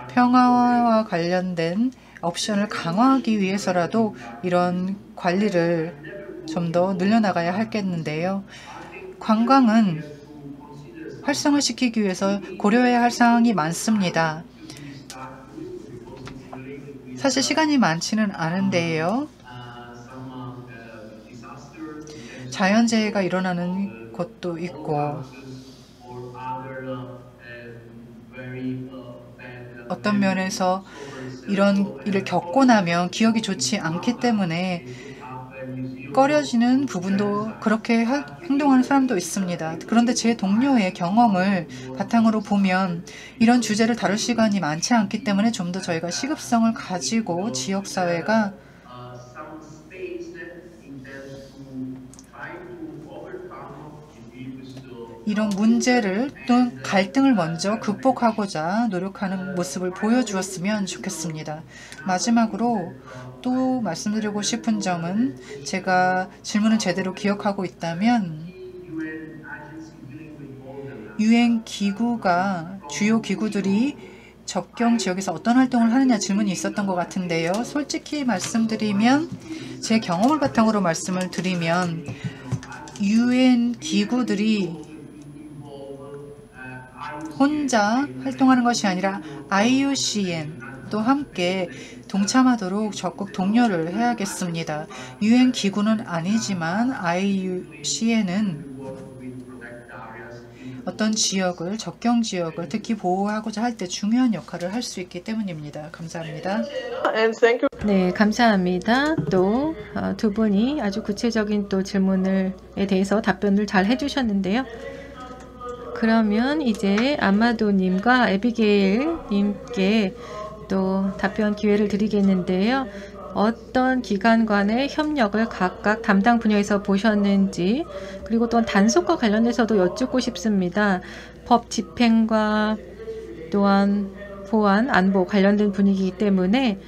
평화와 관련된 옵션을 강화하기 위해서라도 이런 관리를 좀 더 늘려나가야 하겠는데요. 관광은 활성화시키기 위해서 고려해야 할 사항이 많습니다. 사실 시간이 많지는 않은데요. 자연재해가 일어나는 것도 있고 어떤 면에서 이런 일을 겪고 나면 기억이 좋지 않기 때문에 꺼려지는 부분도 그렇게 행동하는 사람도 있습니다. 그런데 제 동료의 경험을 바탕으로 보면 이런 주제를 다룰 시간이 많지 않기 때문에 좀 더 저희가 시급성을 가지고 지역사회가 이런 문제를 또 갈등을 먼저 극복하고자 노력하는 모습을 보여주었으면 좋겠습니다. 마지막으로 또 말씀드리고 싶은 점은 제가 질문을 제대로 기억하고 있다면 UN 기구가 주요 기구들이 접경 지역에서 어떤 활동을 하느냐 질문이 있었던 것 같은데요. 솔직히 말씀드리면 제 경험을 바탕으로 말씀을 드리면 UN 기구들이 혼자 활동하는 것이 아니라 IUCN도 함께 동참하도록 적극 독려를 해야겠습니다. UN 기구는 아니지만 IUCN은 어떤 지역을, 접경 지역을 특히 보호하고자 할 때 중요한 역할을 할 수 있기 때문입니다. 감사합니다. And thank you. 네, 감사합니다. 또 두 분이 아주 구체적인 또 질문에 대해서 답변을 잘 해주셨는데요. 그러면 이제 아마도님과 에비게일님께 또 답변 기회를 드리겠는데요. 어떤 기관 간의 협력을 각각 담당 분야에서 보셨는지, 그리고 또한 단속과 관련해서도 여쭙고 싶습니다. 법 집행과 또한 보안, 안보 관련된 분위기이기 때문에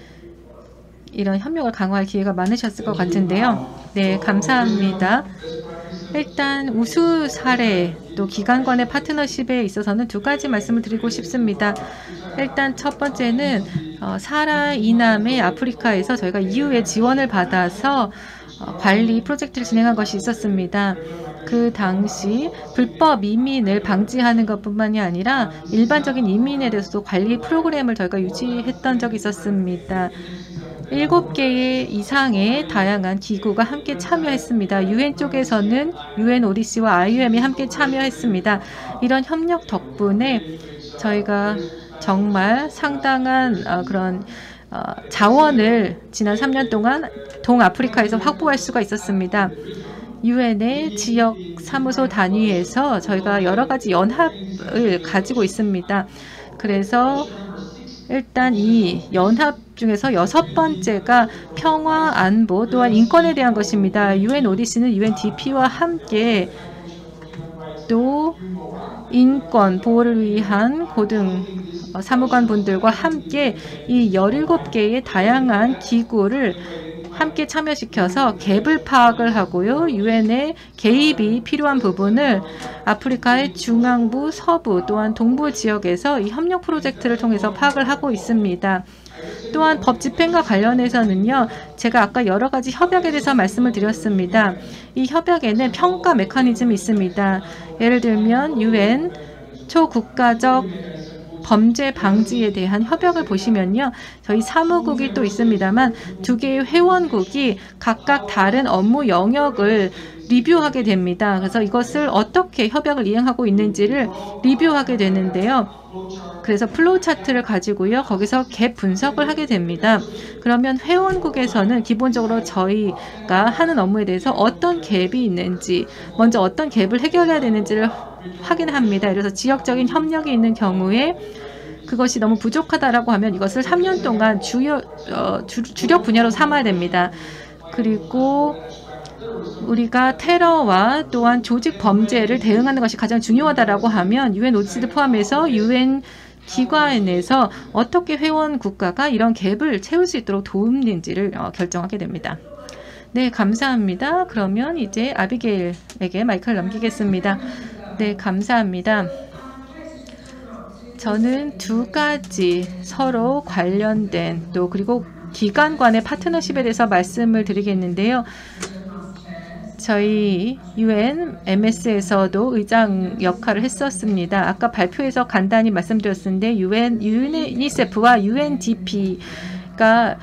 이런 협력을 강화할 기회가 많으셨을 것 같은데요. 네, 감사합니다. 일단 우수 사례, 또 기관 간의 파트너십에 있어서는 두 가지 말씀을 드리고 싶습니다. 일단 첫 번째는 사라 이남의 아프리카에서 저희가 EU의 지원을 받아서 관리 프로젝트를 진행한 것이 있었습니다. 그 당시 불법 이민을 방지하는 것뿐만이 아니라 일반적인 이민에 대해서도 관리 프로그램을 저희가 유지했던 적이 있었습니다. 7개 이상의 다양한 기구가 함께 참여했습니다. UN 쪽에서는 UNODC와 IOM이 함께 참여했습니다. 이런 협력 덕분에 저희가 정말 상당한 그런 자원을 지난 3년 동안 동아프리카에서 확보할 수가 있었습니다. UN의 지역 사무소 단위에서 저희가 여러 가지 연합을 가지고 있습니다. 그래서 일단 이 연합 중에서 6번째가 평화, 안보, 또한 인권에 대한 것입니다. UNODC는 UNDP와 함께 또 인권 보호를 위한 고등 사무관 분들과 함께 이 17개의 다양한 기구를 함께 참여시켜서 갭을 파악을 하고요. UN의 개입이 필요한 부분을 아프리카의 중앙부, 서부 또한 동부 지역에서 이 협력 프로젝트를 통해서 파악을 하고 있습니다. 또한 법 집행과 관련해서는요, 제가 아까 여러 가지 협약에 대해서 말씀을 드렸습니다. 이 협약에는 평가 메커니즘이 있습니다. 예를 들면 UN 초국가적 범죄 방지에 대한 협약을 보시면요, 저희 사무국이 또 있습니다만 2개의 회원국이 각각 다른 업무 영역을 리뷰하게 됩니다. 그래서 이것을 어떻게 협약을 이행하고 있는지를 리뷰하게 되는데요. 그래서 플로우 차트를 가지고요, 거기서 갭 분석을 하게 됩니다. 그러면 회원국에서는 기본적으로 저희가 하는 업무에 대해서 어떤 갭이 있는지, 먼저 어떤 갭을 해결해야 되는지를 확인합니다. 그래서 지역적인 협력이 있는 경우에 그것이 너무 부족하다라고 하면 이것을 3년 동안 주력 분야로 삼아야 됩니다. 그리고 우리가 테러와 또한 조직 범죄를 대응하는 것이 가장 중요하다라고 하면 UNODC를 포함해서 UN 기관에서 어떻게 회원 국가가 이런 갭을 채울 수 있도록 도움인지를 결정하게 됩니다. 네, 감사합니다. 그러면 이제 아비게일에게 마이크를 넘기겠습니다. 네, 감사합니다. 저는 두 가지 서로 관련된 또 그리고 기관 간의 파트너십에 대해서 말씀을 드리겠는데요. 저희 UN MS에서도 의장 역할을 했었습니다. 아까 발표에서 간단히 말씀드렸는데 유니세프와 UNDP가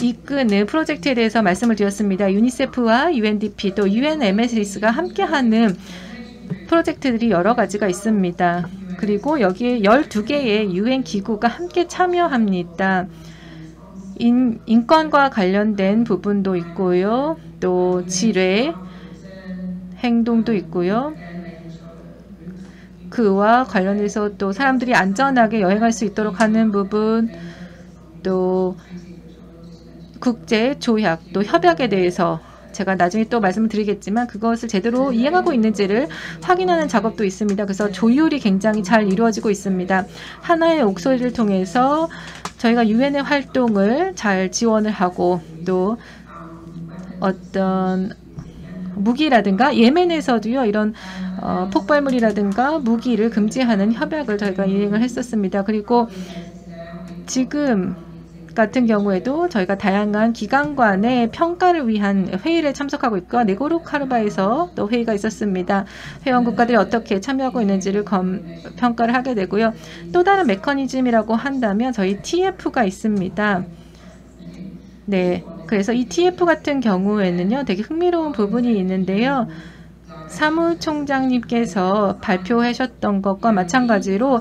이끄는 프로젝트에 대해서 말씀을 드렸습니다. 유니세프와 UNDP 또 UNMS가 함께하는 프로젝트들이 여러 가지가 있습니다. 그리고 여기에 12개의 UN 기구가 함께 참여합니다. 인권과 관련된 부분도 있고요. 또 지뢰 행동도 있고요. 그와 관련해서 또 사람들이 안전하게 여행할 수 있도록 하는 부분, 또 국제 조약, 또 협약에 대해서 제가 나중에 또 말씀을 드리겠지만 그것을 제대로 이행하고 있는지를 확인하는 작업도 있습니다. 그래서 조율이 굉장히 잘 이루어지고 있습니다. 하나의 목소리를 통해서 저희가 유엔의 활동을 잘 지원을 하고 또 어떤 무기라든가 예멘에서도요, 이런 폭발물이라든가 무기를 금지하는 협약을 저희가 이행을 했었습니다. 그리고 지금 같은 경우에도 저희가 다양한 기관관의 평가를 위한 회의를 참석하고 있고 네고르카르바에서 또 회의가 있었습니다. 회원 국가들이 어떻게 참여하고 있는지를 평가를 하게 되고요. 또 다른 메커니즘이라고 한다면 저희 TF가 있습니다. 네, 그래서 이 TF 같은 경우에는요, 되게 흥미로운 부분이 있는데요. 사무총장님께서 발표하셨던 것과 마찬가지로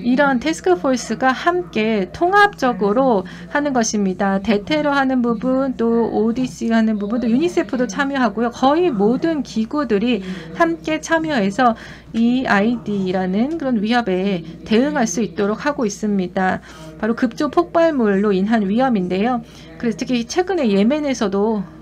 이런 태스크포스가 함께 통합적으로 하는 것입니다. 대테러 하는 부분, 또 ODC 하는 부분, 또 유니세프도 참여하고요. 거의 모든 기구들이 함께 참여해서 이 ID라는 그런 위협에 대응할 수 있도록 하고 있습니다. 바로 급조 폭발물로 인한 위험인데요. 그래서 특히 최근에 예멘에서도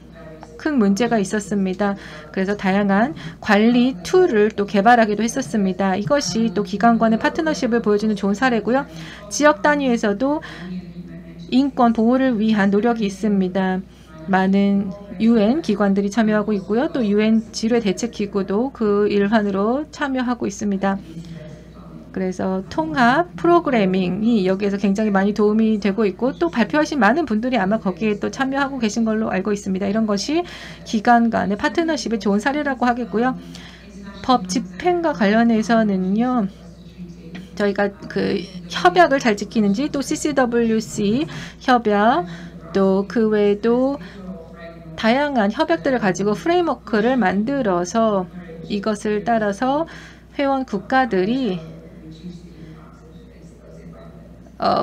큰 문제가 있었습니다. 그래서 다양한 관리 툴을 또 개발하기도 했었습니다. 이것이 또 기관 간의 파트너십을 보여주는 좋은 사례고요. 지역 단위에서도 인권 보호를 위한 노력이 있습니다. 많은 UN 기관들이 참여하고 있고요. 또 UN 지뢰 대책 기구도 그 일환으로 참여하고 있습니다. 그래서 통합 프로그래밍이 여기에서 굉장히 많이 도움이 되고 있고 또 발표하신 많은 분들이 아마 거기에 또 참여하고 계신 걸로 알고 있습니다. 이런 것이 기관 간의 파트너십의 좋은 사례라고 하겠고요. 법 집행과 관련해서는요. 저희가 그 협약을 잘 지키는지 또 CCWC 협약 또 그 외에도 다양한 협약들을 가지고 프레임워크를 만들어서 이것을 따라서 회원 국가들이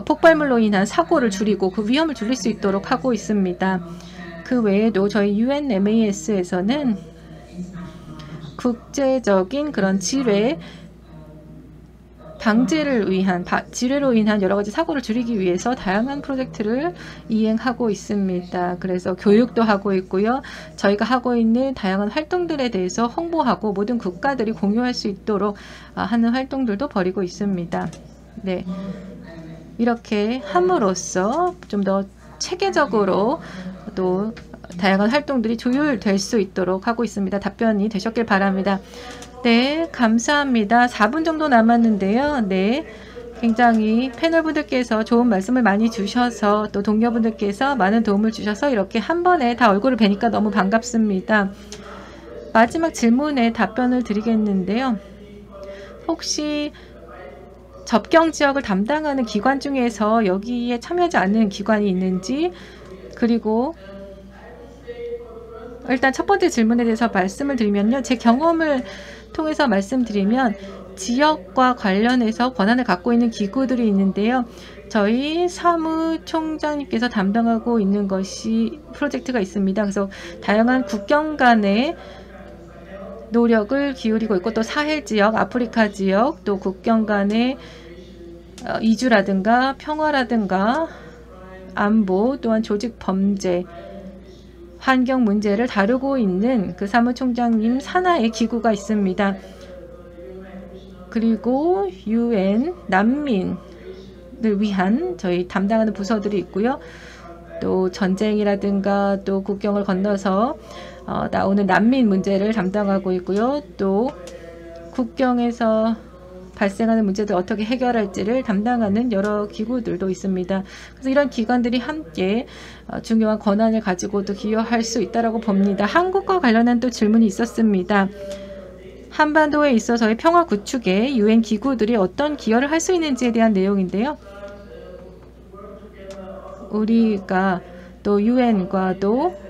폭발물로 인한 사고를 줄이고 그 위험을 줄일 수 있도록 하고 있습니다. 그 외에도 저희 UNMAS에서는 국제적인 그런 지뢰 방지를 위한 지뢰로 인한 여러 가지 사고를 줄이기 위해서 다양한 프로젝트를 이행하고 있습니다. 그래서 교육도 하고 있고요. 저희가 하고 있는 다양한 활동들에 대해서 홍보하고 모든 국가들이 공유할 수 있도록 하는 활동들도 벌이고 있습니다. 네. 이렇게 함으로써 좀 더 체계적으로 또 다양한 활동들이 조율될 수 있도록 하고 있습니다. 답변이 되셨길 바랍니다. 네, 감사합니다. 4분 정도 남았는데요. 네, 굉장히 패널분들께서 좋은 말씀을 많이 주셔서 또 동료분들께서 많은 도움을 주셔서 이렇게 한 번에 다 얼굴을 뵈니까 너무 반갑습니다. 마지막 질문에 답변을 드리겠는데요. 혹시 접경 지역을 담당하는 기관 중에서 여기에 참여하지 않는 기관이 있는지, 그리고 일단 첫 번째 질문에 대해서 말씀을 드리면요. 제 경험을 통해서 말씀드리면 지역과 관련해서 권한을 갖고 있는 기구들이 있는데요. 저희 사무총장님께서 담당하고 있는 것이 프로젝트가 있습니다. 그래서 다양한 국경 간의 노력을 기울이고 있고 또 사헬 지역, 아프리카 지역, 또 국경 간의 이주라든가 평화라든가 안보, 또한 조직 범죄, 환경 문제를 다루고 있는 그 사무총장님 산하의 기구가 있습니다. 그리고 UN 난민을 위한 저희 담당하는 부서들이 있고요. 또 전쟁이라든가 또 국경을 건너서 나오는 난민 문제를 담당하고 있고요. 또 국경에서 발생하는 문제들 어떻게 해결할지를 담당하는 여러 기구들도 있습니다. 그래서 이런 기관들이 함께 중요한 권한을 가지고도 기여할 수 있다고 봅니다. 한국과 관련한 또 질문이 있었습니다. 한반도에 있어서의 평화 구축에 UN 기구들이 어떤 기여를 할 수 있는지에 대한 내용인데요. 우리가 또 UN과도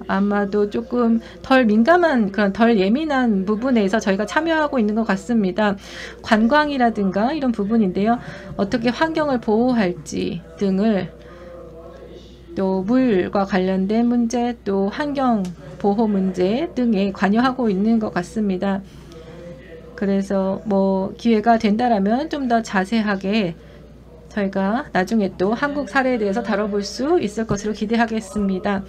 아마도 조금 덜 민감한 그런 덜 예민한 부분에서 저희가 참여하고 있는 것 같습니다. 관광이라든가 이런 부분인데요. 어떻게 환경을 보호할지 등을 또 물과 관련된 문제 또 환경 보호 문제 등에 관여하고 있는 것 같습니다. 그래서 뭐 기회가 된다라면 좀 더 자세하게 저희가 나중에 또 한국 사례에 대해서 다뤄볼 수 있을 것으로 기대하겠습니다.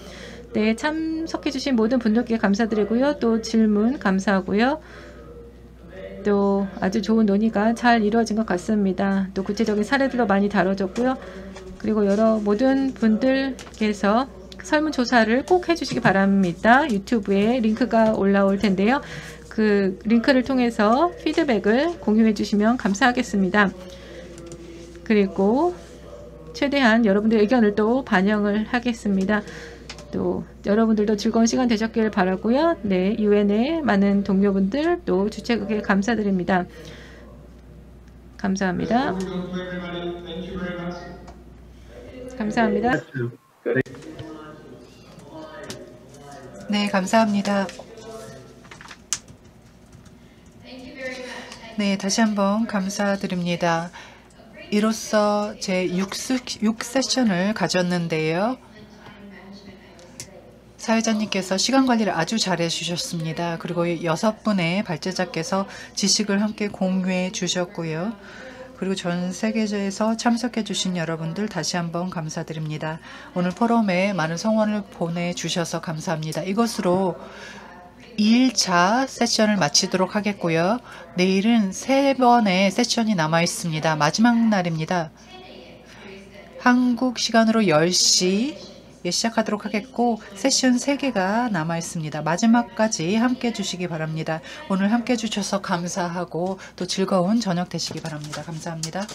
네, 참석해주신 모든 분들께 감사드리고요. 또 질문 감사하고요. 또 아주 좋은 논의가 잘 이루어진 것 같습니다. 또 구체적인 사례들도 많이 다뤄졌고요. 그리고 모든 분들께서 설문조사를 꼭 해주시기 바랍니다. 유튜브에 링크가 올라올 텐데요. 그 링크를 통해서 피드백을 공유해 주시면 감사하겠습니다. 그리고 최대한 여러분들의 의견을 또 반영을 하겠습니다. 또 여러분들도 즐거운 시간 되셨길 바라고요. 네, 유엔의 많은 동료분들 또 주최국에 감사드립니다. 감사합니다. 감사합니다. 네, 감사합니다. 네, 다시 한번 감사드립니다. 이로써 제 6세션을 가졌는데요. 사회자님께서 시간 관리를 아주 잘해 주셨습니다. 그리고 6분의 발제자께서 지식을 함께 공유해 주셨고요. 그리고 전 세계에서 참석해 주신 여러분들 다시 한번 감사드립니다. 오늘 포럼에 많은 성원을 보내주셔서 감사합니다. 이것으로 2일차 세션을 마치도록 하겠고요. 내일은 3번의 세션이 남아 있습니다. 마지막 날입니다. 한국 시간으로 10시에 시작하도록 하겠고 세션 3개가 남아 있습니다. 마지막까지 함께 해주시기 바랍니다. 오늘 함께 해주셔서 감사하고 또 즐거운 저녁 되시기 바랍니다. 감사합니다.